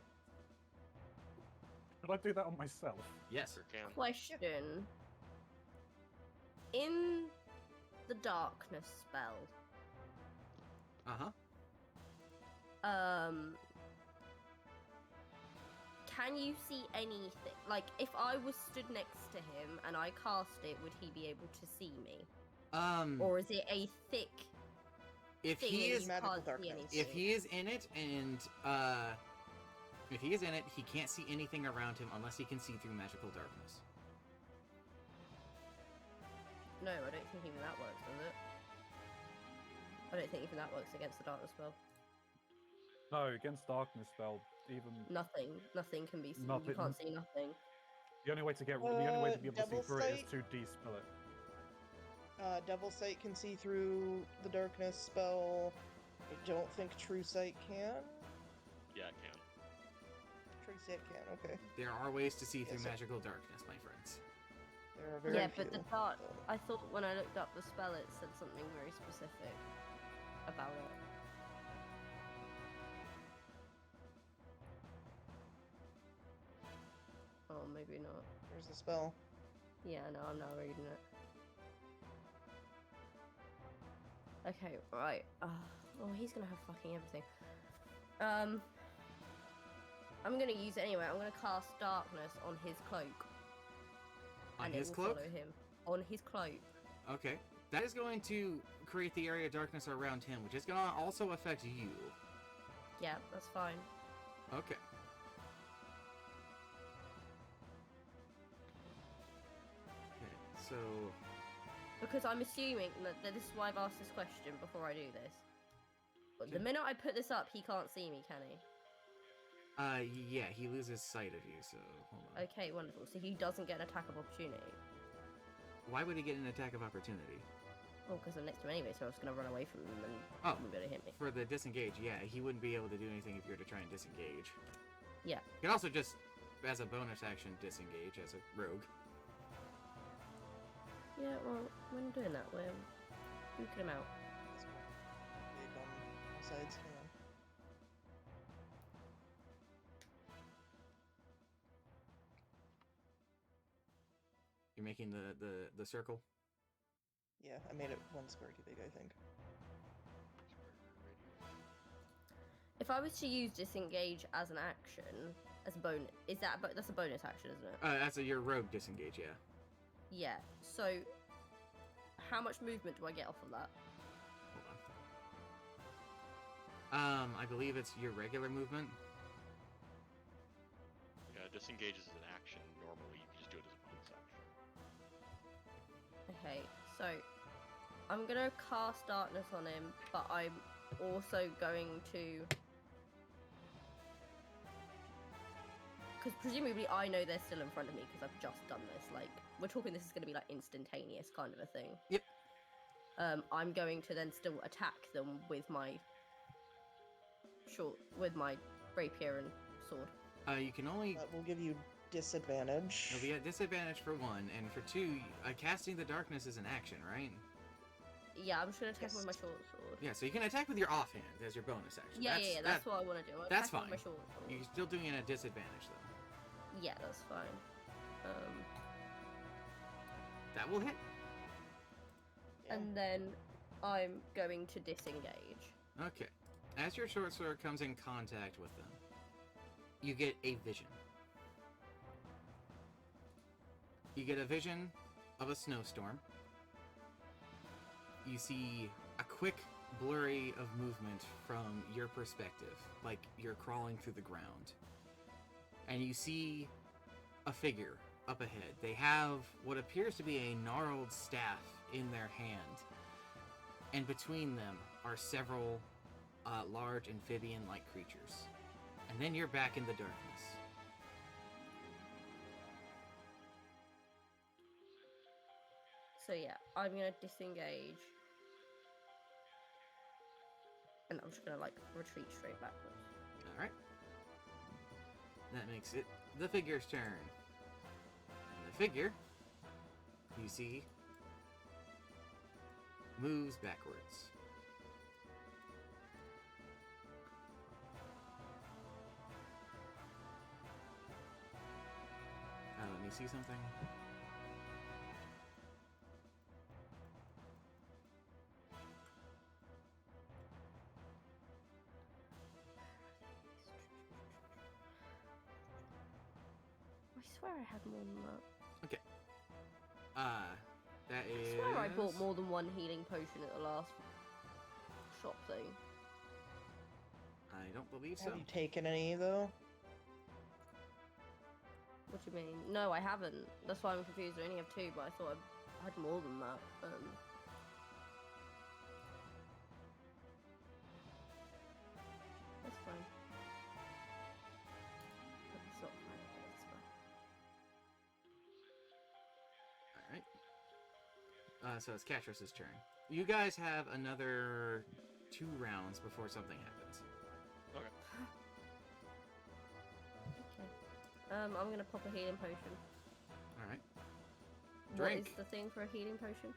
Could I do that on myself? Yes. Sure can. Question. In the darkness spell, Uh-huh. can you see anything? Like, if I was stood next to him and I cast it, would he be able to see me? Or is it a thick If thing he and is you magical can't see darkness. anything? if he is in it and if he is in it, he can't see anything around him unless he can see through magical darkness. No, I don't think even that works, does it? I don't think even that works against the darkness spell. No, against darkness spell, even Nothing can be seen. You Nothing. can't see nothing. the only way to get the only way to be able to see Devil through it is Sight? to de-spell it. Devil Sight can see through the darkness spell. I don't think True Sight can. Yeah, it can. True Sight can. Okay. There are ways to see through Yes, sir. magical darkness, my friends. There are very Yeah, few. but the dark. so- I thought when I looked up the spell, it said something very specific about it. Oh, maybe not. Here's the spell. Yeah, no, I'm not reading it. Okay, right. Oh, he's gonna have fucking everything. I'm gonna use it anyway. I'm gonna cast darkness on his cloak. On and his it will cloak? follow him. On his cloak. Okay. That is going to create the area of darkness around him, which is going to also affect you. Yeah, that's fine. Okay. Okay, so... Because I'm assuming that this is why I've asked this question before I do this. But the Okay. minute I put this up, he can't see me, can he? Yeah, he loses sight of you, so hold on. Okay, wonderful. So he doesn't get an attack of opportunity. Why would he get an attack of opportunity? Oh, because I'm next to him anyway, so I was going to run away from him and Oh. he wouldn't be able to hit me. For the disengage, yeah, he wouldn't be able to do anything if you were to try and disengage. Yeah. You can also just, as a bonus action, disengage as a rogue. Yeah, well, when doing that, we're booking him out. This one. Big on all sides. Hang on. You're making the circle? Yeah, I made it one square too big, I think. If I was to use disengage as an action, as a bonus, that's a bonus action, isn't it? That's your rogue disengage, yeah. Yeah. So, how much movement do I get off of that? Hold on. I believe it's your regular movement. Yeah, disengage is an action. Normally, you can just do it as a bonus action. Okay, so I'm gonna cast darkness on him, but I'm also going to, because presumably I know they're still in front of me because I've just done this. Like, we're talking this is gonna be like instantaneous kind of a thing. Yep. I'm going to then still attack them with my rapier and sword. You can only... That will give you disadvantage. You'll be at disadvantage for 1, and for 2, casting the darkness is an action, right? Yeah, I'm just gonna attack him with my Yes. short sword. Yeah, so you can attack with your offhand as your bonus action. Yeah, that's what I want to do. I'll that's attack him with fine. my short sword. You're still doing it at disadvantage, though. Yeah, that's fine. That will hit. Yeah. And then I'm going to disengage. Okay. As your short sword comes in contact with them, you get a vision. You get a vision of a snowstorm. You see a quick blurry of movement from your perspective, like you're crawling through the ground. And you see a figure up ahead. They have what appears to be a gnarled staff in their hand. And between them are several large amphibian-like creatures. And then you're back in the darkness. So yeah, I'm gonna disengage. And I'm just gonna like retreat straight backwards. Alright. That makes it the figure's turn. And the figure, you see, moves backwards. Let me see something. I swear I had more than that. That I is... swear I bought more than one healing potion at the last shop thing. I don't believe so. Have you taken any though? What do you mean? No, I haven't. That's why I'm confused. I only have 2, but I thought I had more than that. That's fine. It's not fine, but it's fine. Alright. So it's Catrus's turn. You guys have another 2 rounds before something happens. Okay. Okay. I'm gonna pop a healing potion. All right. What is Drink. the thing for a healing potion?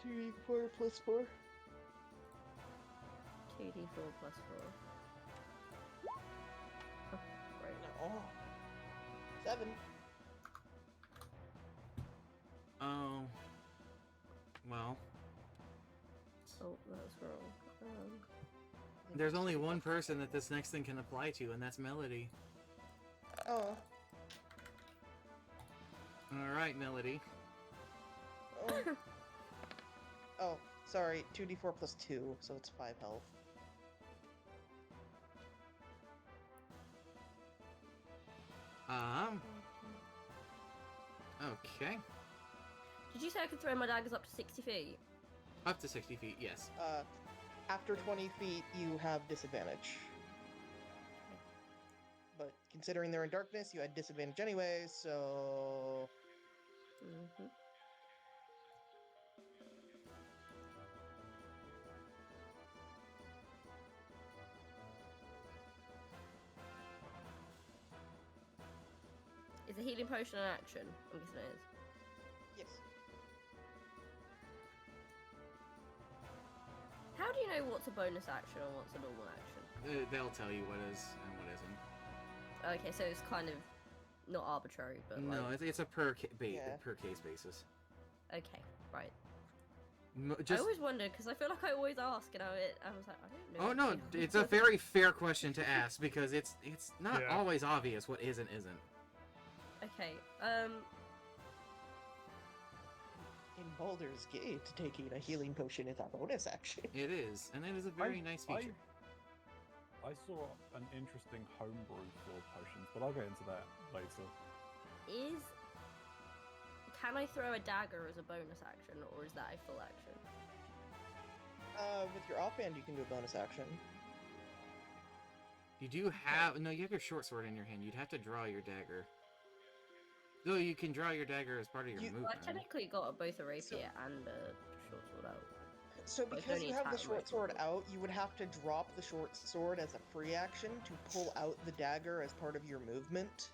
2d4 plus 4. 2d4 plus 4. Oh, great. Oh. 7. Oh. Well, Oh, that was wrong. there's only one person that this next thing can apply to, and that's Melody. Oh. All right, Melody. Oh. Oh, sorry. 2d4 plus 2, so it's 5 health. Okay. Did you say I could throw my daggers up to 60 feet? Up to 60 feet, yes. After 20 feet, you have disadvantage. But considering they're in darkness, you had disadvantage anyway, so... Mm-hmm. Is a healing potion an action? I'm guessing it is. Yes. How do you know what's a bonus action or what's a normal action? They'll tell you what is and what isn't. Okay, so it's kind of not arbitrary, but No, like... it's a per Yeah. per case basis. Okay, right. I Just always wondered because I feel like I always ask, and I was like, I don't know. oh no, it's a very fair question to ask because it's not Yeah. always obvious what is and isn't. Okay. In Baldur's Gate, taking a healing potion is a bonus action. It is, and it is a very nice feature. I saw an interesting homebrew for potions, but I'll get into that later. Can I throw a dagger as a bonus action, or is that a full action? With your offhand, you can do a bonus action. You do have no. You have your short sword in your hand. You'd have to draw your dagger. Though you can draw your dagger as part of your You- Well, movement. I technically got both a rapier and a short sword out. So But it's because only you have the attack short rifle. sword out, you would have to drop the short sword as a free action to pull out the dagger as part of your movement.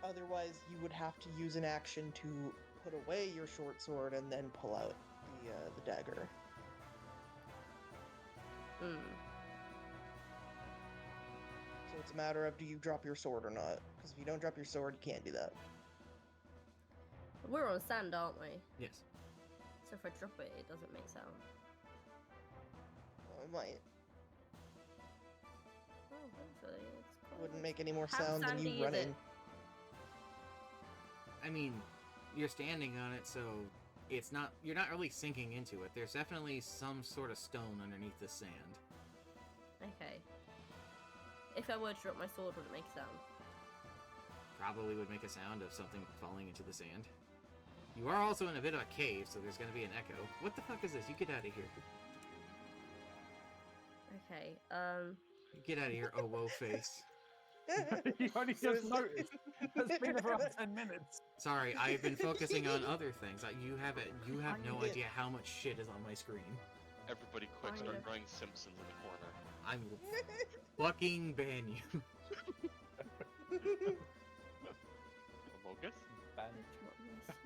Otherwise, you would have to use an action to put away your short sword and then pull out the dagger. Hmm. So it's a matter of do you drop your sword or not? Because if you don't drop your sword, you can't do that. We're on sand, aren't we? Yes. So if I drop it, it doesn't make sound. Well, it might. Oh, hopefully it's quite Wouldn't nice. make any more How sound than sandy you is running. it? I mean, you're standing on it, so it's not. You're not really sinking into it. There's definitely some sort of stone underneath the sand. Okay. If I were to drop my sword, would it make a sound? Probably would make a sound of something falling into the sand. You are also in a bit of a cave, so there's gonna be an echo. What the fuck is this? You get out of here. Okay. You get out of here, oh whoa face. You only So just is- noticed. It's been around 10 minutes. Sorry, I've been focusing on other things. You have no Yeah. idea how much shit is on my screen. Everybody quick, Fine. start drawing Simpsons in the corner. I will fucking ban you. Amogus?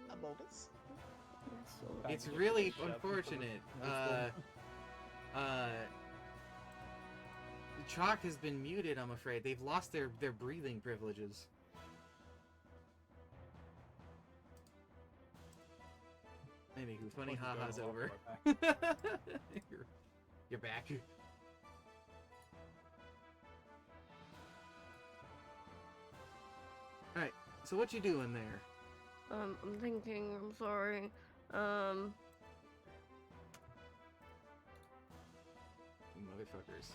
A bonus? Ban It's you really for the unfortunate. wisdom. Chalk has been muted, I'm afraid. They've lost their breathing privileges. Anywho, funny Chalk is haha's going over. off my back. You're back. Alright, so what you doing there? I'm thinking. I'm sorry. Motherfuckers.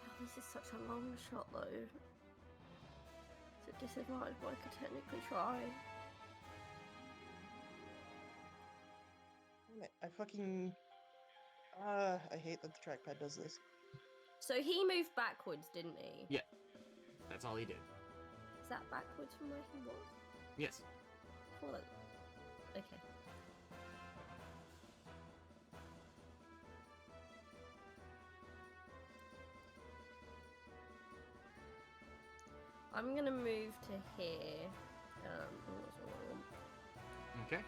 Oh, this is such a long shot, though. It's a disadvantage, but I could technically try. Damn it, I fucking... I hate that the trackpad does this. So he moved backwards, didn't he? Yeah. That's all he did. Is that backwards from where he was? Yes. Well, Okay. I'm gonna move to here. What's the one I want? Okay.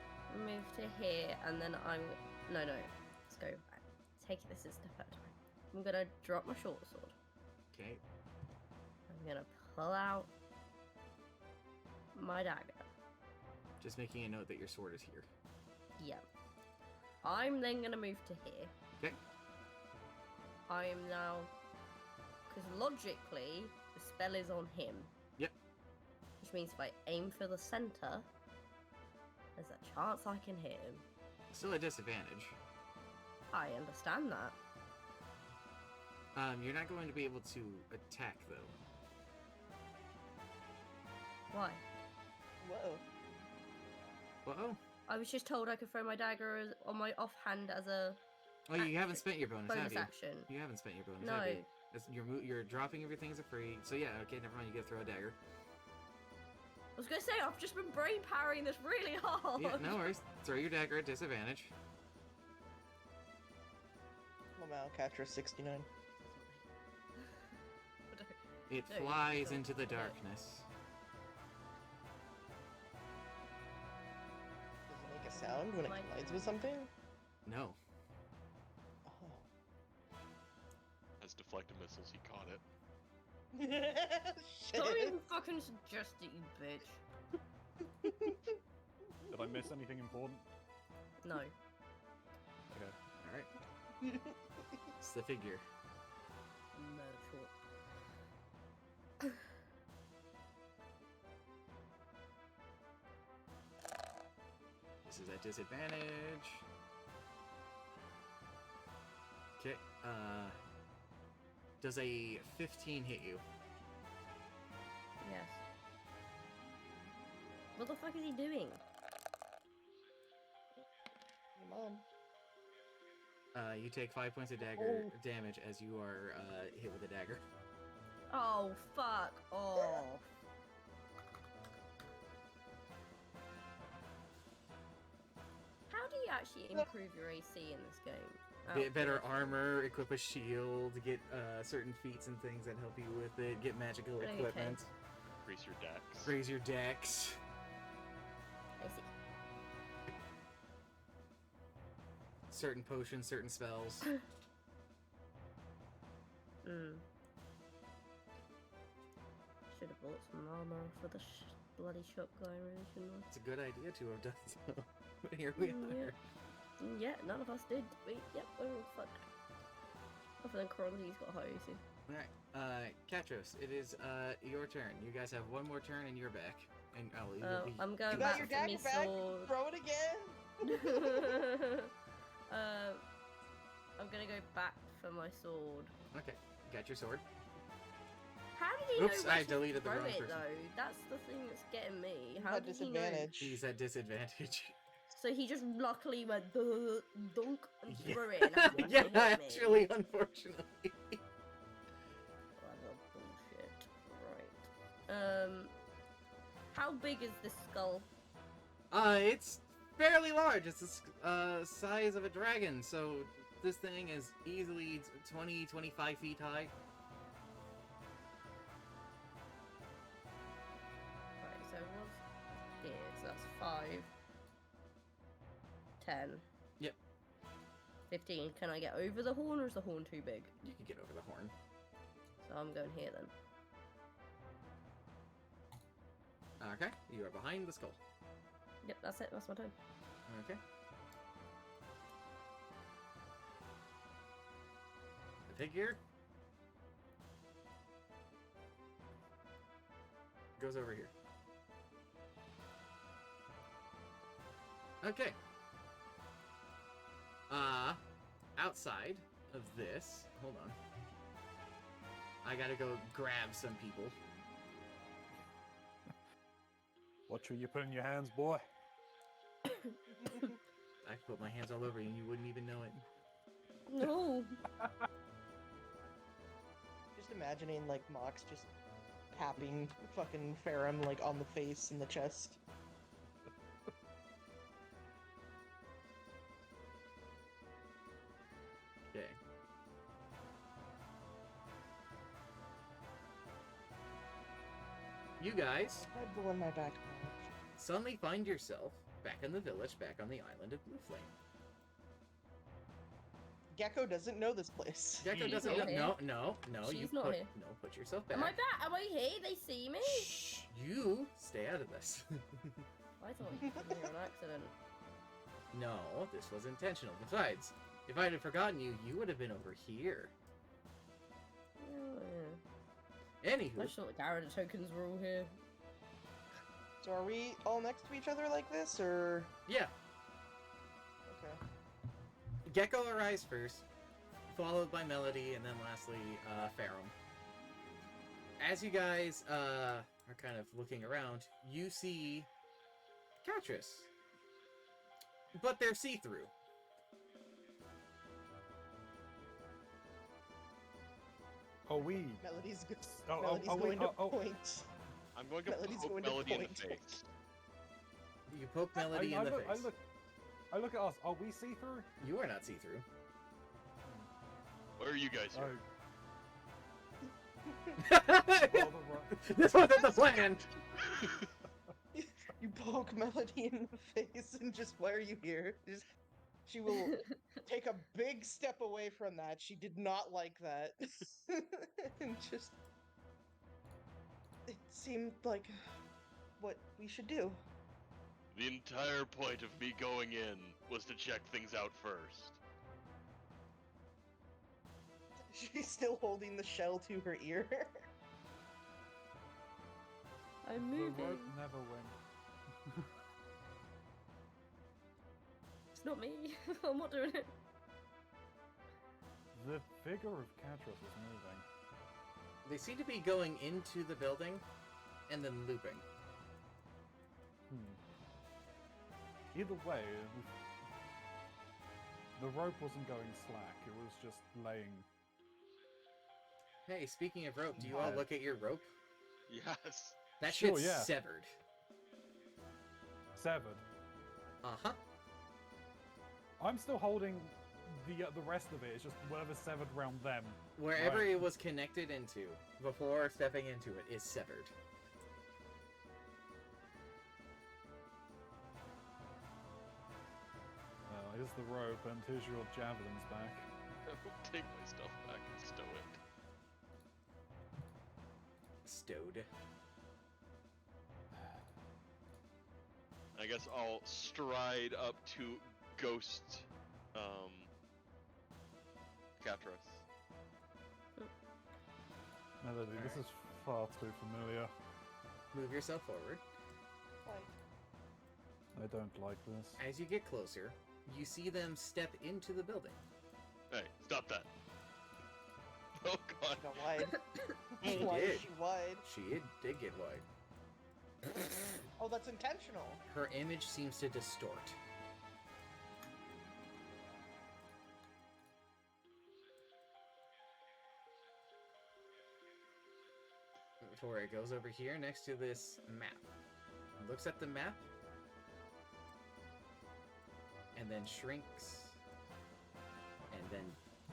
Move to here, and then I'm. No. Let's go back. Take this a step at a time. I'm gonna drop my short sword. Okay. I'm gonna pull out my dagger. Just making a note that your sword is here. Yep. I'm then gonna move to here. Okay. I am now, because logically the spell is on him. Yep. Which means if I aim for the center, there's a chance I can hit him. Still a disadvantage. I understand that. You're not going to be able to attack though. Why? Whoa. Uh-oh. I was just told I could throw my dagger on my offhand as a Oh, you haven't action- spent your bonus, have bonus you? action. You haven't spent your bonus, No. have you? You're dropping everything as a free. So yeah, okay, never mind. You get to throw a dagger. I was gonna say I've just been brain powering this really hard. Yeah, no worries. Throw your dagger at disadvantage. Lamau Catra 69. It No, you flies don't. into the No. darkness. Does it make a sound when it My collides turn. with something? No. Oh. As deflected missiles, he caught it. Don't Shit. even fucking suggest it, you bitch. Did I miss anything important? No. Okay. Alright. It's the figure. No short. This is at disadvantage. Okay, does a 15 hit you? Yes. What the fuck is he doing? Come on. You take 5 points of dagger damage as you are hit with a dagger. Oh, fuck off. How do you actually improve your AC in this game? Get better Oh, armor, equip a shield, get certain feats and things that help you with it, get magical Okay. equipment, Increase your dex. raise your dex. I see. Certain potions, certain spells. Should have bought some armor for the bloody shotgun, really, shouldn't I? It's a good idea to have done so. But here we Yeah. are. Yeah, none of us did. Yep, we're all fucked. Other than Cronzy's got high AC. Alright, Katros, it is your turn. You guys have one more turn and you're back. And you'll be I'm going You back got your for me dagger back? sword. Throw it again? I'm gonna go back for my sword. Okay, got your sword. How did he Oops, know where I to deleted the throw wrong it person. though? That's the thing that's getting me. How At did he know? disadvantage. He's at disadvantage. So he just luckily went dunk and Yeah. threw it and happened Yeah, to hit me. actually, unfortunately. What a bullshit. Right. How big is this skull? It's fairly large. It's the size of a dragon, so this thing is easily 20, 25 feet high. Right, so what's here? So that's 5, 10. Yep. 15. Can I get over the horn or is the horn too big? You can get over the horn. So I'm going here then. Okay, you are behind the skull. Yep, that's it. That's my turn. Okay. The figure goes over here. Okay. Outside of this, hold on. I gotta go grab some people. Watch what you put in your hands, boy. I could put my hands all over you and you wouldn't even know it. No. Just imagining like Mox just tapping fucking Ferrum like on the face and the chest. you guys Red Bull in my backpack. suddenly find yourself back in the village, back on the island of Blue Flame. Gecko doesn't know this place. Gecko She's doesn't not know. here. No, you She's not put here. no. Put yourself back. Am I back? Am I here? They see me? Shh, you stay out of this. I thought you were here on accident. No, this was intentional. Besides, if I had forgotten you, you would have been over here. Oh, yeah. I Anywho, just thought the Garrett tokens were all here. So are we all next to each other like this, or yeah, okay? Gecko arrives first, followed by Melody, and then lastly, Farum. As you guys are kind of looking around, you see Catris. But they're see-through. Are we? Melody's good. Oh, Melody's oh, going wait, to oh. point. I'm going to Melody's poke going to Melody in the point. face. You poke Melody in the look, face. I look at us. Are we see through? You are not see-through. What are you guys Oh, here? This wasn't the plan! You poke Melody in the face and just, why are you here? She will take a big step away from that. She did not like that. And just... It seemed like what we should do. The entire point of me going in was to check things out first. She's still holding the shell to her ear. I'm the moving. rope never went. It's not me. I'm not doing it. The figure of Catros is moving. They seem to be going into the building and then looping. Either way, the rope wasn't going slack. It was just laying. Hey, speaking of rope, do you all Yeah. look at your rope? Yes. That Sure, shit's yeah. severed. Severed. Uh-huh. I'm still holding the rest of it. It's just whatever's severed around them. Wherever Right. it was connected into before stepping into it is severed. Well, here's the rope, and here's your javelins back. Take my stuff back and stow it. Stowed. I guess I'll stride up to Ghost, Catros. Melody, this is far too familiar. Move yourself forward. I don't like this. As you get closer, you see them step into the building. Hey, stop that. Oh god. She got wide. She Why did. is she wide? She did get wide. Oh, that's intentional. Her image seems to distort. Tori goes over here next to this map. Looks at the map. And then shrinks. And then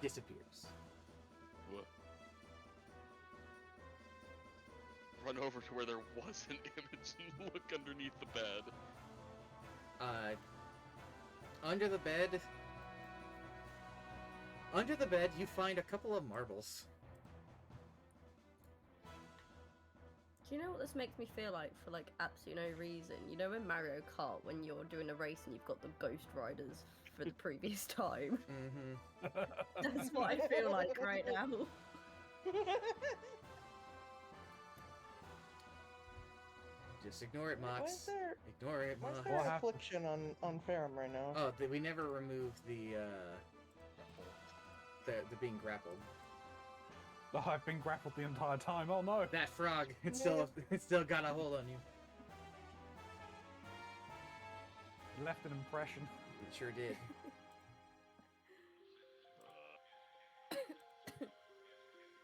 disappears. What? Run over to where there was an image and look underneath the bed. Under the bed... Under the bed, you find a couple of marbles. Do you know what this makes me feel like for like absolutely no reason? You know in Mario Kart when you're doing a race and you've got the Ghost Riders for the previous time? Mm-hmm. That's what I feel like right now. Just ignore it, Why Mox. is there, Ignore it, why is Mox. there What an happened? affliction on Farum right now? Oh, we never removed the being grappled. Oh, I've been grappled the entire time. Oh no! That frog, it's No. still got a hold on you. It left an impression. It sure did.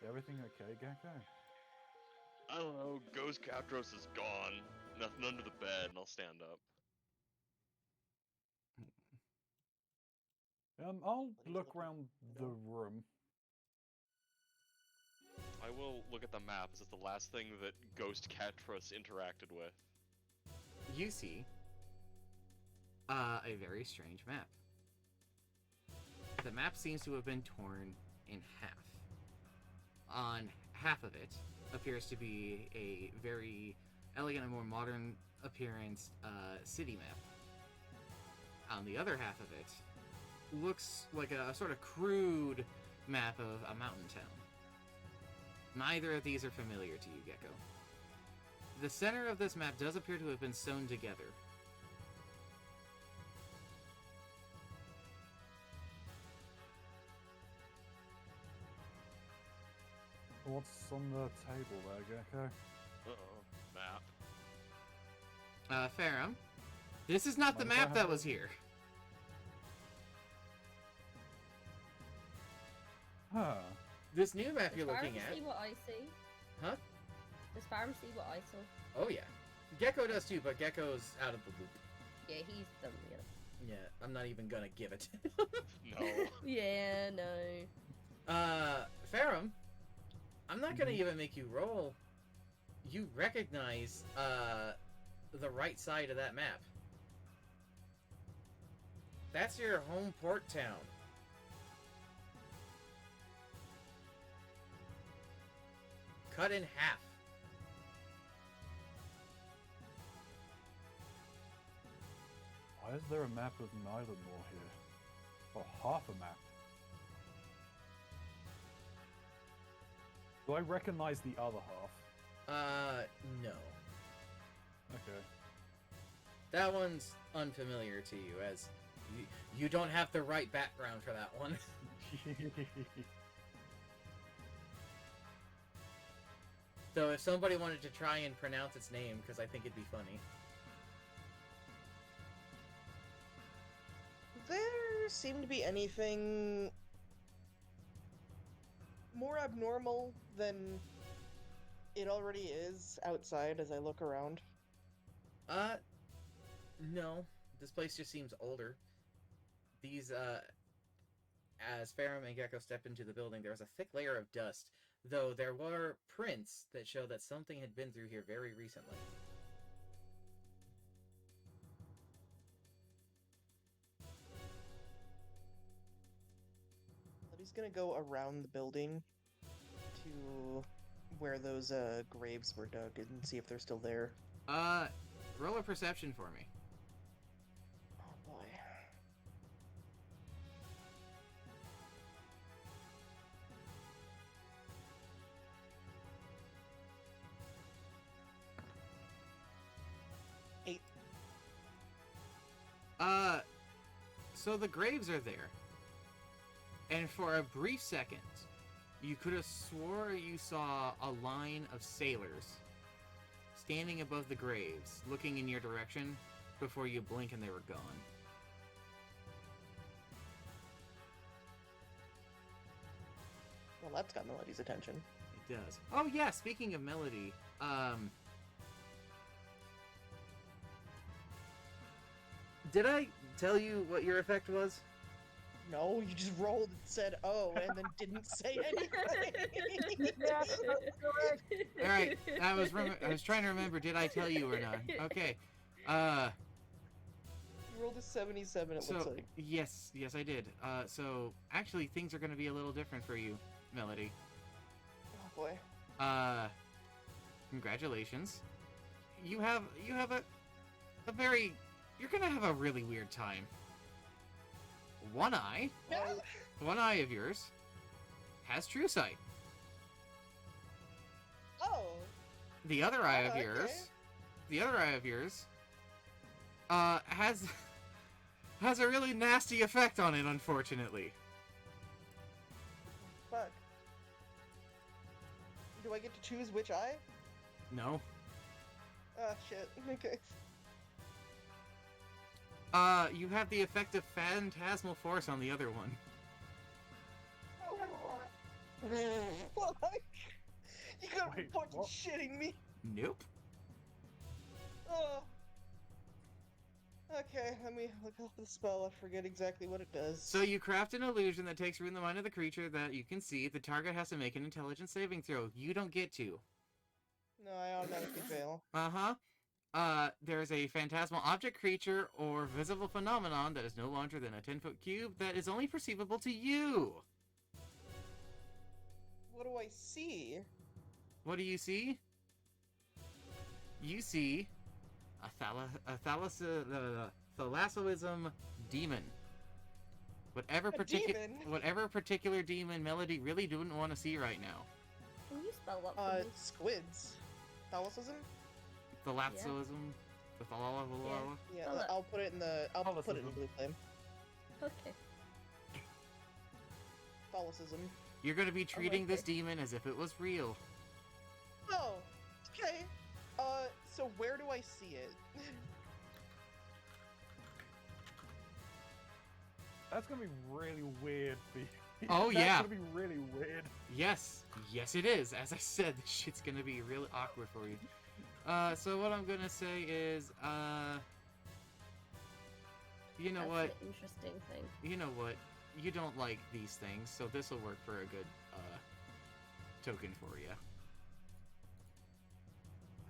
Everything okay, Gecko? I don't know. Ghost Catros is gone. Nothing under the bed, and I'll stand up. I'll What he's look looking around for, the though. room. I will look at the map. Is it the last thing that Ghost Ketros interacted with? You see a very strange map. The map seems to have been torn in half. On half of it appears to be a very elegant and more modern appearance city map. On the other half of it looks like a sort of crude map of a mountain town. Neither of these are familiar to you, Gecko. The center of this map does appear to have been sewn together. What's on the table there, Gecko? Map. Farum, this is not the Mind if I map have that a- was here. Huh. This new map you're Does looking Farum at. see what I see? Huh? Does Farum see what I saw? Oh yeah. Gecko does too, but Gecko's out of the loop. Yeah, he's done. Yeah. Yeah, I'm not even gonna give it. No. Yeah, no. Farum, I'm not gonna Mhm. even make you roll. You recognize the right side of that map. That's your home port town. Cut in half. Why is there a map of Nylandmore here? Or half a map? Do I recognize the other half? No. Okay. That one's unfamiliar to you, as you don't have the right background for that one. Though if somebody wanted to try and pronounce its name, because I think it'd be funny. There seem to be anything more abnormal than it already is outside as I look around. No. This place just seems older. These, as Farum and Gecko step into the building, there's a thick layer of dust, though there were prints that show that something had been through here very recently. But he's gonna go around the building to where those graves were dug and see if they're still there. Roll a perception for me. Oh boy. So the graves are there. And for a brief second, you could have swore you saw a line of sailors standing above the graves, looking in your direction, before you blink and they were gone. Well, that's got Melody's attention. It does. Oh yeah, speaking of Melody, did I tell you what your effect was? No, you just rolled and said "oh" and then didn't say anything. All right, I was trying to remember. Did I tell you or not? Okay. You rolled a 77. It looks So like. yes, I did. So actually, things are going to be a little different for you, Melody. Oh boy. Congratulations. You have a very. You're gonna have a really weird time. One eye of yours has true sight. Oh. The other eye of Okay. yours, has a really nasty effect on it, unfortunately. Fuck. Do I get to choose which eye? No. Ah, shit. Okay. You have the effect of phantasmal force on the other one. Fuck. You gotta be Wait, fucking what? shitting me. Nope. Oh. Okay, let me look up the spell. I forget exactly what it does. So you craft an illusion that takes root in the mind of the creature that you can see. The target has to make an intelligence saving throw. You don't get to. No, I automatically fail. There's a phantasmal object, creature, or visible phenomenon that is no larger than a 10-foot cube that is only perceivable to you. What do I see? What do you see? You see a thalassoism demon. Whatever particular demon Melody really didn't want to see right now. Can you spell that for me? Squids. Thalassism? Thalassoism. The thalalala. Yeah, Spell it. I'll put it in the Thalassism. blue flame. Okay. Thalassism. You're gonna be treating like this it. demon as if it was real. Oh, okay. So where do I see it? That's gonna be really weird for you. Oh, That's yeah. gonna be really weird. Yes, it is. As I said, this shit's gonna be really awkward for you. So what I'm gonna say is, you know That's what? an interesting thing. You know what? You don't like these things, so this will work for a good token for you.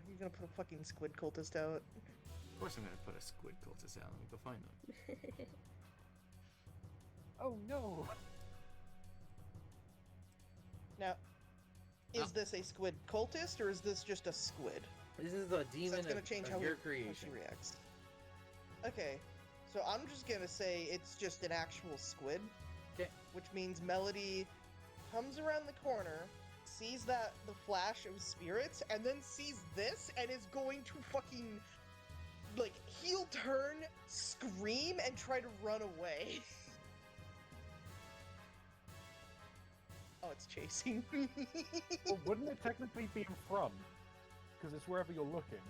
You're gonna put a fucking squid cultist out. Of course, I'm gonna put a squid cultist out. Let me go find them. Oh no. Now, is Oh. this a squid cultist or is this just a squid? This is the 'Cause demon that's gonna change how your how creation. she reacts. Okay, so I'm just gonna say it's just an actual squid. 'Kay. Which means Melody comes around the corner, sees the flash of spirits, and then sees this and is going to fucking like heel turn, scream, and try to run away. Oh, it's chasing me. Well, wouldn't it technically be in front? Because it's wherever you're looking.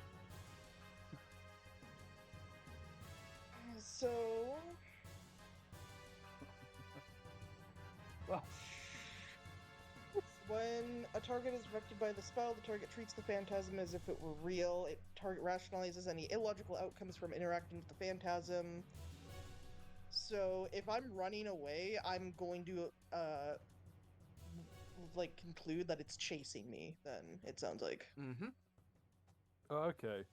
So Well, when a target is affected by the spell, the target treats the phantasm as if it were real. Target rationalizes any illogical outcomes from interacting with the phantasm. So if I'm running away, I'm going to like conclude that it's chasing me. Then it sounds like. Mm-hmm. okay.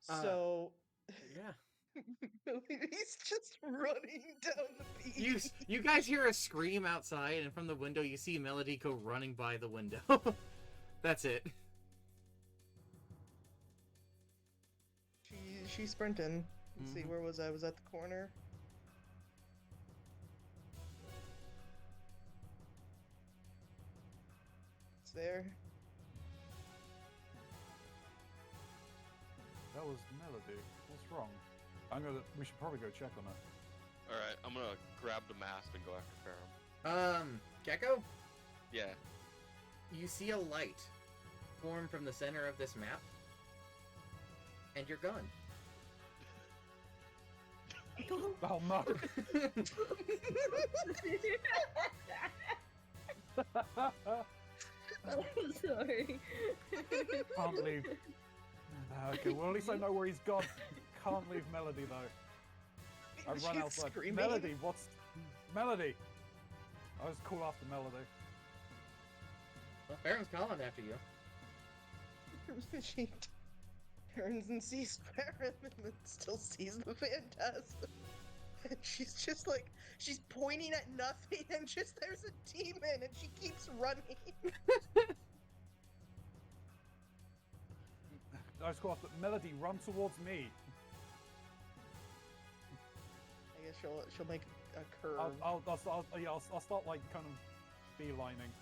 So Yeah. he's just running down the beach. You guys hear a scream outside, and from the window you see Melody go running by the window. That's it. She's sprinting. Let's see, Mhm. where was I? Was at the corner. It's there. That was Melody. What's wrong? We should probably go check on it. Alright, I'm gonna grab the mask and go after Ferrum. Gecko, Yeah. you see a light form from the center of this map, and you're gone. Oh no! I'm sorry. Can't leave. Okay, well at least I know where he's gone. Can't leave Melody though. I run She's outside. screaming. Melody, what's Melody? I was called after Melody. Well, Farron's calling after you. She turns and sees Farron and then still sees the phantasm. And she's just like, she's pointing at nothing and just there's a demon and she keeps running. I was called after Melody. Run towards me. I guess she'll make a curve. I'll start like kind of beelining.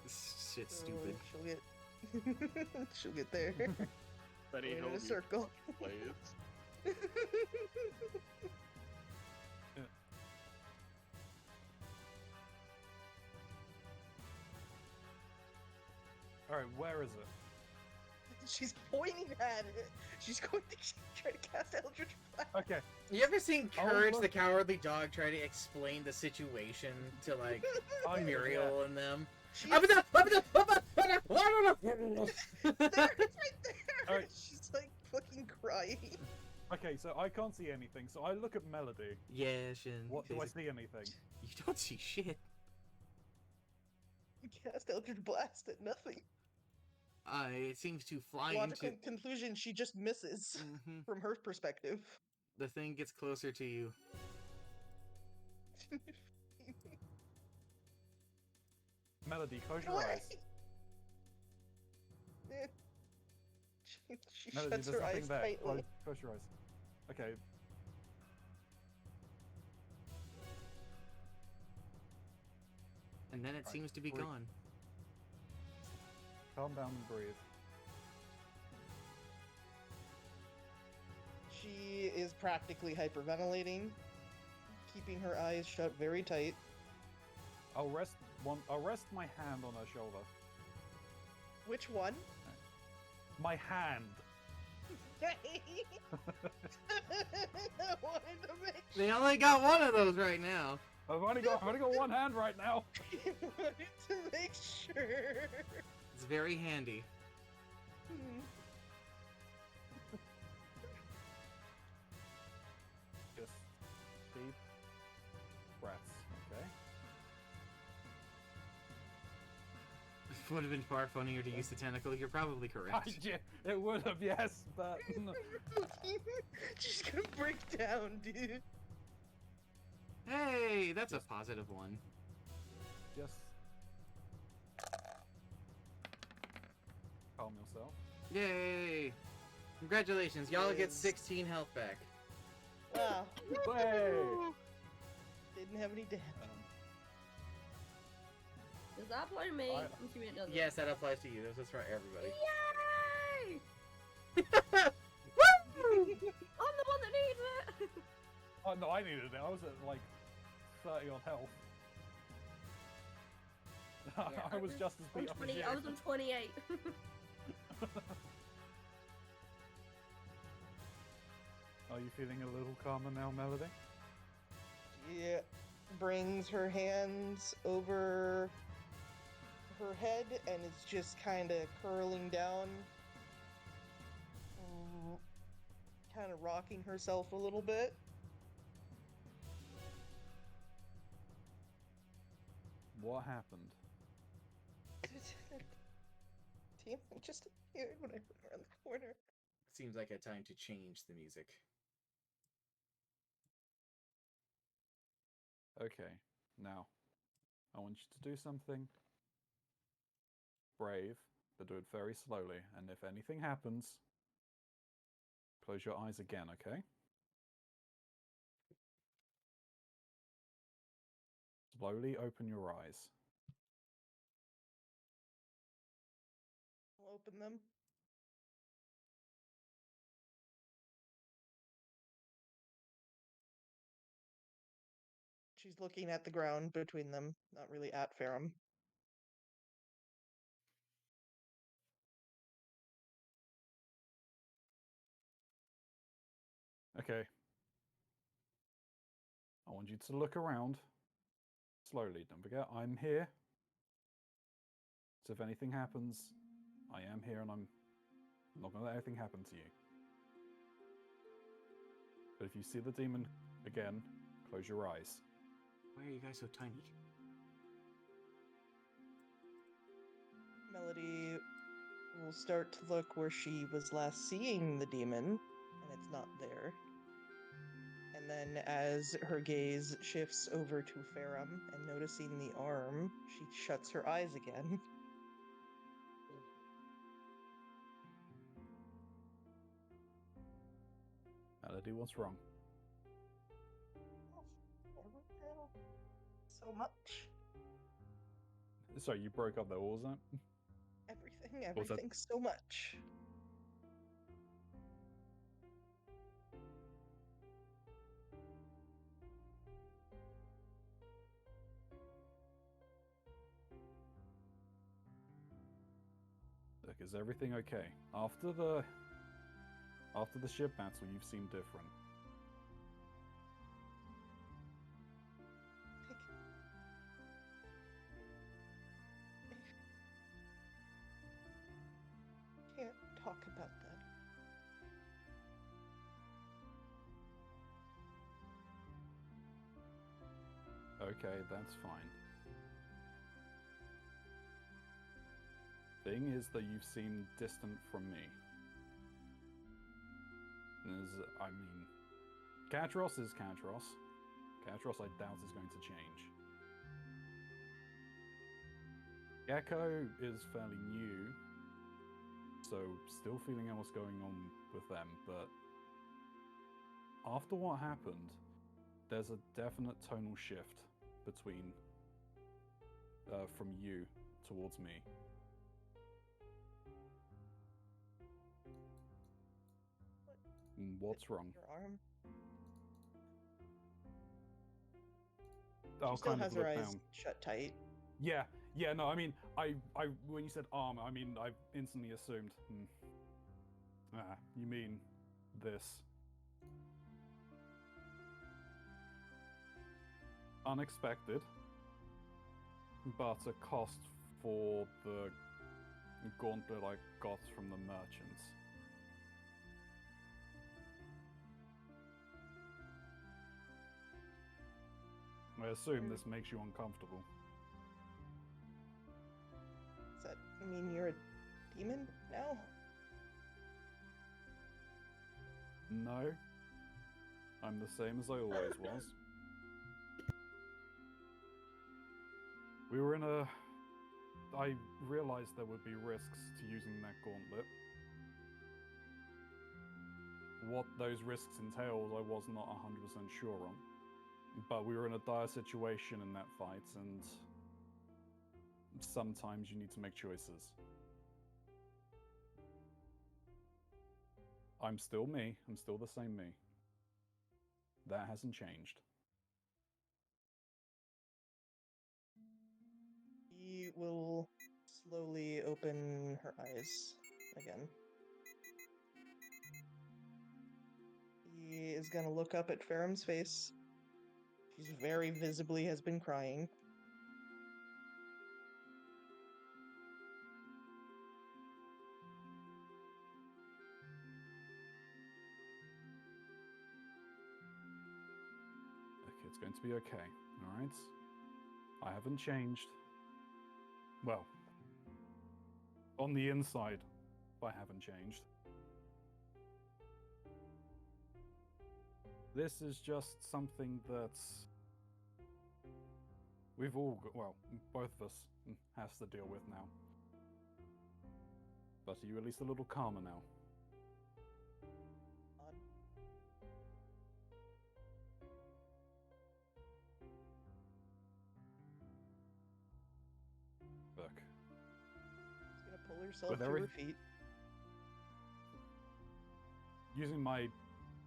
This shit's So stupid. She'll get there. Benny Going in Hill a circle. plays. All right, where is it? She's pointing at it. She's going to try to cast Eldritch Blast. Okay. You ever seen Oh, Courage look. the Cowardly Dog try to explain the situation to like Oh, yeah, Muriel and them? She's Up and down, up and down, up and down, there, it's right there. Alright. She's like fucking crying. Okay, so I can't see anything, so I look at Melody. Yeah, Shin. What do I basic- see anything? You don't see shit. You cast Eldritch Blast at nothing. It seems to fly Logical into. conclusion, she just misses Mhm. from her perspective. The thing gets closer to you. Melody, close Get your away! eyes. Eh. She Melody, shuts there's her nothing eyes there. tightly. Close your eyes. Okay. And then it Right, seems to be breathe. gone. Calm down and breathe. She is practically hyperventilating, keeping her eyes shut very tight. I'll rest my hand on her shoulder. Which one? My hand. I wanted to make They only got one of those right now. I've only got one hand right now. wanted to make sure. It's very handy. Just deep breaths, okay? It would have been far funnier to use the tentacle. You're probably correct. It would have, yes, but She's gonna break down, dude. Hey, that's a positive one. just calm yourself. Yay! Congratulations, y'all get Yes. 16 health back. Wow. Way! Didn't have any damage. Does that apply to me? I- I'm assuming it doesn't. Yes, that applies to you. This is for everybody. Yay! Woo! I'm the one that needs it! Oh no, I needed it. I was at like 30 on health. Yeah, I was just as beat up as you. I was on 28. Are you feeling a little calmer now, Melody? Yeah. Brings her hands over her head and is just kind of curling down. Kind of rocking herself a little bit. What happened? Damn, I just appeared when I went around the corner. Seems like a time to change the music. Okay, now I want you to do something brave, but do it very slowly. And if anything happens, close your eyes again, okay? Slowly open your eyes. I'll open them. She's looking at the ground between them, not really at Ferrum. Okay. I want you to look around slowly. Don't forget, I'm here. So if anything happens, I am here and I'm not going to let anything happen to you. But if you see the demon again, close your eyes. Why are you guys so tiny? Melody will start to look where she was last seeing the demon, and it's not there. And then as her gaze shifts over to Ferrum and noticing the arm, she shuts her eyes again. Melody, what's wrong? So much. Sorry, you broke up there. What was that? Everything, that? so much. Look, is everything okay? After the ship battle, you've seemed different. Okay, that's fine. Thing is that you've seemed distant from me. I mean, Katros is Katros. Katros, I doubt, is going to change. Gecko is fairly new, so still feeling out what's going on with them, but after what happened, there's a definite tonal shift between from you towards me. What's wrong? Your arm. I'll She still kind of has her look eyes down. shut tight. Yeah, no, I mean, I, when you said arm, I mean, I instantly assumed, you mean this. Unexpected, but a cost for the gauntlet I got from the merchants. I assume this makes you uncomfortable. Does that mean you're a demon now? No. I'm the same as I always was. We were in a... I realized there would be risks to using that gauntlet. What those risks entailed, I was not 100% sure on. But we were in a dire situation in that fight, and sometimes you need to make choices. I'm still me. I'm still the same me. That hasn't changed. He will slowly open her eyes again. He is gonna look up at Ferrum's face. She's very visibly has been crying. Okay, it's going to be okay, alright? I haven't changed. Well, on the inside, I haven't changed. This is just something that we've all got, well, both of us has to deal with now. But are you at least a little calmer now? Odd. Look, She's gonna pull herself With to every- her feet. using my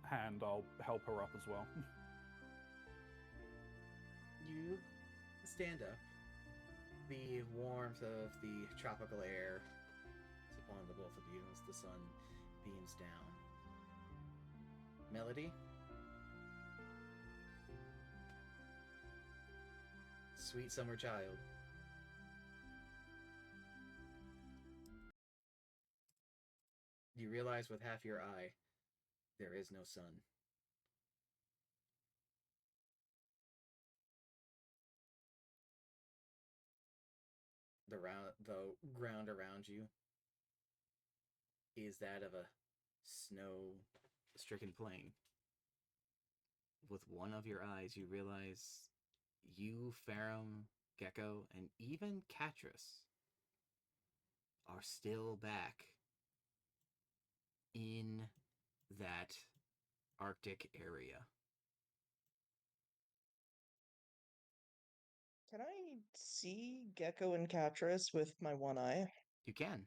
hand, I'll help her up as well. You stand up. The warmth of the tropical air is upon the both of you as the sun beams down. Melody? Sweet summer child. You realize with half your eye, there is no sun. The ground around you is that of a snow-stricken plain. With one of your eyes, you realize you, Ferrum, Gecko, and even Katris are still back in that Arctic area. Can I see Gecko and Katris with my one eye? You can.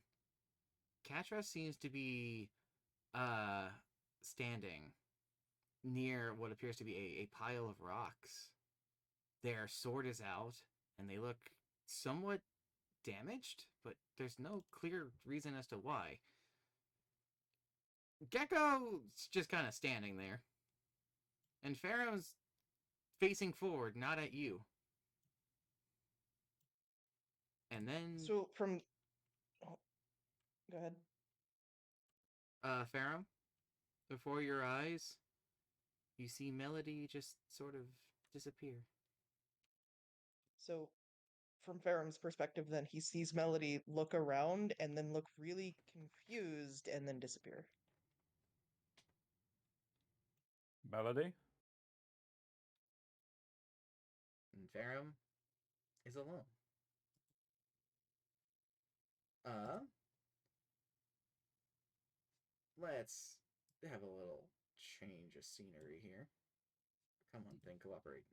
Katris seems to be standing near what appears to be a pile of rocks. Their sword is out, and they look somewhat damaged, but there's no clear reason as to why. Gecko's just kind of standing there. And Pharaoh's facing forward, not at you. And then, So from... Oh, go ahead. Pharaoh, before your eyes, you see Melody just sort of disappear. So, from Ferrum's perspective, then he sees Melody look around and then look really confused and then disappear. Melody? And Farum is alone. Let's have a little change of scenery here. Come on, thing, cooperate.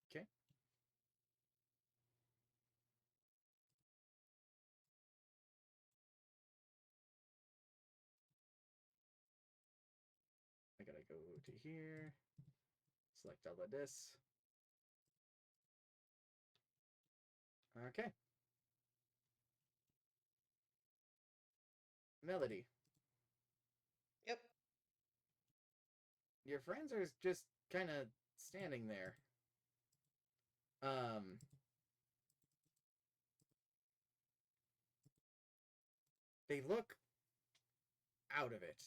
Okay. I gotta go to here. Select all of this. Okay. Melody, Yep. your friends are just kind of standing there. They look out of it.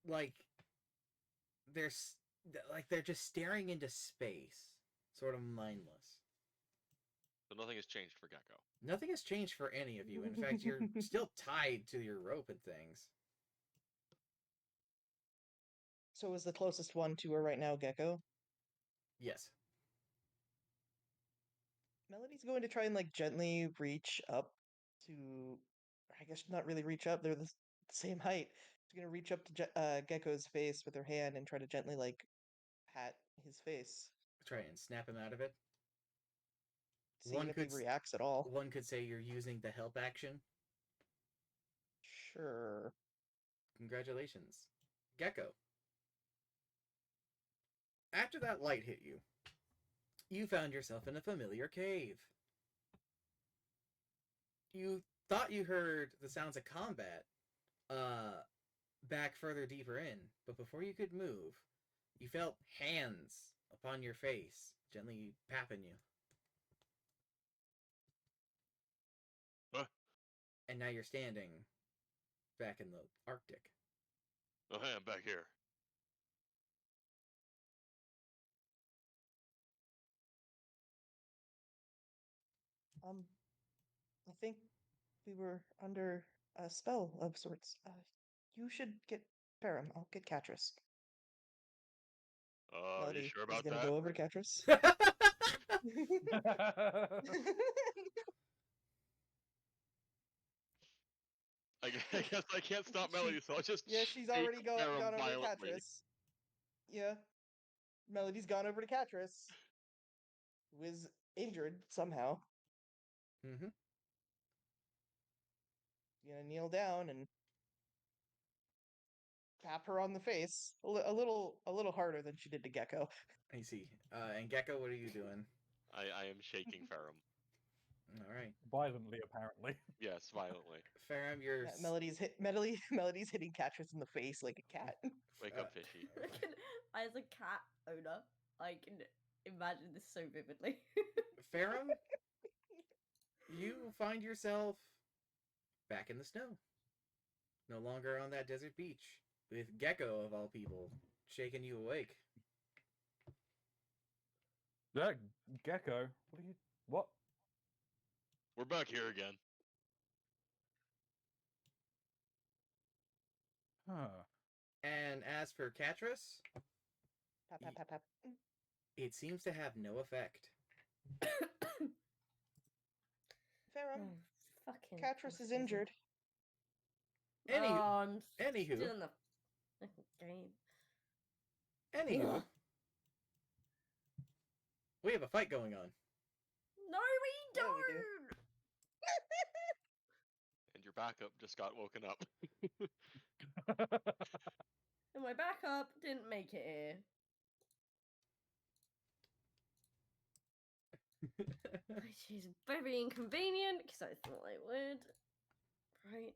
Like they're just staring into space, sort of mindless. So nothing has changed for Gecko. Nothing has changed for any of you. In fact, you're still tied to your rope and things. So is the closest one to her right now Gecko? Yes. Melody's going to try and like gently reach up to, I guess not really reach up. They're the same height. She's gonna reach up to Gecko's face with her hand and try to gently like pat his face, Try and snap him out of it. seeing if he reacts at all. One could say you're using the help action. Sure. Congratulations. Gecko. After that light hit you, you found yourself in a familiar cave. You thought you heard the sounds of combat back further deeper in, but before you could move, you felt hands upon your face, gently papping you. Huh? And now you're standing back in the Arctic. Oh, hey, I'm back here. I think we were under a spell of sorts. You should get Ferrum. I'll get Catrus. You Melody sure is about gonna that? go over to Catrus. I guess I can't stop Melody, so I'll just Yeah, she's shake already gone Ferrum over to violently. Catrus. Yeah. Melody's gone over to Catrus, who is injured somehow. Mm-hmm. Gonna kneel down and tap her on the face a little harder than she did to Gecko. I see. And Gecko, what are you doing? I am shaking Ferrum. All right. Violently, apparently. Yes, violently. Ferrum, you're... Melody's hitting Catrus in the face like a cat. Wake up, fishy. As a cat owner, I can imagine this so vividly. Ferrum, you find yourself back in the snow. No longer on that desert beach. With Gecko, of all people, shaking you awake. Yeah, Gecko. What are you? What? We're back here again. Huh. And as for Catrus, Pap, pap, pap, pap. it seems to have no effect. Ferrum, Fucking. Catrus is injured. I'm Anywho. still in the fucking game. Anywho, we have a fight going on. No, we Yeah, don't. we do. And your backup just got woken up. And my backup didn't make it here. Which is very inconvenient because I thought I would. Right.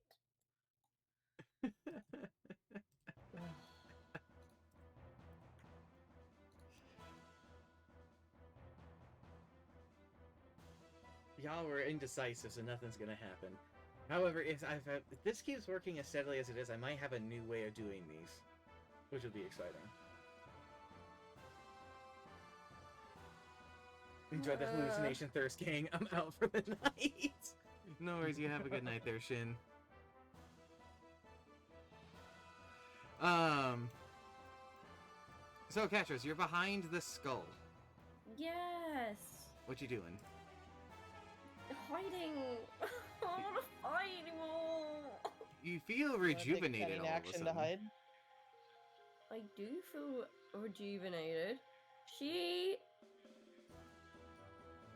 Y'all were indecisive, so nothing's gonna happen. However, if this keeps working as steadily as it is, I might have a new way of doing these, which will be exciting. Enjoy the hallucination, Thirst King. I'm out for the night. No worries. You have a good night there, Shin. So, Catchers, you're behind the skull. Yes. What you doing? Hiding. I don't want to fight anymore. You feel Wanna take a rejuvenated cunning all of a action to sudden. hide. I do feel rejuvenated. I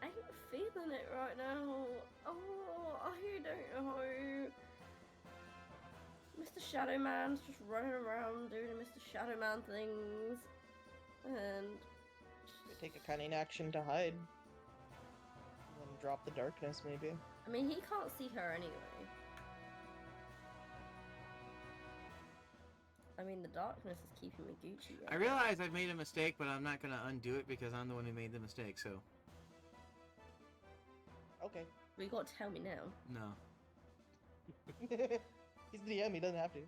ain't feeling it right now. Oh, I don't know. Mr. Shadow Man's just running around doing Mr. Shadow Man things. And Take a cunning action to hide. And then drop the darkness, maybe. I mean, he can't see her anyway. I mean, the darkness is keeping me Gucci. I realize I've made a mistake, but I'm not gonna undo it because I'm the one who made the mistake. So Okay. Well, you gotta tell me now. no, He's the DM, he doesn't have to.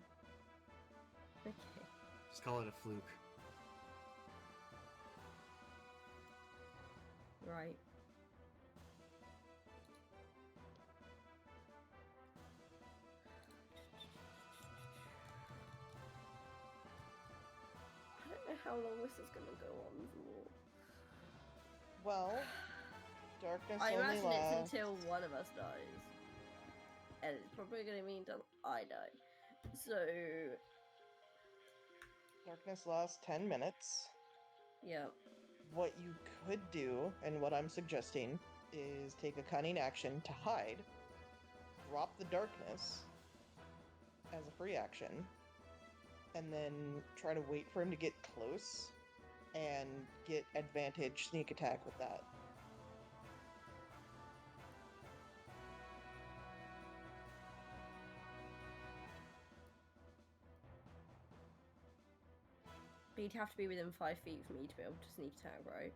Okay. just call it a fluke. Right. I don't know how long this is gonna go on for. Well, darkness I only imagine lasts. it's until one of us dies. And it's probably gonna mean until I die. So, Darkness lasts 10 minutes. yeah. What you could do, and what I'm suggesting, is take a cunning action to hide, drop the darkness as a free action, and then try to wait for him to get close and get advantage sneak attack with that. But you'd have to be within 5 feet for me to be able to sneak attack, right?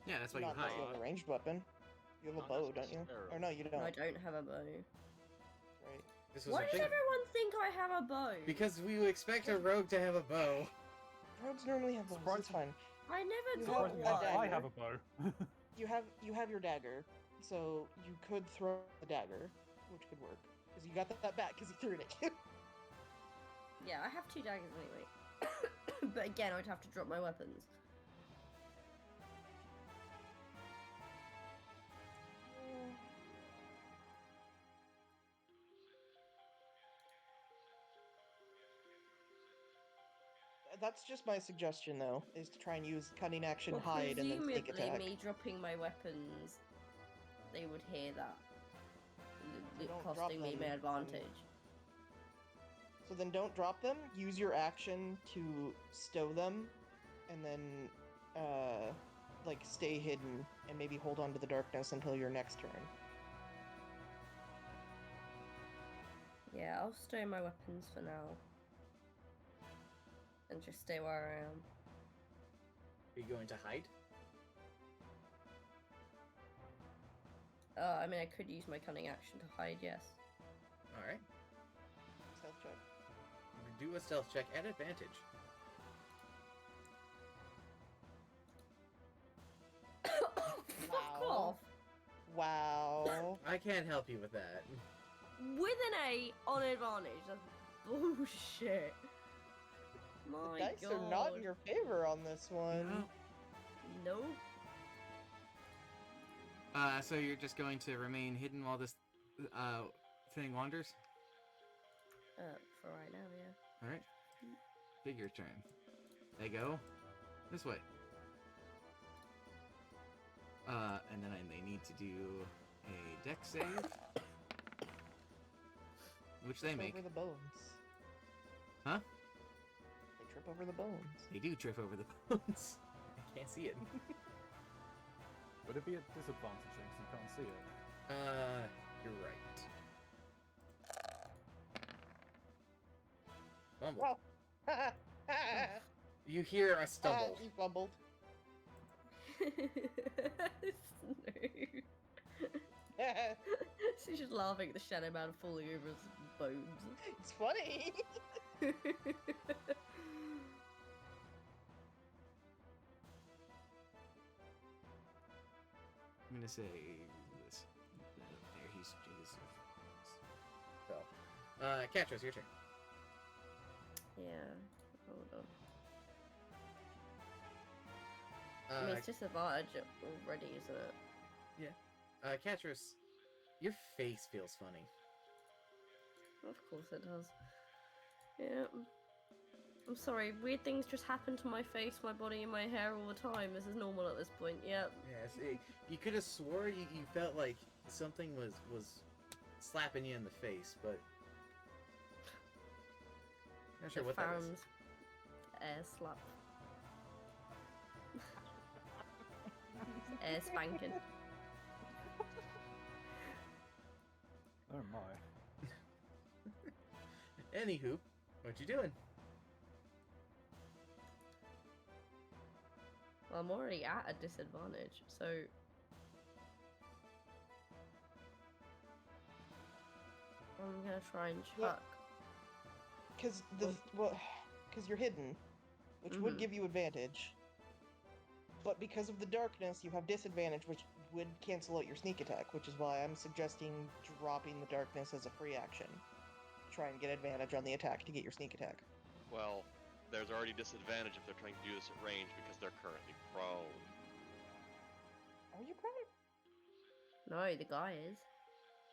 Yeah, that's why you Not unless hide. you have a ranged weapon. You have a Not bow, don't you? Or no, you don't. I don't have a bow. Right. This was Why a does thing. everyone think I have a bow? Because we would expect a rogue to have a bow. Rogues normally have bows. It's fine. I never You got have Surprisingly, a one. dagger. I have a bow. You have your dagger, so you could throw the dagger, which could work. Because you got that back because you threw it at you. Yeah, I have 2 daggers anyway. But again, I'd have to drop my weapons. That's just my suggestion, though, is to try and use cunning action, Well, hide, and then sneak presumably attack. me dropping my weapons, they would hear that. So don't drop Costing me them, my then- advantage. So then don't drop them. Use your action to stow them, and then, like, stay hidden, and maybe hold on to the darkness until your next turn. Yeah, I'll stow my weapons for now. And just stay where I am. Are you going to hide? I mean, I could use my cunning action to hide, yes. Alright. Stealth check. Do a stealth check at advantage. Fuck Wow. off! Wow. I can't help you with that. With an 8 on advantage, that's bullshit. My The dice God. are not in your favor on this one. No. Nope. So you're just going to remain hidden while this thing wanders? For right now, yeah. Alright. Take your turn. They go this way. And then they need to do a dex save. Which they Trip make. over the bones. Huh? They trip over the bones. They do trip over the bones. I can't see it. Would it be a disadvantage then, 'cause you can't see it? You're right. Fumble. Wow. You hear a stumble. You fumbled. Snoop. She's just laughing at the Shadow Man falling over his bones. It's funny. I'm gonna say this. There, he's. So, Catros, your turn. Yeah, hold on. I mean, Uh, it's disadvantage already, isn't it? Catros, your face feels funny. Of course it does. Yeah. I'm sorry, weird things just happen to my face, my body, and my hair all the time. This is normal at this point, yep. Yes, you could have swore you felt like something was slapping you in the face, but not sure what that is. Farron's air slap. Air spanking. Oh my. Anywho, what you doing? Well, I'm already at a disadvantage, so... I'm gonna try and Well, chuck. Because you're hidden, which would Mhm. give you advantage. But because of the darkness, you have disadvantage, which would cancel out your sneak attack, which is why I'm suggesting dropping the darkness as a free action. Try and get advantage on the attack to get your sneak attack. Well, there's already disadvantage if they're trying to do this at range because they're currently prone. Are you prone? No, the guy is.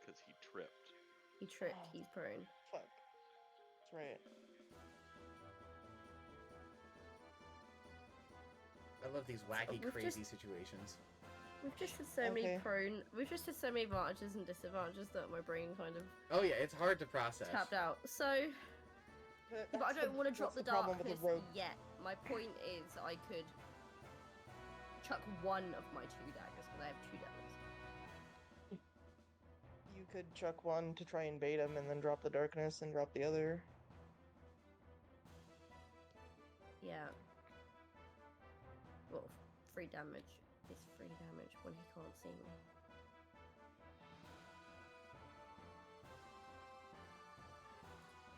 Because he tripped. He tripped, Oh. he's prone. Fuck. That's right. I love these wacky, we've crazy just- situations. We've just had so many Okay. we've just had so many advantages and disadvantages that my brain kind of Oh yeah, it's hard to process. tapped out. So, but I That's don't want to drop that's the problem with darkness the rogue. yet. My point is I could chuck one of my 2 daggers, because I have 2 daggers. You could chuck one to try and bait him, and then drop the darkness and drop the other. Yeah. Well, 3 damage is 3 damage when he can't see me.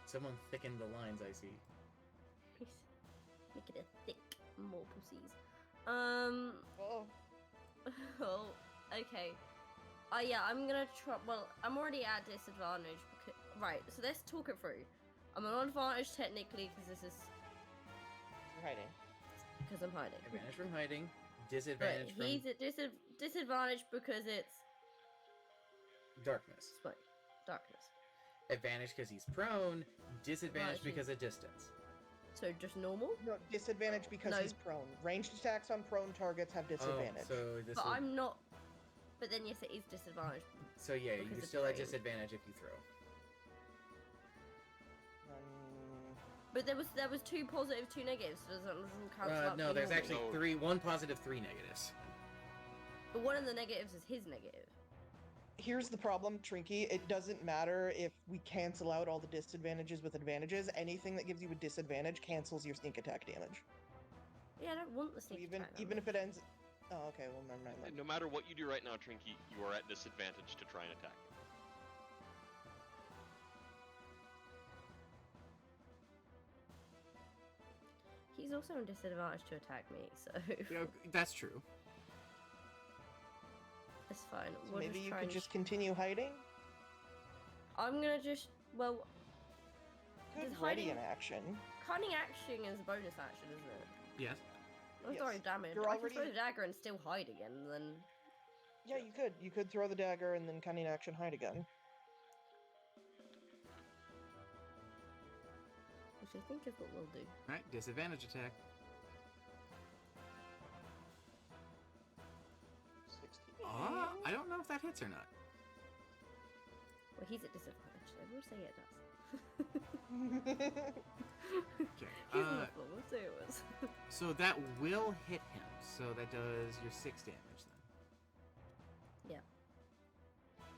Someone thickened the lines, I see. Make it a thick, more pussies. Oh, Oh, okay. Yeah, I'm gonna try. Well, I'm already at disadvantage. Because, right, so let's talk it through. I'm on advantage technically because this is you're hiding. because I'm hiding. Advantage from hiding, But disadvantage from he's at disadvantage because it's darkness. smoke, darkness. Advantage because he's prone, disadvantage Right, because of distance. So just normal. No, disadvantage because No. he's prone. Ranged attacks on prone targets have disadvantage. Oh, so this But will... I'm not. But then yes, it is disadvantage. So yeah, because you of still at terrain. disadvantage if you throw. But there was 2 positive, 2 negatives. So doesn't cancel out. No, the there's normal. actually No. 3, 1 positive, 3 negatives. But one of the negatives is his negative. Here's the problem, Trinky. It doesn't matter if we cancel out all the disadvantages with advantages. Anything that gives you a disadvantage cancels your sneak attack damage. Yeah, I don't want the So sneak even attack even if damage. it ends. Oh, okay. Well, never mind. then. No matter what you do right now, Trinky, you are at disadvantage to try and attack. He's also in disadvantage to attack me, so Yeah, that's true. it's fine. So We'll maybe just you try could and just continue hiding. I'm gonna just well, Good Does ready hiding- in action. cunning action is a bonus action, isn't it? Yes. I'm Yes. throwing damage. You're I already- can throw the dagger and still hide again, and then Yeah, you could. You could throw the dagger and then cunning action hide again. which I think is what we'll do. Alright, disadvantage attack. 16. I don't know if that hits or not. Well, he's at disadvantage, so we'll say it does. Okay. He's on the floor. We'll say it was. So that will hit him. So that does your 6 damage then.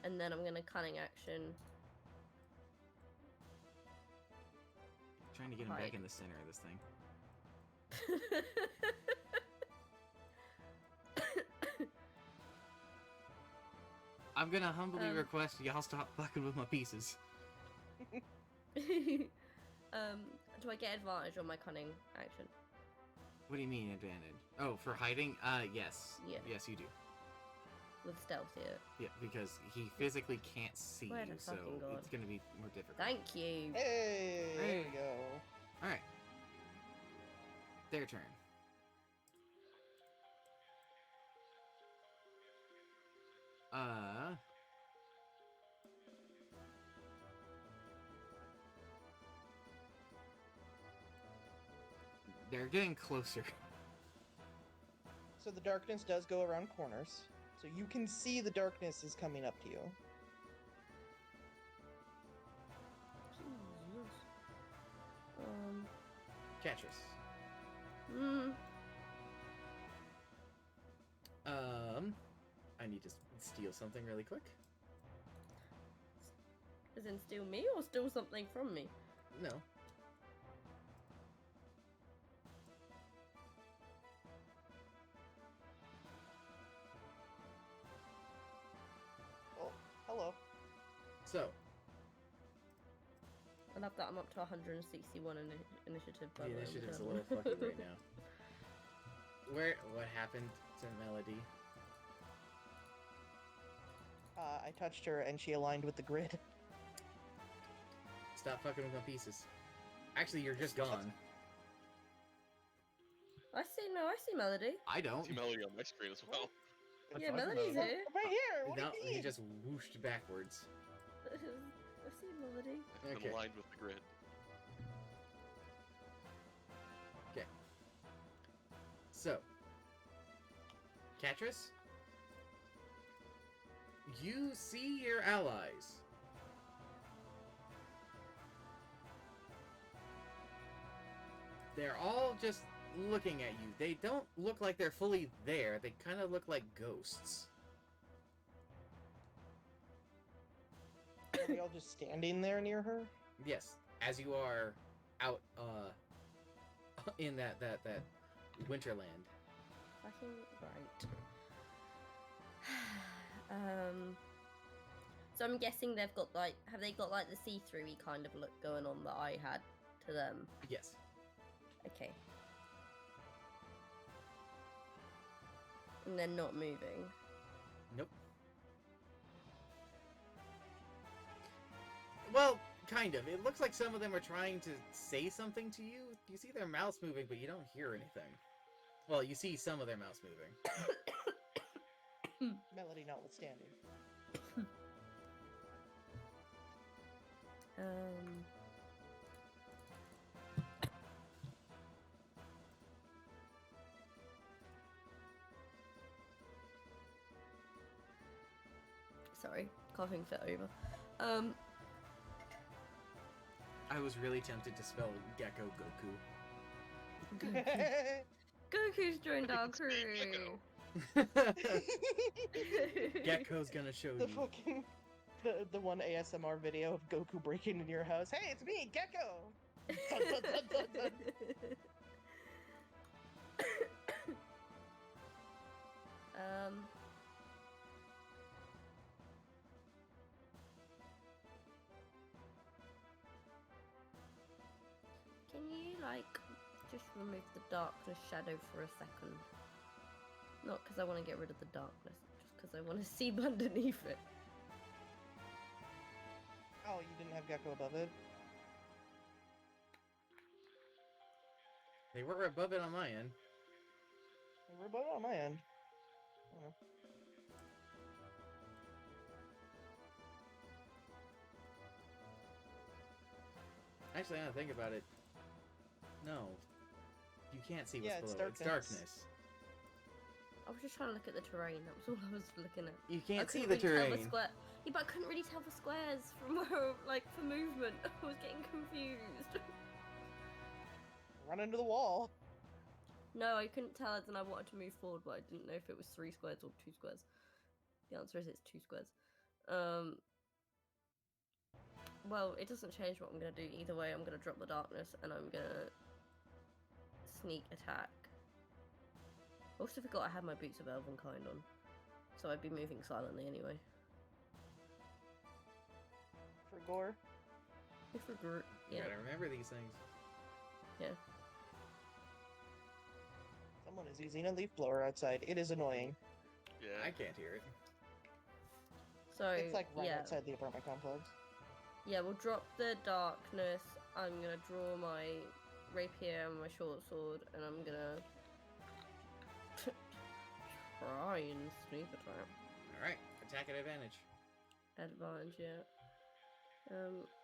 And then I'm gonna cunning action. Trying to get him Right. back in the center of this thing. I'm gonna humbly Um, request y'all stop fucking with my pieces. Do I get advantage on my cunning action? What do you mean advantage? Oh, for hiding? Yes. Yeah. Yes, you do. With stealth here. Yeah, because he physically can't see Swear you, to so fucking God. it's gonna be more difficult. Thank you. Hey, there we go. Alright. Their turn. They're getting closer. So the darkness does go around corners. So you can see the darkness is coming up to you. Jesus. Catrus. I need to steal something really quick. As in steal me or steal something from me? No. Oh, hello. So, I love that I'm up to 161 initiative. By the the way, initiative's a whichever little one. fucky right now. What happened to Melody? I touched her and she aligned with the grid. Stop fucking with my pieces. Actually, you're just gone. I see Melody. I don't. See Melody on my screen as well. Yeah, I see Melody's Melody. here. Right here. What No, do you he mean? just whooshed backwards. I see Melody. Okay. I'm aligned with the grid. Okay. So, Catrus, you see your allies. They're all just looking at you. They don't look like they're fully there. They kind of look like ghosts. Are we all just standing there near her? Yes, as you are out in that Winterland. Fucking right. So I'm guessing they've got have they got the see-through-y kind of look going on that I had to them? Yes. Okay. And they're not moving. Nope. Well, kind of. It looks like some of them are trying to say something to you. You see their mouths moving, but you don't hear anything. Well, you see some of their mouths moving. Melody notwithstanding. Sorry, coughing fit over. I was really tempted to spell Gecko Goku. Goku's joined our crew. Gecko's gonna show The you. fucking the one ASMR video of Goku breaking into your house. Hey, it's me, Gecko. Dun, dun, dun, dun, dun. Can you just remove the darkness shadow for a second? Not because I want to get rid of the darkness, just because I want to see underneath it. Oh, you didn't have Gecko above it? They were above it on my end. We're above it on my end. Oh. Actually, now that I think about it, no. You can't see what's Yeah, it's below. It's darkness. darkness. I was just trying to look at the terrain. That was all I was looking at. You I can't see couldn't the really tell terrain. square. Yeah, but I couldn't really tell the squares from where, for movement. I was getting confused. Run into the wall. No, I couldn't tell it, and I wanted to move forward, but I didn't know if it was 3 squares or 2 squares. The answer is it's 2 squares. Well, it doesn't change what I'm gonna do either way. I'm gonna drop the darkness, and I'm gonna sneak attack. Also forgot I had my Boots of Elvenkind on, so I'd be moving silently anyway. For gore. If we're gr- You yeah. gotta remember these things. Someone is using a leaf blower outside. It is annoying. Yeah. I can't hear it. So It's like right yeah, outside the apartment complex. yeah. We'll drop the darkness. I'm gonna draw my rapier and my short sword, and I'm gonna try and sneak attack. Alright, attack at advantage. Advantage, yeah.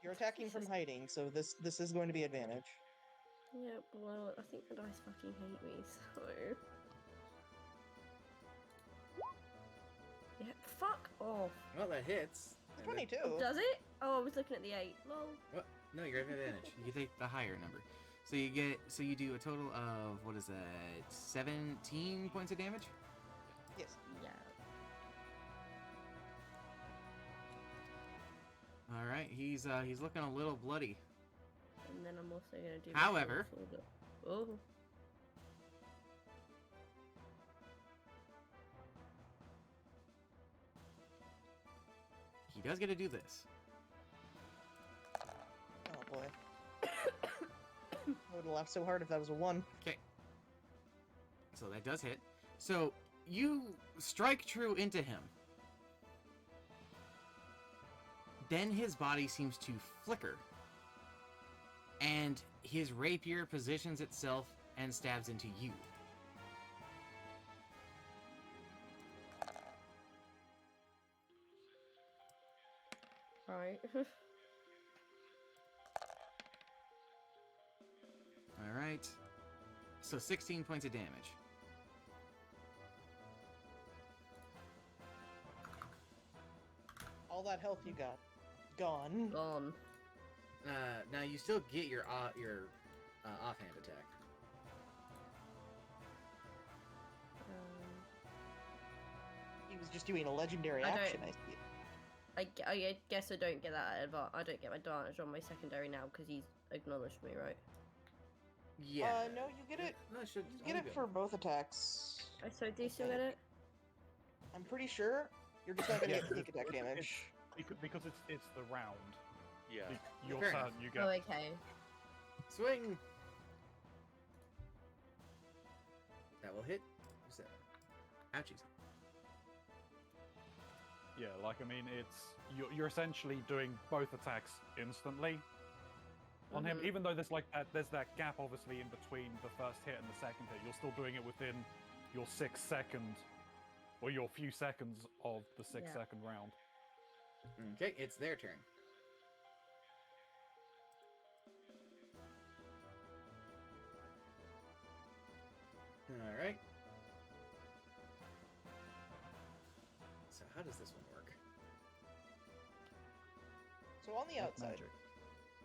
You're attacking from heighting, so this is going to be advantage. Yeah, well, I think the dice fucking hate me, so. Yeah, fuck off. Well, that hits. and then- 22. Oh, does it? Oh, I was looking at the 8. Lol. What? No, you're at advantage. You take the higher number. So you do a total of, what is that, 17 points of damage? Yes. Yeah. Alright, he's looking a little bloody. And then I'm also gonna do. my However- short sword. Oh. He does get to do this. Oh boy. I would have laughed so hard if that was a 1. Okay. So that does hit. So you strike true into him. Then his body seems to flicker. And his rapier positions itself and stabs into you. Right. Alright. So 16 points of damage. All that health you got, gone. Gone. Now you still get your offhand attack. He was just doing a legendary I don't- action, I see. I guess I don't get that I don't get my advantage on my secondary now because he's acknowledged me, right? Yeah. No, you get it. No, it should You get only it go. for both attacks. So do you still get it? I'm pretty sure. You're just not gonna Yeah, get sneak attack damage. Because it's the round. Yeah. Your Fair turn, enough. you get. Oh, okay. Swing! That will hit. What's that? Ouchies. Yeah, like I mean, you're essentially doing both attacks instantly on him, Mhm. even though there's that gap obviously in between the first hit and the second hit. You're still doing it within your 6 second or your few seconds of the 6-second round. Okay, it's their turn. Alright. So how does this one work? So on the Like outside, magic.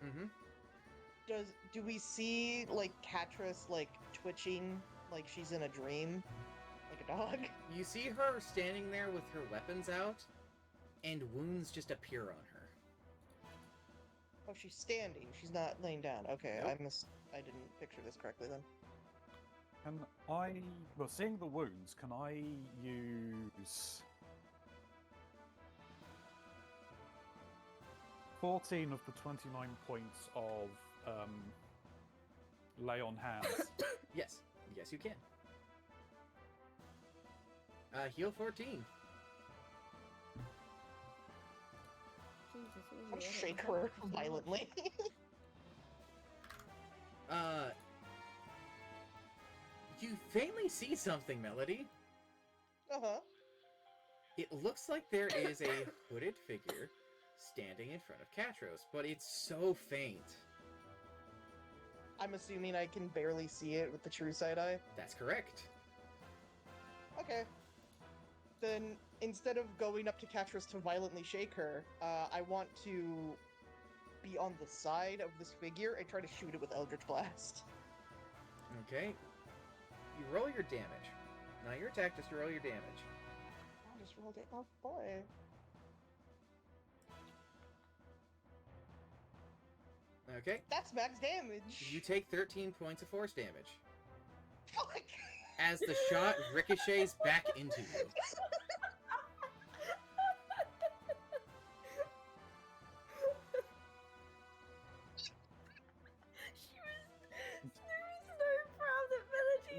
Mm-hmm. do we see like Katris like twitching like she's in a dream? Like a dog? You see her standing there with her weapons out, and wounds just appear on her. Oh, she's standing. She's not laying down. Okay, Nope. I didn't picture this correctly then. Can well, seeing the wounds, can I use 14 of the 29 points of lay on hands? Yes. Yes, you can. Heal 14. Jesus, I'll really, I don't shake have her that much. violently. You faintly see something, Melody. Uh-huh. It looks like there is a hooded figure standing in front of Katros, but it's so faint. I'm assuming I can barely see it with the true side eye. That's correct. Okay. Then instead of going up to Katris to violently shake her, I want to be on the side of this figure and try to shoot it with Eldritch Blast. Okay. You roll your damage. Not your attack, just roll your damage. I just rolled it. Oh boy. Okay. That's max damage. You take 13 points of force damage Fuck. as the shot ricochets back into you.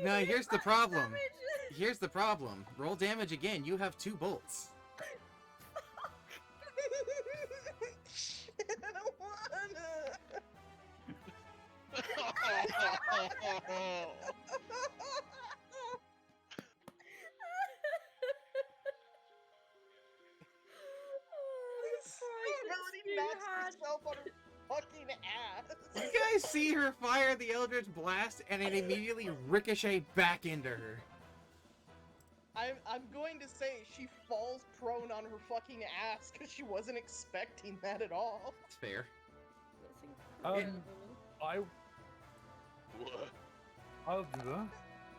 No, here's the Max problem. damage. Here's the problem. Roll damage again. You have 2 bolts. Shit, I don't wanna. Oh, Melody knocks herself on her fucking ass. You guys see her fire the Eldritch Blast, and it immediately ricochet back into her. I'm going to say she falls prone on her fucking ass because she wasn't expecting that at all. It's fair. That's Um, incredible. What? I'll do that.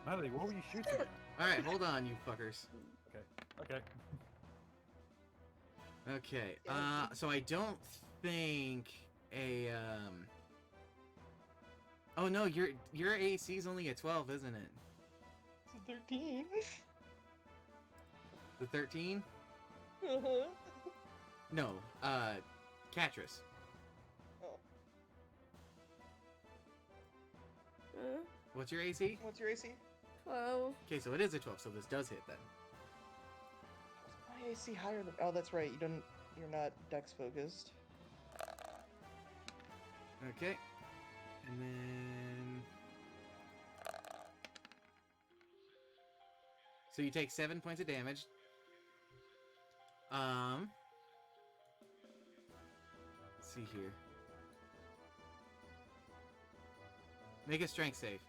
Melody, what were you shooting at? Alright, hold on, you fuckers. Okay. Okay, so I don't think a, Oh no, your AC is only a 12, isn't it? It's a 13. The 13? Uh-huh. No, Catrus. Oh, What's your AC? what's your AC? 12. Okay, so it is a 12, so this does hit then. My AC higher than. Oh, that's right. You're not Dex focused. Okay. And then... So you take 7 points of damage. Let's see here. Make a strength save.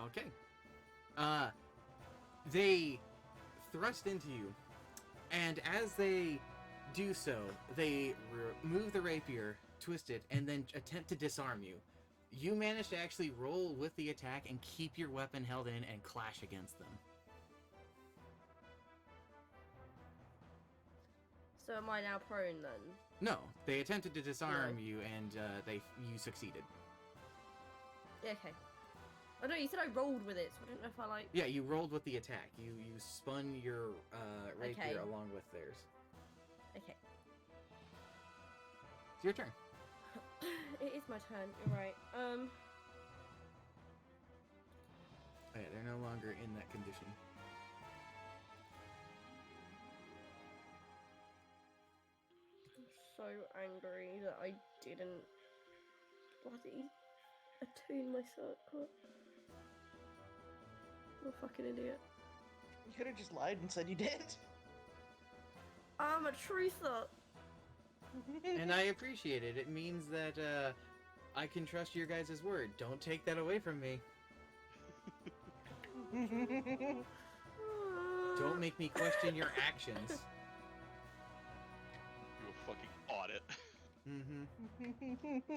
Okay. They thrust into you, and as they do so, they remove the rapier, twist it, and then attempt to disarm you. You manage to actually roll with the attack and keep your weapon held in and clash against them. So am I now prone then? No, they attempted to disarm you, and you succeeded. Yeah, okay. Oh no, you said I rolled with it, so I don't know if I like. Yeah, you rolled with the attack. You spun your rapier Okay. along with theirs. Okay. It's your turn. It is my turn. You're right. Oh, yeah, they're no longer in that condition. I'm so angry that I didn't bloody attune my circle. I'm a fucking idiot. You could have just lied and said you did. I'm a truther. And I appreciate it. It means that I can trust your guys' word. Don't take that away from me. Don't make me question your actions. Do a fucking audit. Mm-hmm.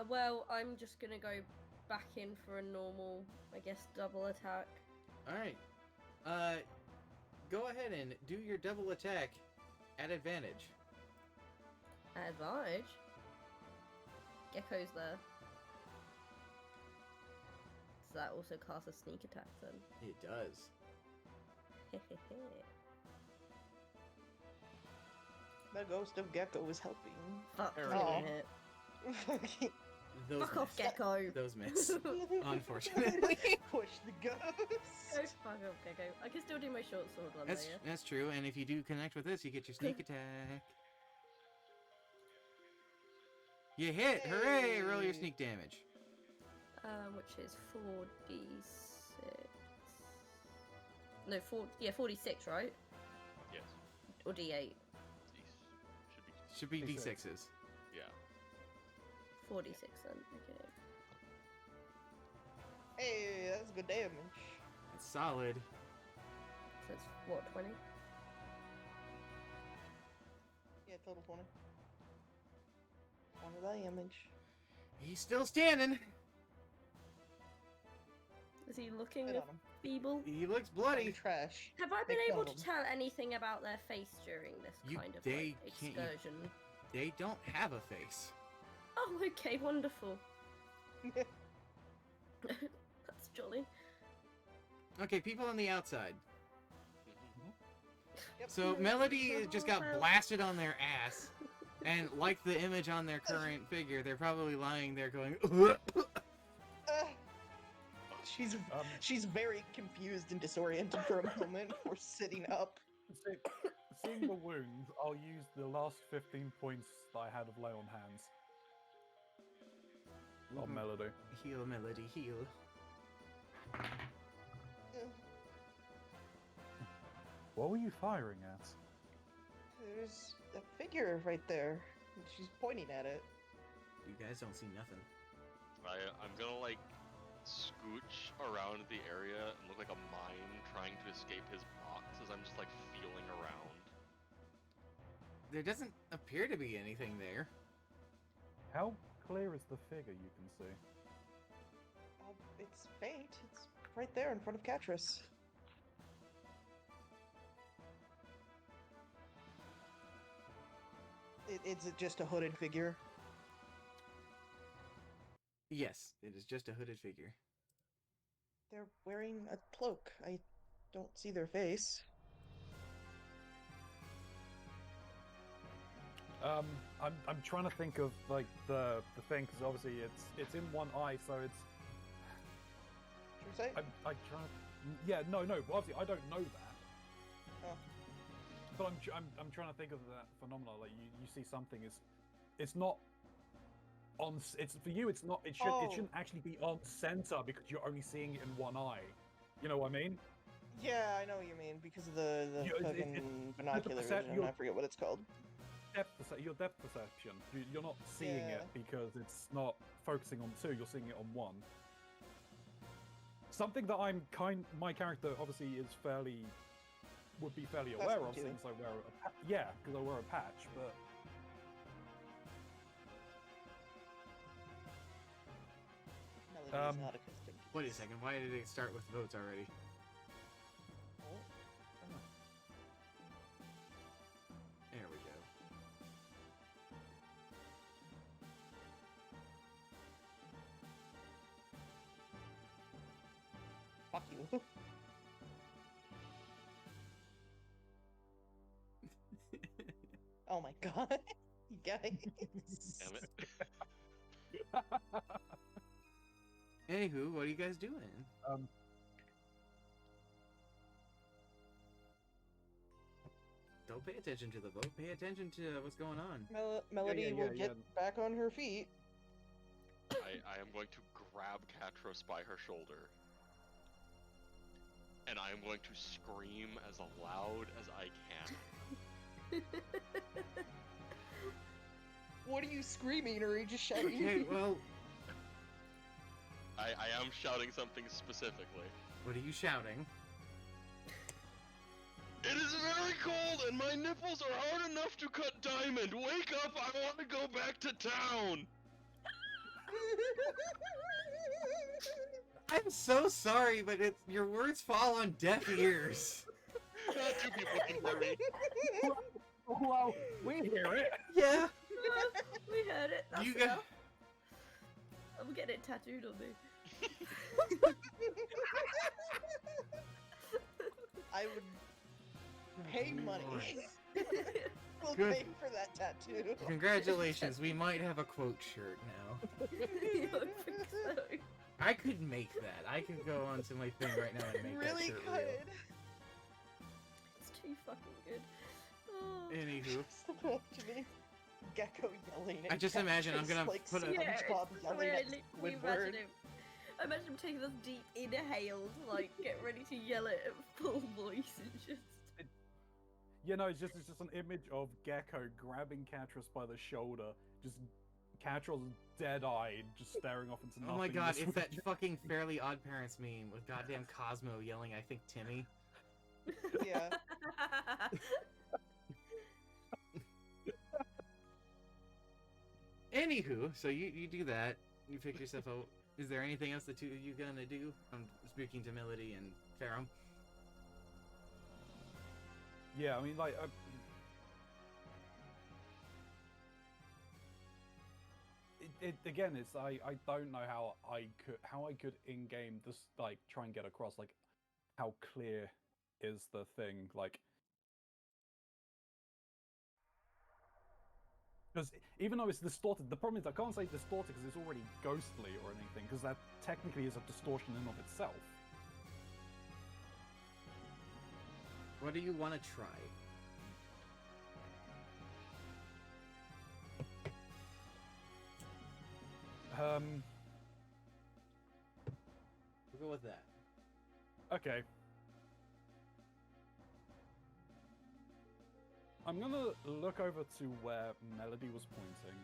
Well, I'm just gonna go back in for a normal, I guess, double attack. Alright. Go ahead and do your double attack at advantage. Advantage. Gecko's there. Does that also cast a sneak attack then? It does. The ghost of Gecko was helping. Fuck, There you we go. didn't hit. Those Fuck off, miss. Gecko. Those miss. Unfortunately. Push the Go ghost. fuck off, Gecko. I can still do my short sword one though, yeah? That's true, and if you do connect with this, you get your sneak attack. You hit! Hooray! Roll your Hey. sneak damage. Which is 4d6. No, 46, right? Yes. Or d8. These Should be D6. D6s. Yeah. 4d6 then, okay. Hey, that's good damage. It's solid. So it's what, 20? Yeah, total 20. One of that damage. He's still standing. Is he looking Spit on him. feeble? He looks Bloody bloody. trash. Have I been Make able fun to of tell anything about their face during this You- kind of they like, can't- excursion? They don't have a face. Oh, okay, wonderful. That's jolly. Okay, people on the outside. Yep. So Melody just got blasted on their ass, and like the image on their current figure, they're probably lying there going, Uh, she's very confused and disoriented for a moment before sitting up. Seeing the wounds, I'll use the last 15 points that I had of lay on hands on Mhm. Melody. heal, Melody, heal. What were you firing at? There's a figure right there. And she's pointing at it. You guys don't see nothing. I'm gonna like scooch around the area and look like a mime trying to escape his box as I'm just like feeling around. There doesn't appear to be anything there. How clear is the figure you can see? It's faint. It's right there in front of Catrus. It's just a hooded figure. Yes, it is just a hooded figure. They're wearing a cloak. I don't see their face. I'm trying to think of like the thing because obviously it's in one eye, so it's. Should we say? I'm trying to. Yeah, no. Obviously, I don't know that. Oh. But I'm trying to think of that phenomenon. Like you see something it's not on. It's for you. It's not. It shouldn't actually be on center because you're only seeing it in one eye. You know what I mean? Yeah, I know what you mean because of the fucking binocular vision. I forget what it's called. Your depth perception. You're not seeing it because it's not focusing on two. You're seeing it on one. Something that my character obviously would be fairly aware of Too. since I wear because I wear a patch, but. Melody's not accustomed. Wait a second, why did it start with votes already? There we go. Fuck you. Oh my god. You guys. Damn it. Anywho, what are you guys doing? Don't pay attention to the vote. Pay attention to what's going on. Melody will get back on her feet. I am going to grab Katros by her shoulder. And I am going to scream as loud as I can. What are you screaming, or are you just shouting? Okay, well, I am shouting something specifically. what are you shouting? It is very cold and my nipples are hard enough to cut diamond. Wake up, I want to go back to town. I'm so sorry, but your words fall on deaf ears. Not two people can hear me. Well, we hear it. Yeah. We heard it. That's You got. enough. I'm getting it tattooed on me. I would pay money. We'll Good. pay for that tattoo. Congratulations, we might have a quote shirt now. You don't think so? I could make that. I could go onto my thing right now and make Really that shirt could. It's too fucking good. Oh. real. Anywho, Just imagining Gecko yelling at I just imagine I'm Catrus gonna like put a- Yeah, SpongeBob it's yelling really- at can you Squidward. imagine him? Imagine him taking those deep inhales, like get ready to yell it at full voice and just. It's just an image of Gecko grabbing Catrus by the shoulder, just Catrus dead-eyed, just staring off into nothing. oh my god, it's that fucking Fairly Odd Parents meme with goddamn Cosmo yelling, I think, Timmy. Yeah. Anywho, so you do that. You pick yourself out. Is there anything else that you gonna do? I'm speaking to Melody and Farum. Yeah, I mean, like, again, it's I don't know how I could in game just like try and get across like how clear is the thing. Like, Because even though it's distorted, the problem is I can't say distorted because it's already ghostly or anything, because that technically is a distortion in of itself. What do you want to try? We'll go with that. Okay. I'm gonna look over to where Melody was pointing,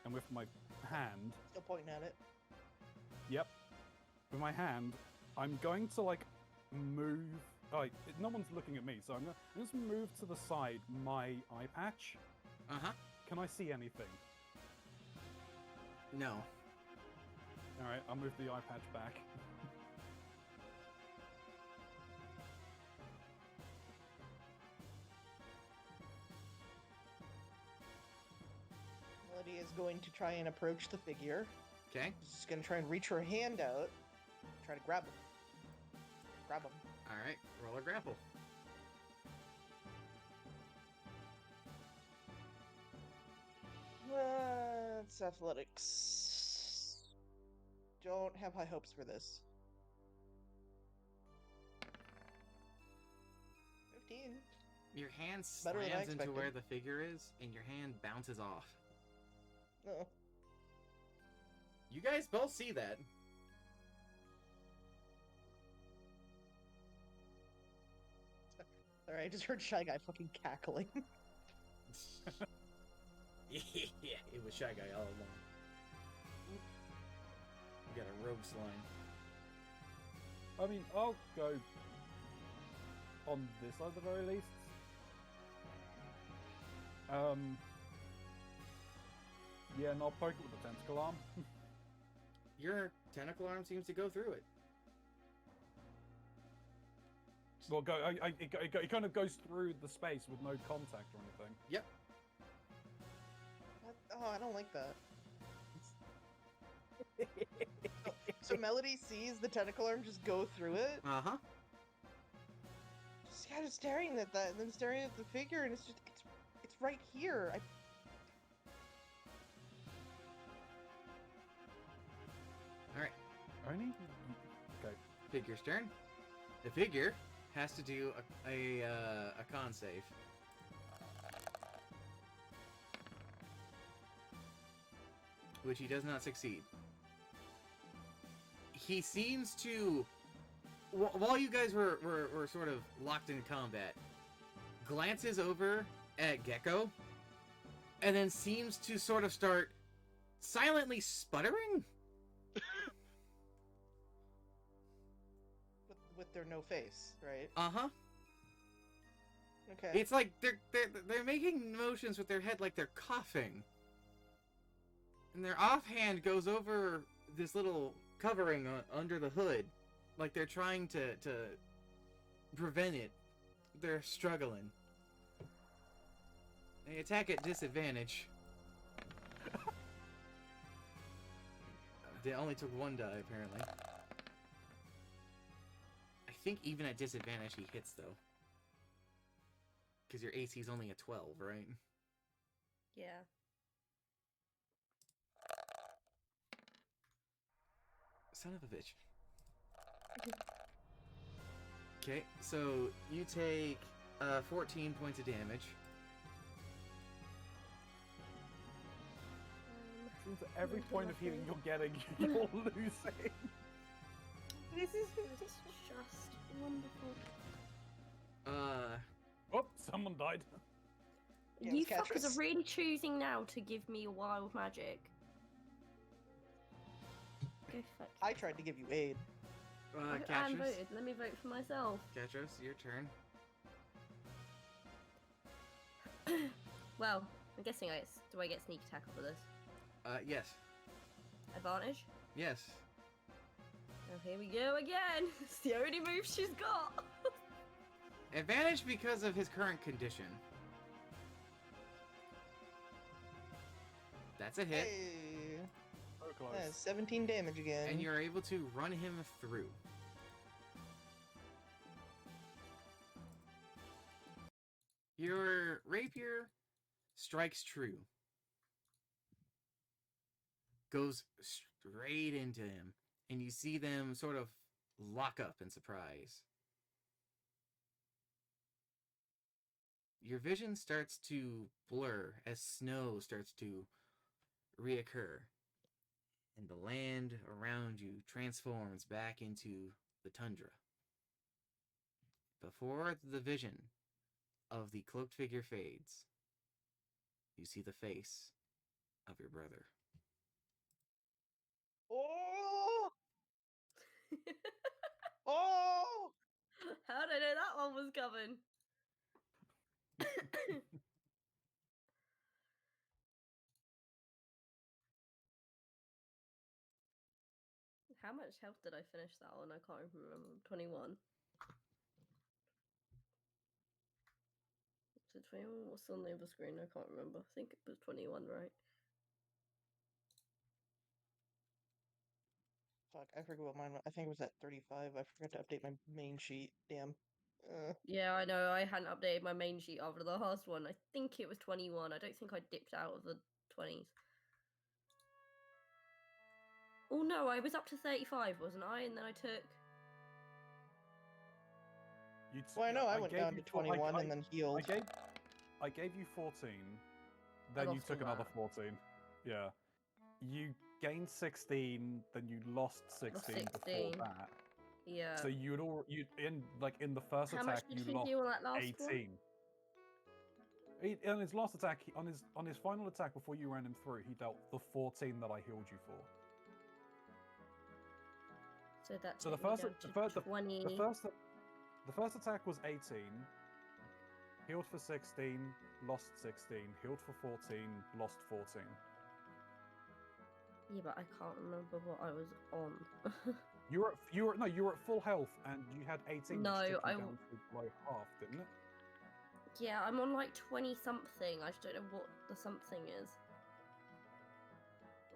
and with my hand, Still pointing at it. yep, with my hand, I'm going to like move. No one's looking at me, so I'm gonna just move to the side my eye patch. Uh-huh. Can I see anything? No. All right, I'll move the eye patch back. Melody is going to try and approach the figure. Okay. She's going to try and reach her hand out, try to grab him. Grab him. All right. Roll a grapple. It's athletics. Don't have high hopes for this. 15. Your hand Better than I slams into expected. where the figure is, and your hand bounces off. Oh. You guys both see that. Alright, I just heard Shy Guy fucking cackling. Yeah, it was Shy Guy all along. You got a rogue slime. I mean, I'll go on this side at the very least. Yeah, and I'll poke it with the tentacle arm. Your tentacle arm seems to go through it. Well, it kind of goes through the space with no contact or anything. Yep. What? Oh, I don't like that. So Melody sees the tentacle arm just go through it. Uh-huh. Just kind of staring at that, and then staring at the figure, and it's right here. Alright. Only? Okay. Figure's turn. The figure has to do a con save. Which he does not succeed. He seems to... While you guys were sort of locked in combat, glances over at Gecko, and then seems to sort of start silently sputtering? With their no face, right? Uh-huh. Okay. It's like they're making motions with their head like they're coughing. And their offhand goes over this little covering under the hood, like they're trying to prevent it. They're struggling. They attack at disadvantage. They only took one die, apparently. I think even at disadvantage he hits, though. Because your AC is only a 12, right? Yeah. Son of a bitch. Okay, so you take 14 points of damage. Seems at every point of healing you're getting, you're losing. This is just wonderful. Oh, someone died. Yeah, You it's fuckers Catrice. are really choosing now to give me wild magic. Go fuck. I tried to give you aid. I'm Catrice. voted. Let me vote for myself. Catrice, your turn. Well, I'm guessing do I get sneak attack for this? Yes. Advantage? Yes. Oh, here we go again. It's the only move she's got. Advantage because of his current condition. That's a hit. Hey. So close. That is 17 damage again. And you're able to run him through. Your rapier strikes true. Goes straight into him, and you see them sort of lock up in surprise. Your vision starts to blur as snow starts to reoccur, and the land around you transforms back into the tundra. Before the vision of the cloaked figure fades, you see the face of your brother. Oh! Oh! How did I know that one was coming? How much health did I finish that one? I can't remember. 21. Was it 21? What's on the other screen? I can't remember. I think it was 21, right? Fuck, I forget what mine was. I think it was at 35. I forgot to update my main sheet. Damn. Yeah, I know. I hadn't updated my main sheet after the last one. I think it was 21. I don't think I dipped out of the 20s. Oh no, I was up to 35, wasn't I? And then I took. Well, I know I went gave down you to four- 21 and then healed. I gave you 14, then you lost took all another that. 14. Yeah. You gained 16, then you lost 16 before 16. that. Yeah. So you'd all in the first How much attack did you he lost do on that last 18. On his last attack, on his final attack before you ran him through, he dealt the 14 that I healed you for. So that So the took me first down to 20. the first attack was 18, healed for 16, lost 16, healed for 14, lost 14. Yeah, but I can't remember what I was on. You were at full health and you had 18. No, which took you I down to like half, didn't it? Yeah, I'm on like 20 something. I just don't know what the something is.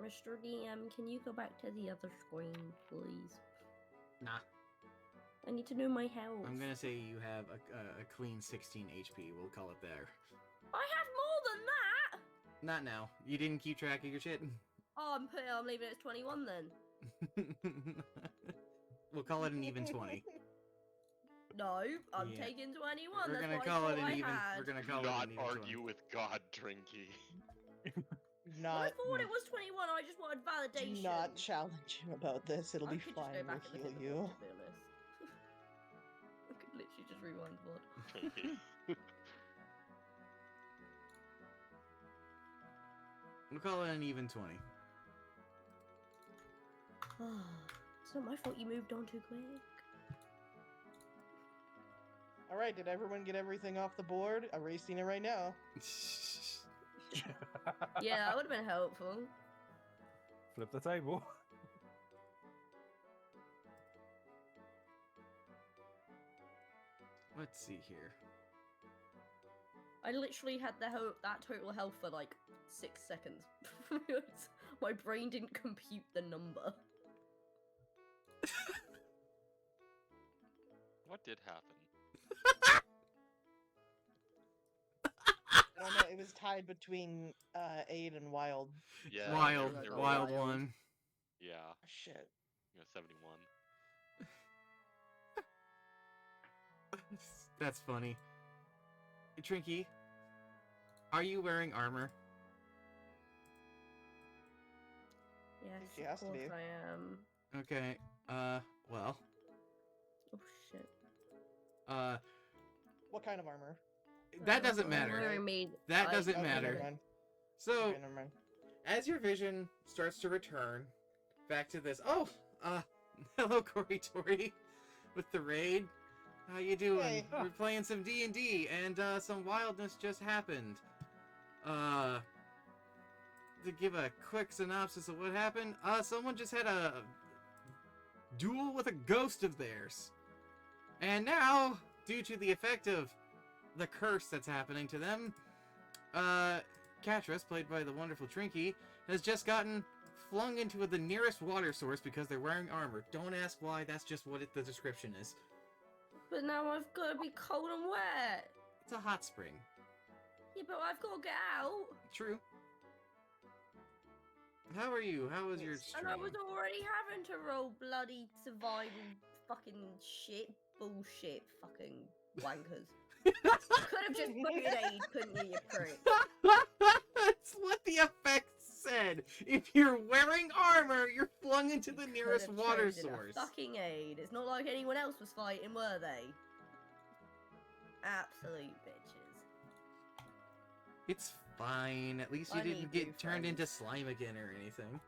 Mr. DM, can you go back to the other screen, please? Nah. I need to know my health. I'm gonna say you have a clean 16 HP. We'll call it there. I have more than that! Not now. You didn't keep track of your shit. Oh, I'm leaving it as 21 then. We'll call it an even 20. No, I'm Yeah. taking 21. We're That's gonna what call I it thought an I even. had. We're gonna Do call it not an even argue 20. with God, Drinky. Well, Not, I thought it was 21. I just wanted validation. do not challenge him about this. It'll I be could fine. just go back and We'll look heal at the you. VOD, to be honest. I could literally just rewind the VOD. We'll call it an even 20. It's not my fault you moved on too quick. All right, did everyone get everything off the board? I'm racing it right now. Yeah, that would have been helpful. Flip the table. Let's see here. I literally had that total health for like 6 seconds. My brain didn't compute the number. What did happen? I don't know. It was tied between Aid and Wild. Yeah. Wild, they were wild wild. one. Yeah. Shit. You know, 71. That's funny. Trinky, are you wearing armor? Yes, she has of to course be. I am. Okay. Well. Oh shit. What kind of armor? That doesn't I'm matter. wearing me- That I- doesn't Okay, matter. never mind. So, Okay, never mind. as your vision starts to return back to this, oh, hello, Corey Tori, with the raid. How you doing? Hey. We're playing some D&D, and some wildness just happened. To give a quick synopsis of what happened, someone just had a duel with a ghost of theirs. And now, due to the effect of the curse that's happening to them, Katris, played by the wonderful Trinky, has just gotten flung into the nearest water source because they're wearing armor. Don't ask why, that's just what the description is. But now I've got to be cold and wet. It's a hot spring. Yeah, but I've got to get out. True. How are you? How was your Yes. stream? And I was already having to roll bloody survival fucking shit, bullshit, fucking wankers. You could have just booted aid, couldn't you, you prick? That's what the effect said. If you're wearing armor, you're flung into You the could nearest have water turned in a source. fucking aid. It's not like anyone else was fighting, were they? Absolute bitches. It's fine. At least you I need didn't get new turned into friends. slime again or anything.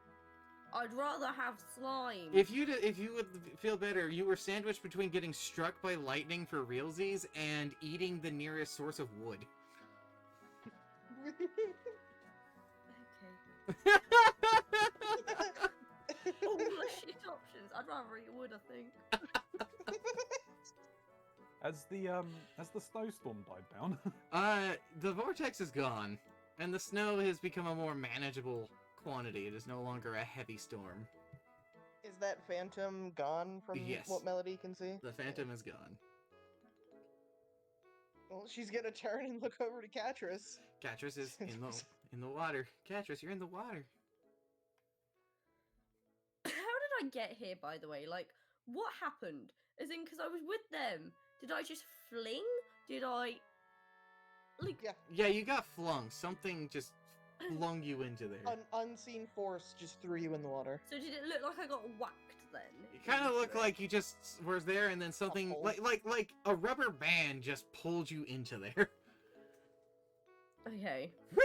I'd rather have slime. If you would feel better, you were sandwiched between getting struck by lightning for realsies and eating the nearest source of wood. Okay. All the shit options. I'd rather eat wood, I think. Has the snowstorm died down? The vortex is gone, and the snow has become a more manageable quantity. It is no longer a heavy storm. Is that phantom gone from Yes. what Melody can see? The phantom is gone. Well, she's gonna turn and look over to Catrus. Catrus is in the water. Catrus, you're in the water. How did I get here, by the way? Like, what happened? As in, because I was with them. Did I just fling? Did I... Like, Yeah, Yeah, you got flung. Something just flung you into there. unseen force just threw you in the water. so did it look like I got whacked then? It kind of into looked it? like you just were there, and then something hole. like a rubber band just pulled you into there. Okay. Woo!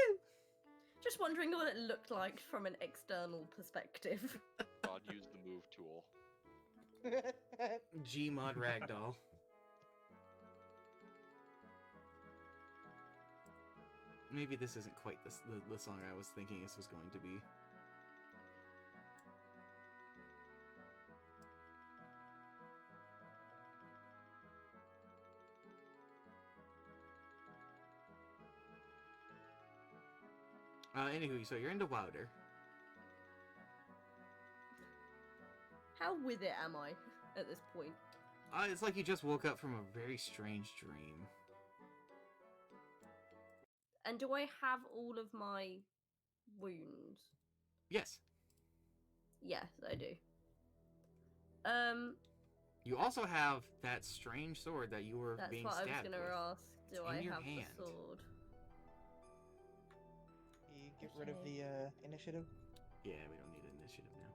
Just wondering what it looked like from an external perspective. God used the move tool. Gmod ragdoll. Maybe this isn't quite the song I was thinking this was going to be. Anywho, so you're into Wilder. How with it am I at this point? It's like you just woke up from a very strange dream. And do I have all of my wounds? Yes. Yes, I do. You also have that strange sword that you were That's being what I was stabbed gonna with. ask. Do in I your have hand. the sword? You get rid of Okay. the initiative. Yeah, we don't need initiative now.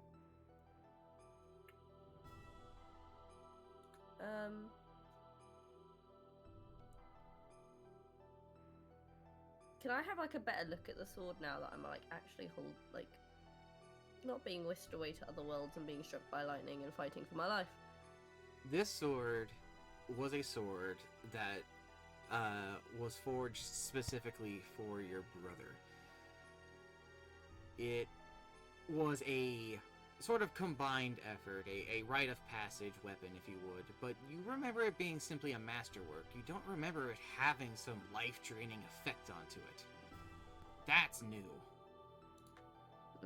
Can I have like a better look at the sword now that I'm like actually not being whisked away to other worlds and being struck by lightning and fighting for my life? This sword was a sword that was forged specifically for your brother. It was a sort of combined effort, a rite of passage weapon, if you would, but you remember it being simply a masterwork. You don't remember it having some life-draining effect onto it. That's new.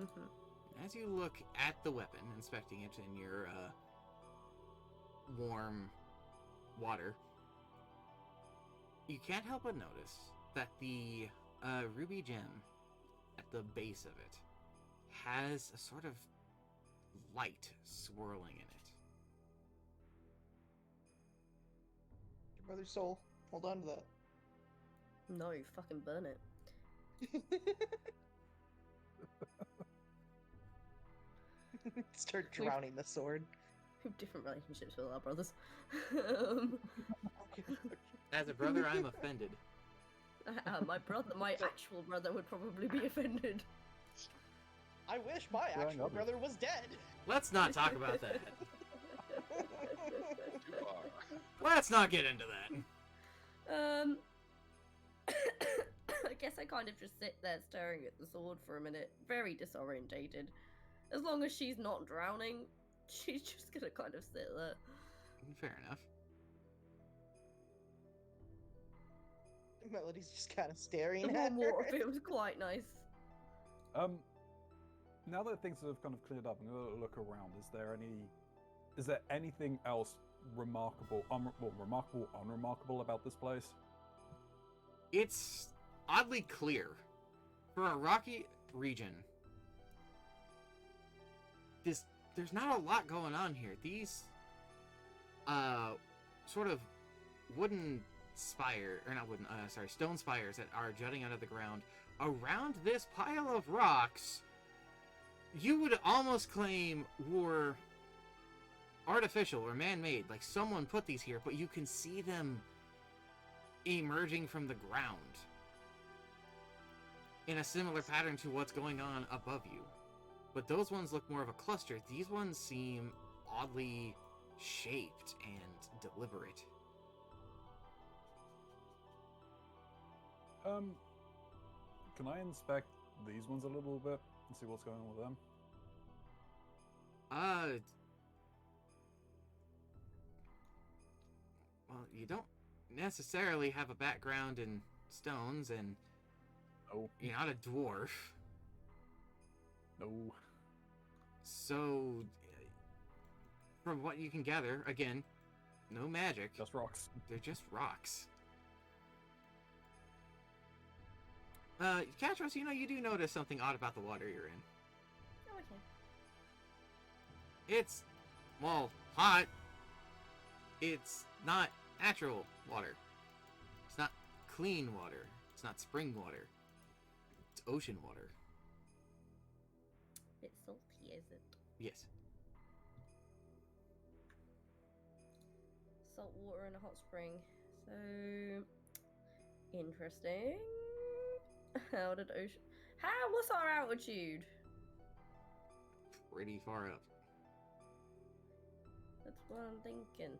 Mm-hmm. As you look at the weapon, inspecting it in your warm water, you can't help but notice that the ruby gem at the base of it has a sort of light swirling in it. Your brother's soul. Hold on to that. No, fucking burn it. Start drowning the sword. We have different relationships with our brothers. As a brother, I'm offended. My actual brother would probably be offended. I wish my Throwing actual others. brother was dead. Let's not talk about that. Too far. Let's not get into that. I guess I kind of just sit there staring at the sword for a minute, very disorientated. As long as she's not drowning, she's just gonna kind of sit there. Fair enough. Melody's just kind of staring The at warm water her. feels quite nice. Now that things have kind of cleared up, I'm gonna look around. Is there anything else remarkable, unremarkable about this place? It's oddly clear. For a rocky region, there's not a lot going on here. These sort of wooden spire, or not wooden, stone spires that are jutting out of the ground around this pile of rocks, you would almost claim were artificial or man-made, like someone put these here, but you can see them emerging from the ground in a similar pattern to what's going on above you. But those ones look more of a cluster. These ones seem oddly shaped and deliberate. Can I inspect these ones a little bit and see what's going on with them? Well, you don't necessarily have a background in stones, and No. you're not a dwarf. No. So, from what you can gather, again, no magic. Just rocks. They're just rocks. Katros, you do notice something odd about the water you're in. Oh, okay. It's, well, hot. It's not natural water. It's not clean water. It's not spring water. It's ocean water. Bit salty, is it? Yes. Salt water in a hot spring. So interesting. How did ocean? What's our altitude? Pretty far up. That's what I'm thinking.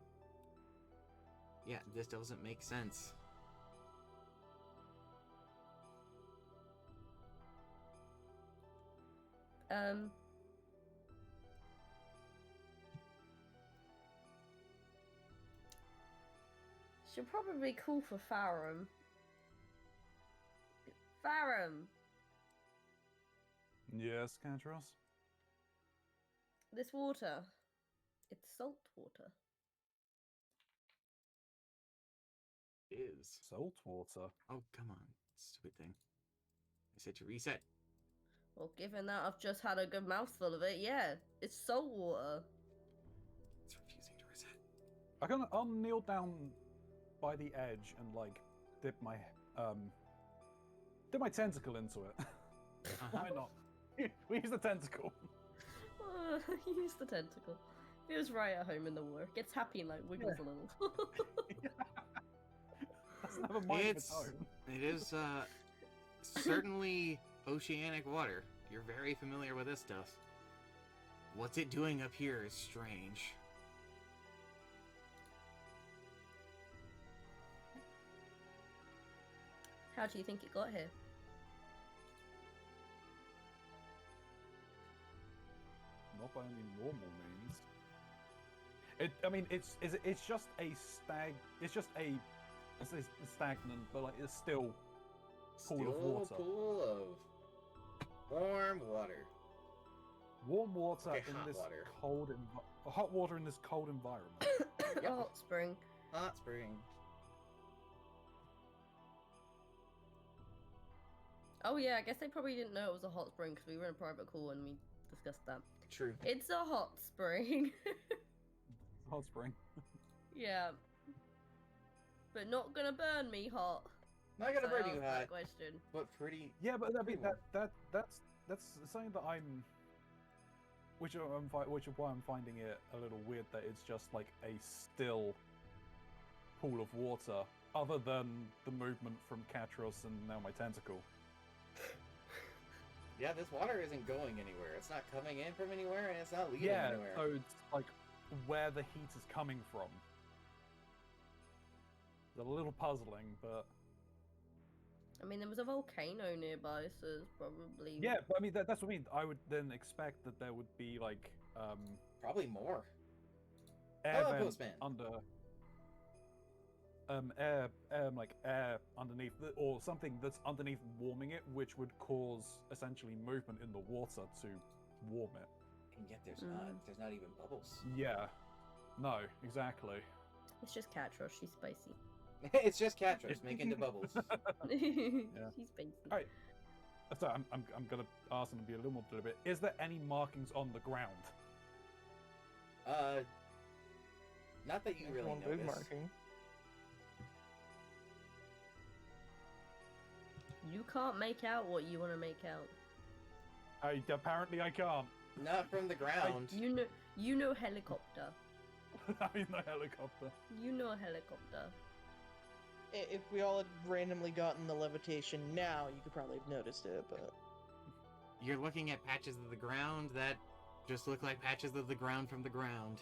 Yeah, this doesn't make sense. Should probably call for Farum. Farum, Yes, Katros? this water, it's salt water. Is. Salt water. Oh, come on. Stupid thing. I said to reset. Well, given that I've just had a good mouthful of it, yeah, it's salt water. It's refusing to reset. I'll kneel down by the edge and like dip my tentacle into it. Why not? We use the tentacle. Use the tentacle. Feels right at home in the water. Gets happy and like wiggles a little. Doesn't have a mind of its own. It is certainly oceanic water. You're very familiar with this stuff. What's it doing up here is strange. How do you think it got here? Not by any normal means. It's just a it's stagnant, but like it's still pool of water. Pool of warm water. Warm water Okay, in hot this water. hot water in this cold environment. Yep. Hot spring. Hot spring. Oh yeah, I guess they probably didn't know it was a hot spring because we were in a private call and we discussed that. True. It's a hot spring. Hot spring. Yeah. But not gonna burn me hot. Not gonna So burn I you asked that hot, question. but pretty. Yeah, but I mean Cool. that's something that which is why I'm finding it a little weird that it's just like a still pool of water, other than the movement from Katros and now my tentacle. Yeah, this water isn't going anywhere. It's not coming in from anywhere, and it's not leaving Yeah, anywhere. so it's like where the heat is coming from. It's a little puzzling, but I mean, there was a volcano nearby, so it's probably. yeah, but I mean that's what I mean. I would then expect that there would be like Probably more. air Hello, vent Postman. under air underneath or something that's underneath warming it, which would cause essentially movement in the water to warm it. And yet there's not even bubbles. Yeah, no, exactly. It's just Katros, she's spicy. It's just Catras making the bubbles. She's basic. Alright. So I'm gonna ask and be a little more deliberate. Is there any markings on the ground? Not that you There's really one big notice. marking. You can't make out what you want to make out. Apparently I can't. Not from the ground. You know helicopter. I'm in the helicopter. You know helicopter. If we all had randomly gotten the levitation now, you could probably have noticed it, but... You're looking at patches of the ground that just look like patches of the ground from the ground.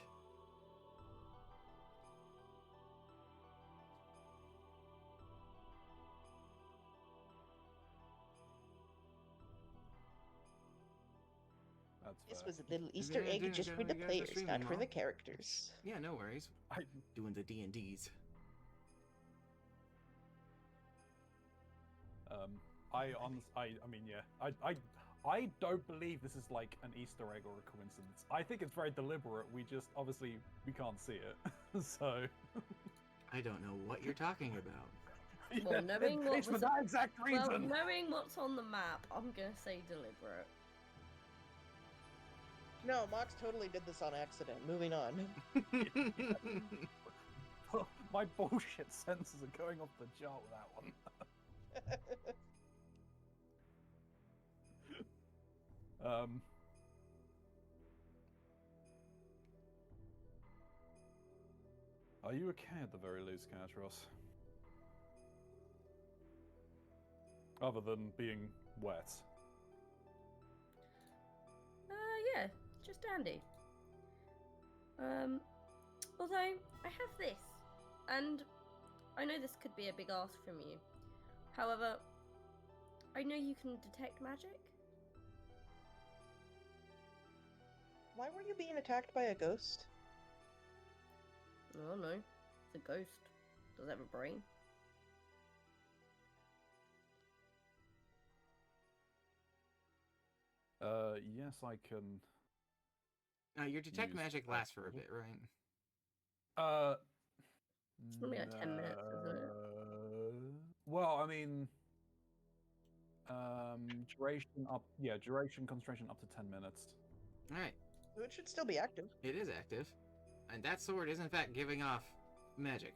That's This fair. was a little Easter egg just for the players, not for the characters. Yeah, no worries. I, Doing the D&Ds. I mean, yeah. I don't believe this is like an Easter egg or a coincidence. I think it's very deliberate. We just obviously we can't see it, so. I don't know what you're talking about. Well, knowing what it's for was that exact reason. Well, knowing what's on the map, I'm gonna say deliberate. No, Mox totally did this on accident. Moving on. My bullshit senses are going off the chart with that one. Are you okay at the very least, Catros? Other than being wet. Yeah, just dandy. Although I have this, and I know this could be a big ask from you. However, I know you can detect magic. Why were you being attacked by a ghost? Oh no, it's a ghost. Does it have a brain? Yes, I can. Your detect Use magic that lasts for a skill. bit, right? It's gonna be like 10 minutes, isn't it? Well, I mean, duration up. Yeah, duration concentration up to 10 minutes. Alright, So it should still be active. it is active. And that sword is in fact giving off magic.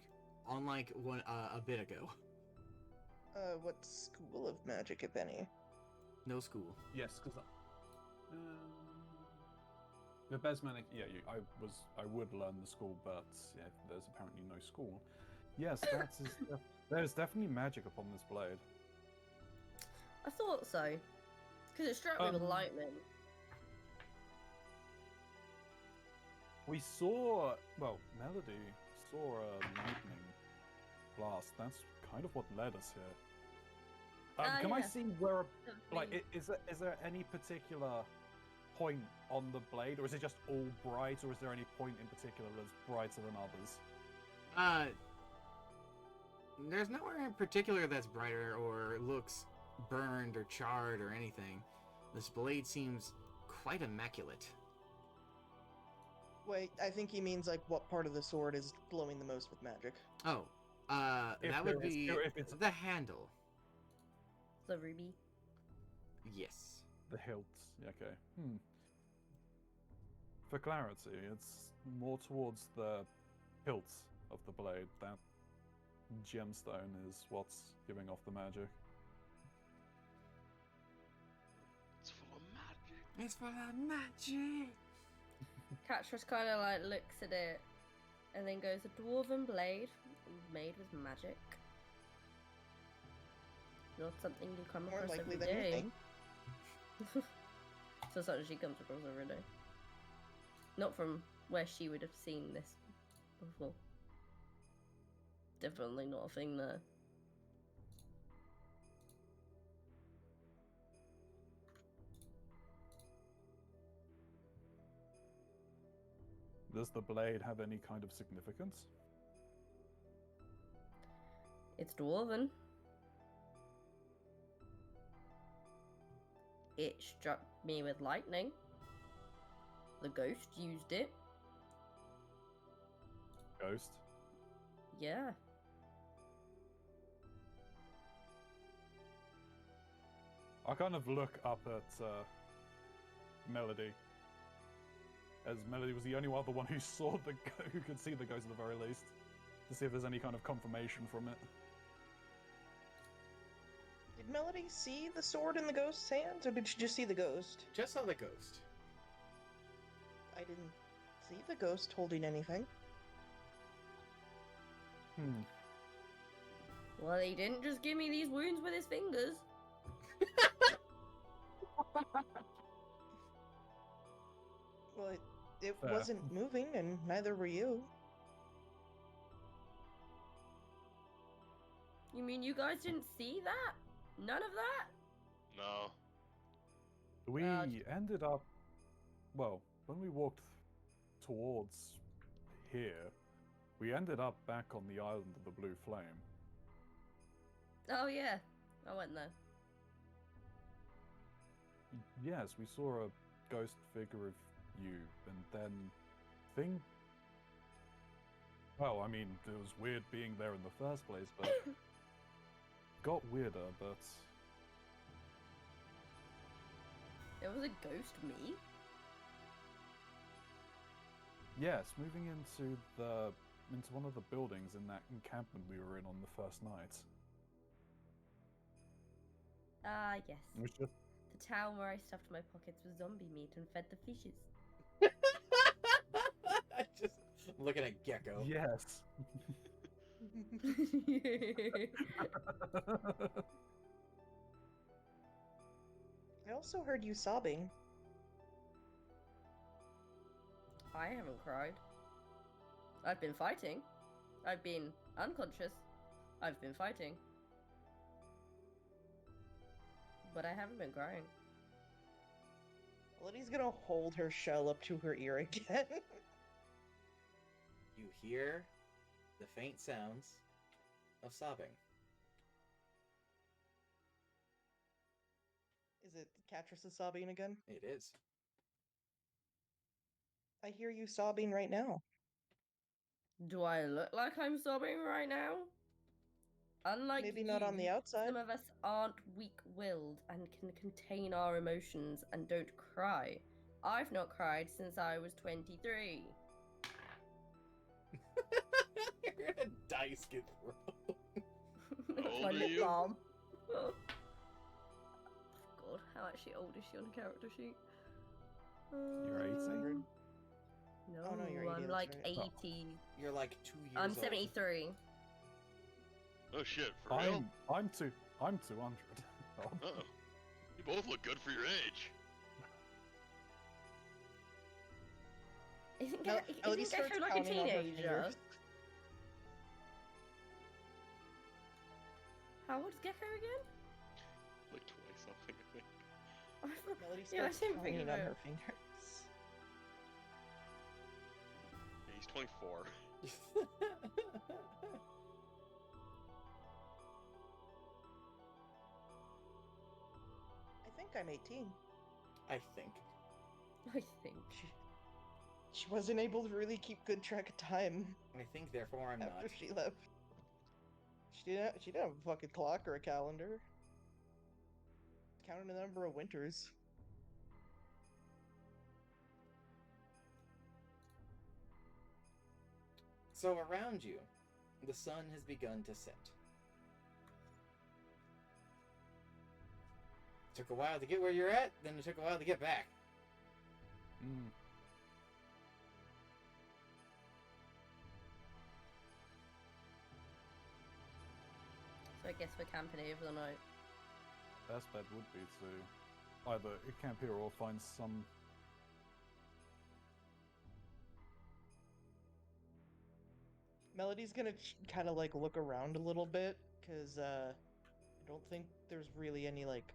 Unlike a bit ago. What school of magic, if any? No school. Yes, because the Besmanic. Yeah, I would learn the school, but yeah, there's apparently no school. Yes, there's definitely magic upon this blade. I thought so, because it struck me with lightning. We saw, well, Melody saw a lightning blast. That's kind of what led us here. Can I yeah. see where, The like, thing- is there any particular point on the blade, or is it just all bright, or is there any point in particular that's brighter than others? There's nowhere in particular that's brighter or looks burned or charred or anything. This blade seems quite immaculate. Wait, I think he means like what part of the sword is glowing the most with magic. Oh, If that there would is- be if it's- the handle. The ruby. Yes. The hilts. Yeah, okay. For clarity, it's more towards the hilts of the blade. That gemstone is what's giving off the magic. It's full of magic. It's for the magic. Catras kind of like looks at it, and then goes, "A dwarven blade made with magic. Not something you come More across likely every than you day." think. So something she comes across every day. Not from where she would have seen this before. Definitely not a thing there. Does the blade have any kind of significance? It's dwarven. It struck me with lightning. The ghost used it. Ghost? Yeah. I kind of look up at Melody, as Melody was the only other one who saw who could see the ghost at the very least, to see if there's any kind of confirmation from it. Did Melody see the sword in the ghost's hands, or did she just see the ghost? Just saw the ghost. I didn't see the ghost holding anything. Well, he didn't just give me these wounds with his fingers. Well, it Fair. wasn't moving, and neither were you. You mean you guys didn't see that? None of that? No. We Well, ended up, well, when we walked towards here, we ended up back on the island of the Blue Flame. Oh yeah, I went there. Yes, we saw a ghost figure of you, and then well, I mean, it was weird being there in the first place, but got weirder, but There was a ghost me? yes, moving into one of the buildings in that encampment we were in on the first night. Ah, yes. It was just The town where I stuffed my pockets with zombie meat and fed the fishes. I'm looking at Gecko. yes. I also heard you sobbing. I haven't cried. I've been fighting. I've been unconscious. I've been fighting. But I haven't been crying. Melody's gonna hold her shell up to her ear again. You hear the faint sounds of sobbing. Is it Catrice's sobbing again? It is. I hear you sobbing right now. Do I look like I'm sobbing right now? Unlike Maybe not on the you, outside. some of us aren't weak-willed and can contain our emotions and don't cry. I've not cried since I was 23. You're gonna dice get thrown. How old My are lip you? balm. God, how actually old is she on the character sheet? You're 80? No, Oh, no, you're 80, I'm that's like right. 80. You're like 2 years I'm old. 73. Oh shit, for real? I'm 200. Oh. Oh. You both look good for your age. Isn't, Melody isn't starts Gecko like a counting on her teenager? fingers. How old's Gecko again? Like 20 something, I think. Melody Yeah, I starts didn't think counting of on it. her fingers. Yeah, he's 24. I think I'm 18. I think. I think. She wasn't able to really keep good track of time I think, therefore, I'm after not. she left. She didn't have a fucking clock or a calendar. Counting the number of winters. So around you, the sun has begun to set. Took a while to get where you're at, then it took a while to get back. Mm. So I guess we're camping here for the night. Best bet would be to either camp here or find some. Melody's gonna kind of like look around a little bit because I don't think there's really any like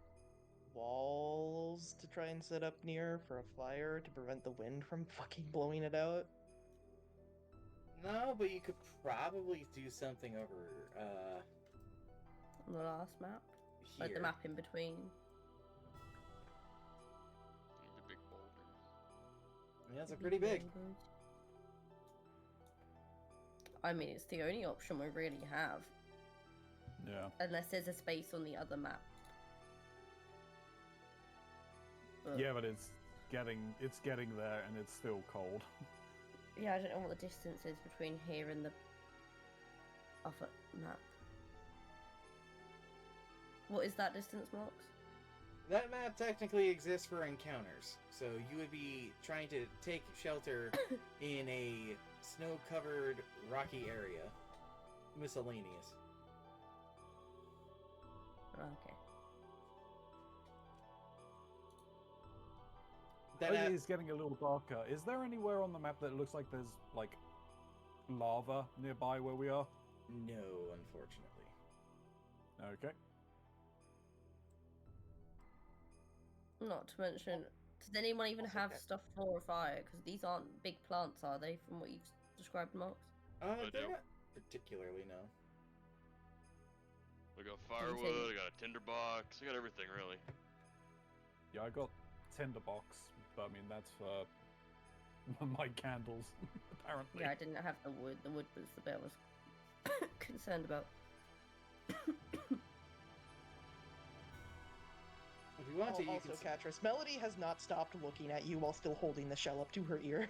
walls to try and set up near for a fire to prevent the wind from fucking blowing it out. No, but you could probably do something over On the last map. here. Like the map in between. The big boulders. Yeah, it's pretty big. I mean, it's the only option we really have. Yeah. Unless there's a space on the other map. But Yeah, but it's getting there and it's still cold. yeah, I don't know what the distance is between here and the other map. What is that distance, Marks? That map technically exists for encounters, so you would be trying to take shelter in a snow-covered, rocky area. Miscellaneous. Oh, okay. That It is getting a little darker. Is there anywhere on the map that looks like there's like lava nearby where we are? No, unfortunately. Okay. Not to mention, does anyone even Also have good. stuff for a fire? Because these aren't big plants, are they, from what you've described, Marks? They're no. not particularly, no. I got you say firewood, I got a tinderbox, I got everything really. Yeah, I got tinderbox, but I mean that's for my candles, apparently. Yeah, I didn't have the wood. The wood was the bit I was concerned about. If you want to, you Also, can... Catrus, Melody has not stopped looking at you while still holding the shell up to her ear.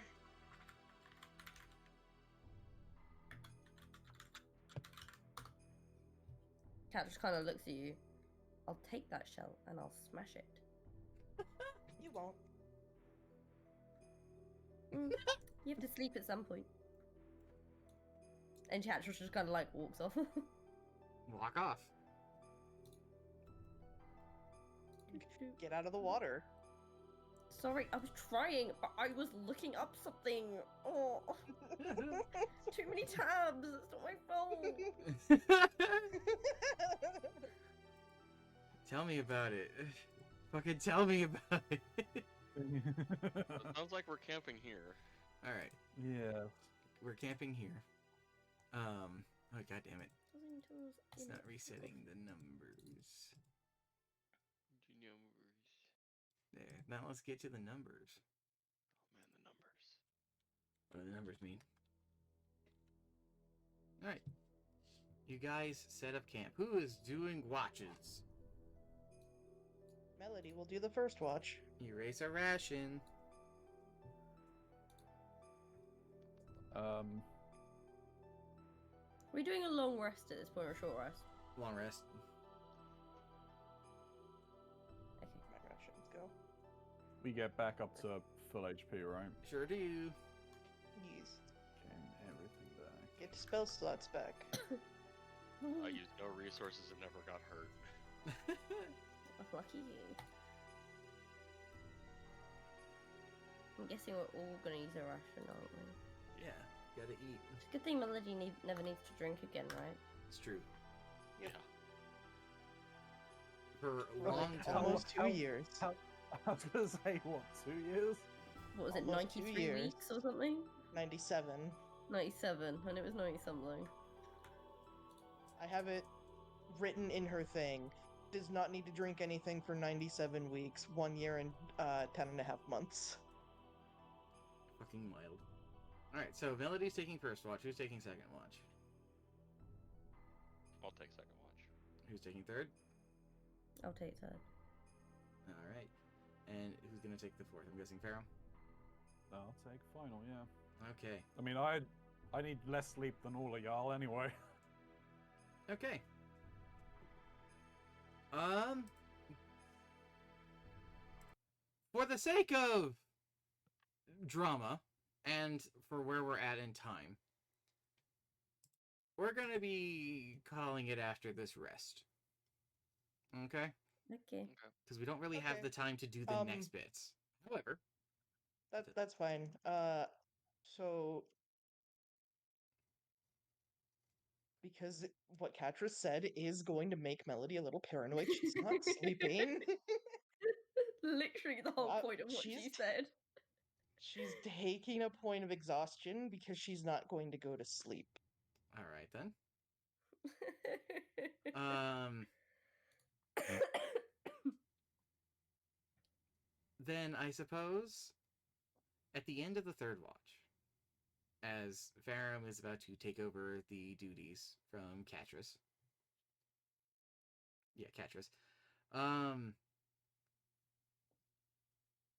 Cat just kind of looks at you. I'll take that shell and I'll smash it. You won't. You have to sleep at some point. And Chatrus just kind of like walks off. Walk off. Get out of the water. Sorry, I was trying, but I was looking up something. Oh, too many tabs. It's not my fault. Tell me about it. Fucking tell me about it. Sounds like we're camping here. Alright, Yeah. we're camping here. Oh god damn it. It's not resetting the numbers. There. Now let's get to the numbers. Oh man, the numbers. What do the numbers mean? Alright. You guys set up camp. Who is doing watches? Melody will do the first watch. Erase a ration. Are we doing a long rest at this point or a short rest? Long rest. Okay. My rations go. We get back up to full HP, right? Sure do. Yes. Getting everything back. Get spell slots back. I used no resources and never got hurt. Lucky you. I'm guessing we're all gonna use a ration, aren't we? Yeah, gotta eat. It's a good thing Melody never needs to drink again, right? It's true. Yep. Yeah. For For long like time. almost 2 years. I was gonna say, what, 2 years? What was it, Almost 2 93 years. weeks or something? 97. 97, and it was 90 something. I have it written in her thing. Does not need to drink anything for 97 weeks, 1 year and 10 and a half months. Fucking wild. Alright, so Melody's taking first watch. Who's taking second watch? I'll take second watch. Who's taking third? I'll take third. Alright. And who's gonna take the fourth? I'm guessing Pharaoh? I'll take final, yeah. Okay. I mean, I need less sleep than all of y'all anyway. Okay. For the sake of drama, and for where we're at in time, we're gonna be calling it after this rest. Okay? Okay. Because we don't really have Okay. the time to do the Um, next bits. However, That's fine. So because what Catrus said is going to make Melody a little paranoid. She's not sleeping. Literally the whole point of what she she's said. She's taking a point of exhaustion because she's not going to go to sleep. alright then. Um, then I suppose at the end of the third watch, as Farum is about to take over the duties from Catrus. Yeah, Catrus.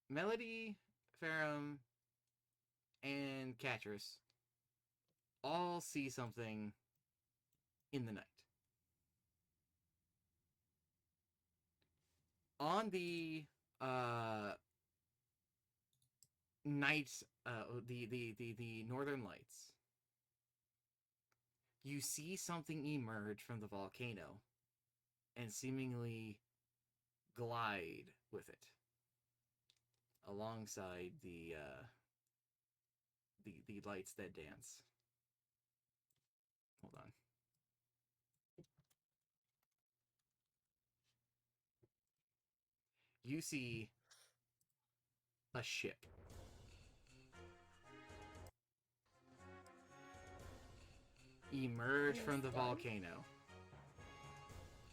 Melody, Ferrum, and Catrus all see something in the night. On the night, the northern lights, you see something emerge from the volcano and seemingly glide with it alongside the lights that dance. Hold on. You see a ship. Emerge from the volcano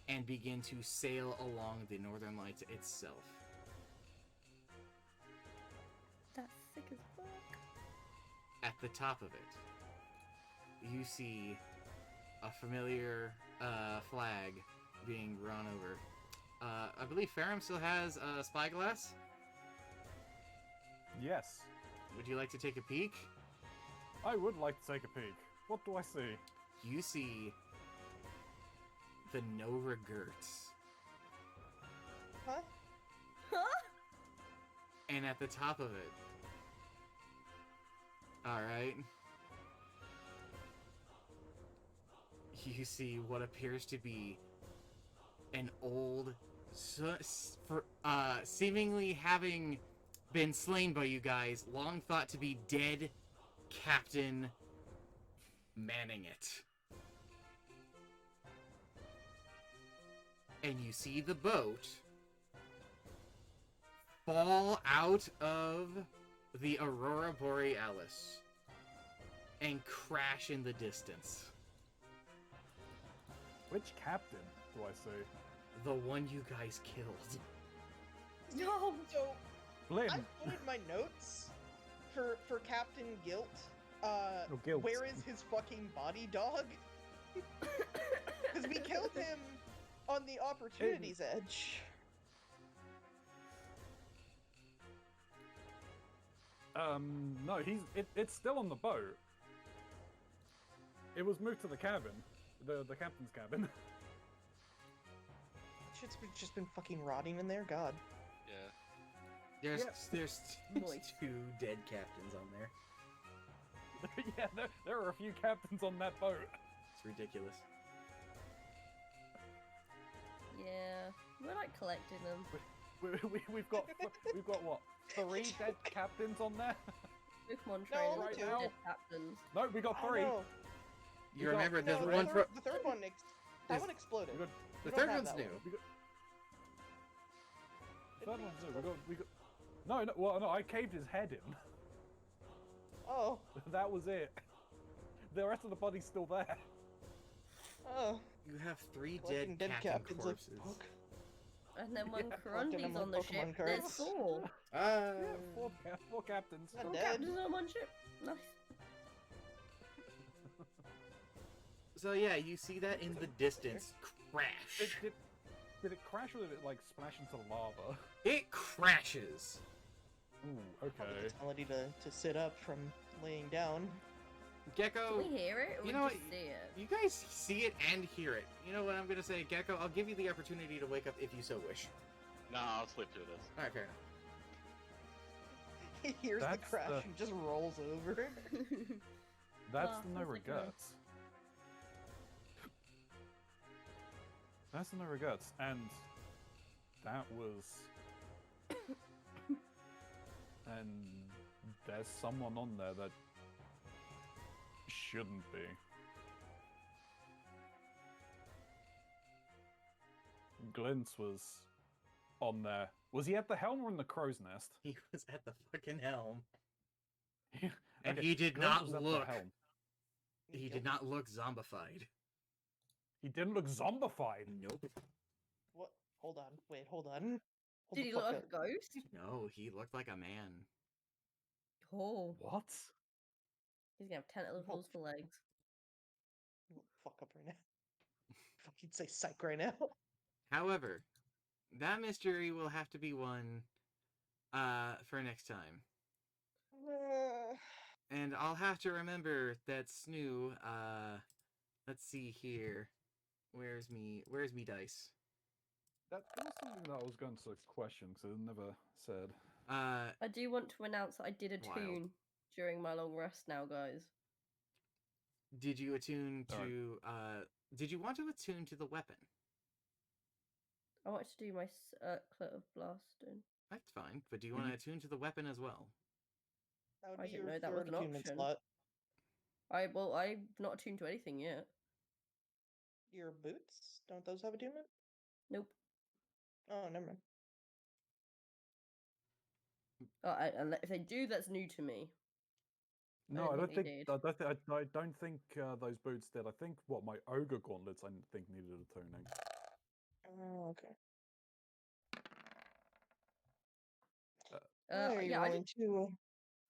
and begin to sail along the northern lights itself. That's sick as fuck. At the top of it, you see a familiar flag being run over. I believe Ferrum still has a spyglass. Yes. Would you like to take a peek? I would like to take a peek. What do I see? You see the Nova Gertz. Huh? Huh? And at the top of it, alright, you see what appears to be an old, seemingly having been slain by you guys, long thought to be dead Captain manning it. And you see the boat fall out of the Aurora Borealis and crash in the distance. Which captain do I see? The one you guys killed. No. So Flynn. I put in my notes for Captain Guilt. Guilt. Where is his fucking body dog? Because we killed him on the Opportunity's Edge. No, it's still on the boat. It was moved to the cabin, the captain's cabin. Shit's just been fucking rotting in there. God. Yeah. There's Moist. 2 dead captains on there. Yeah, there are a few captains on that boat. It's ridiculous. Yeah, we're like collecting them. We've got what? 3 dead captains on there? Pokemon No, trainers right with now. dead captains. No, we got 3. No, You We got- remember there's no, one for the third one. That There's- one exploded. We got the We don't third have one's that new. one. third one's new. We got. No, well, no, I caved his head in. Oh, That was it. The rest of the body's still there. oh. You have 3 Collecting dead captain captains like corpses. fuck. And then when Yeah, collecting them Corundi's on the like ship, Pokemon there's cards. 4. Yeah, 4 captains. Not 4 dead. captains on one ship. Nice. So yeah, you see that in the distance crash. Did it crash or did it like splash into lava? It crashes. Ooh, Probably okay. the ability to sit up from laying down. Gecko, Can we hear it or you we know just what? see it? you guys see it and hear it. You know what I'm gonna say, Gecko? I'll give you the opportunity to wake up if you so wish. Nah, I'll sleep through this. Alright, fair enough. He hears That's the crash the- and just rolls over. That's Oh, no that's okay. regrets. That's no regrets, and that was. And there's someone on there that shouldn't be. Glintz was on there. Was he at the helm or in the crow's nest? He was at the fucking helm. And And he did not look. helm. He did not look zombified. He didn't look zombified. Nope. What? Hold on. Wait, hold on. Hold Did the he fuck look like up. a ghost? No, he looked like a man. Oh, What? he's gonna have tentacles for legs. Fuck up right now. Fucking say psych right now. However, that mystery will have to be one for next time. Uh, And I'll have to remember that Snoo, let's see here. Where's me dice? That was something that I was going to question because it never said. I do want to announce that I did a Wild. tune during my long rest now, guys. Did you attune Alright. to, did you want to attune to the weapon? I want to do my circlet of blasting. That's fine, but do you want to attune to the weapon as well? that would I be didn't your know that was third an attunement option. slot. I've not attuned to anything yet. Your boots? Don't those have attunement? Nope. Oh, never mind. Oh, if they do, that's new to me. No, I don't they think. did. I don't think those boots did. I think what my ogre gauntlets I think needed a tuning. Oh, okay. Uh, Are you yeah, I, rolling two?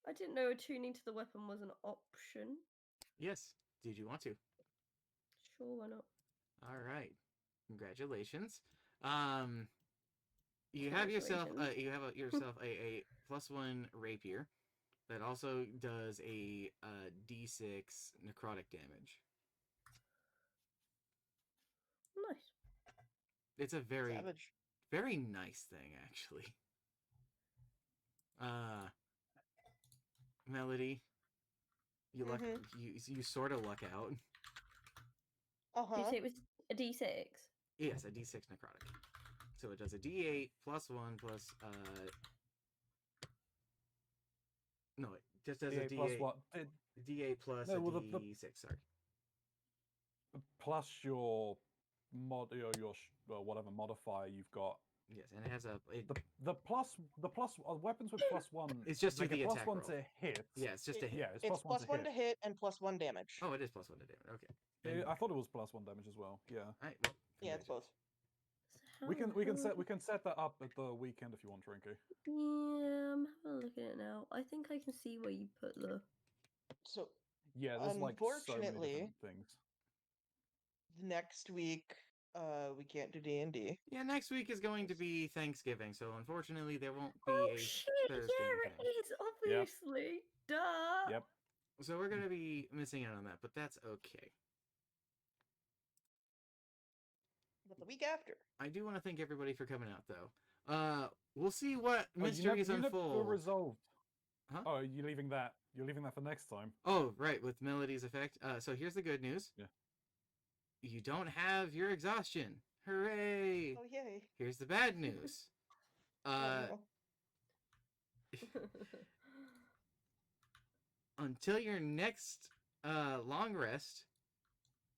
I didn't know attuning to the weapon was an option. Yes. Did you want to? Sure, why not? All right. Congratulations. You have yourself yourself a +1 rapier that also does a d6 necrotic damage. Nice. It's a very Savage. very nice thing actually. Melody, you luck you sort of luck out. Did you Uh-huh. say it was a D6? Yes, a d6 necrotic. So it does a d8 +1 plus no, it just does a D8 plus d8 what? d8 plus No, a well, d6, sorry. Plus your whatever modifier you've got. Yes, and it has a The weapons with +1. It's just they to the get attack +1 roll. to hit. Yeah, it's just a hit. Yeah, it's It's +1 to +1 to hit. hit and +1 damage. Oh, it is +1 to damage. Okay. And, I thought it was +1 damage as well. Yeah. alright, well, Yeah, it's both. We can set that up at the weekend if you want, Trinky. Yeah, I'm having a look at it now. I think I can see where you put the. So Yeah, there's like so many Unfortunately- different things. next week, we can't do D&D. Yeah, next week is going to be Thanksgiving, so unfortunately there won't be Oh a shit! Thursday Yeah, thing. it is obviously. Duh. Yep. So we're gonna be missing out on that, but that's okay. But the week after. I do want to thank everybody for coming out, though. We'll see what Oh, mysteries you never unfold. resolved. Huh? Oh, you're leaving that for next time. Oh, right, with Melody's effect. So here's the good news. Yeah. You don't have your exhaustion. Hooray! Oh, yay. Here's the bad news. Oh, no. Until your next long rest,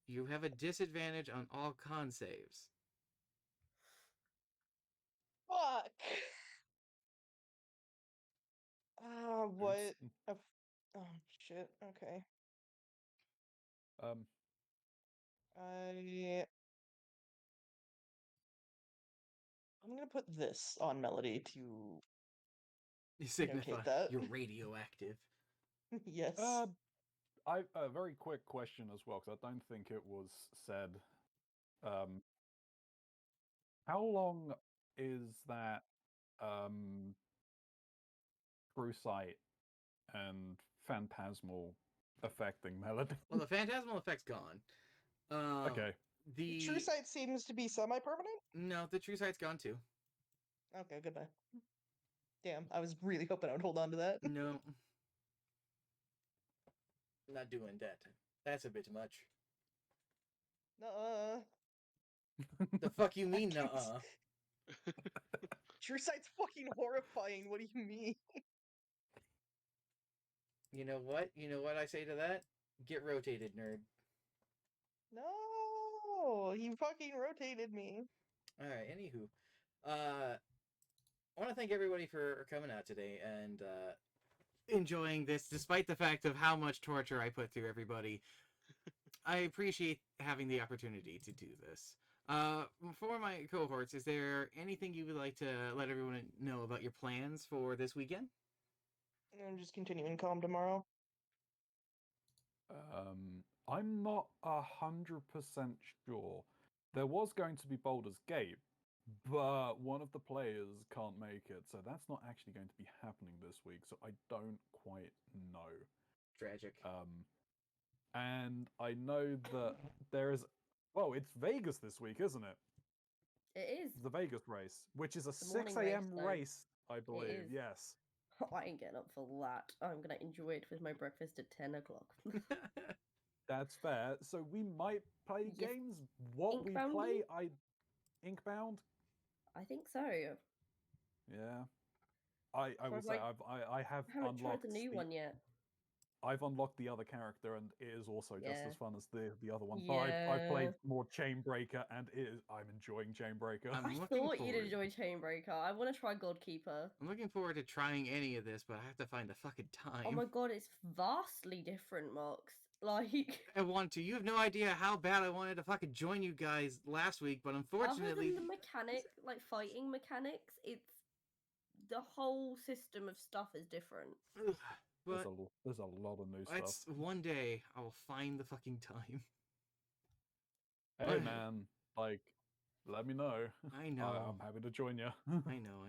you have a disadvantage on all con saves. Fuck. What? It's- Oh, shit. Okay. Um, I'm gonna put this on Melody to You signify that. you're radioactive. yes. a very quick question as well, because I don't think it was said. How long is that True Sight and Phantasmal affecting Melody? Well, the phantasmal effect's gone. Okay. The True Sight seems to be semi-permanent. No, the true sight's gone too. Okay, goodbye. Damn, I was really hoping I would hold on to that. No. Not doing that. That's a bit much. Nuh-uh. The fuck you mean, can't nuh-uh? True Sight's fucking horrifying. What do you mean? You know what? You know what I say to that? Get rotated, nerd. No, he fucking rotated me. Alright, anywho. I want to thank everybody for coming out today and enjoying this, despite the fact of how much torture I put through everybody. I appreciate having the opportunity to do this. For my cohorts, is there anything you would like to let everyone know about your plans for this weekend? I'm just continuing calm tomorrow. I'm not 100% sure. There was going to be Baldur's Gate, but one of the players can't make it, so that's not actually going to be happening this week. So I don't quite know. Tragic. And I know that there is. Well, it's Vegas this week, isn't it? It is. The Vegas race, which is a The morning 6 race, a.m. though. race, I believe. is. Yes. I ain't getting up for that. I'm gonna enjoy it with my breakfast at 10 o'clock. That's fair. So we might play Yes. games. What we Inkbound play, game? Inkbound. I think so. Yeah. I Or will have say I I have haven't tried unlocked the new one yet. I've unlocked the other character, and it is also just Yeah. as fun as the other one. But I've Yeah. played more Chainbreaker, and I'm enjoying Chainbreaker. I'm I looking thought you'd forward. enjoy Chainbreaker. I want to try Godkeeper. I'm looking forward to trying any of this, but I have to find the fucking time. Oh my god, it's vastly different, Mox. Like, I want to. You have no idea how bad I wanted to fucking join you guys last week, but other unfortunately, than the mechanic, like fighting mechanics, it's the whole system of stuff is different. ugh, but There's a lot of new stuff. it's one day I will find the fucking time. Hey but- man, like, let me know. I know. I'm happy to join you. I know.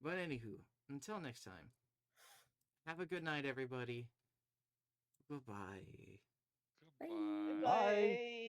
But anywho, until next time, have a good night, everybody. Goodbye. Bye. Goodbye. Bye. Bye.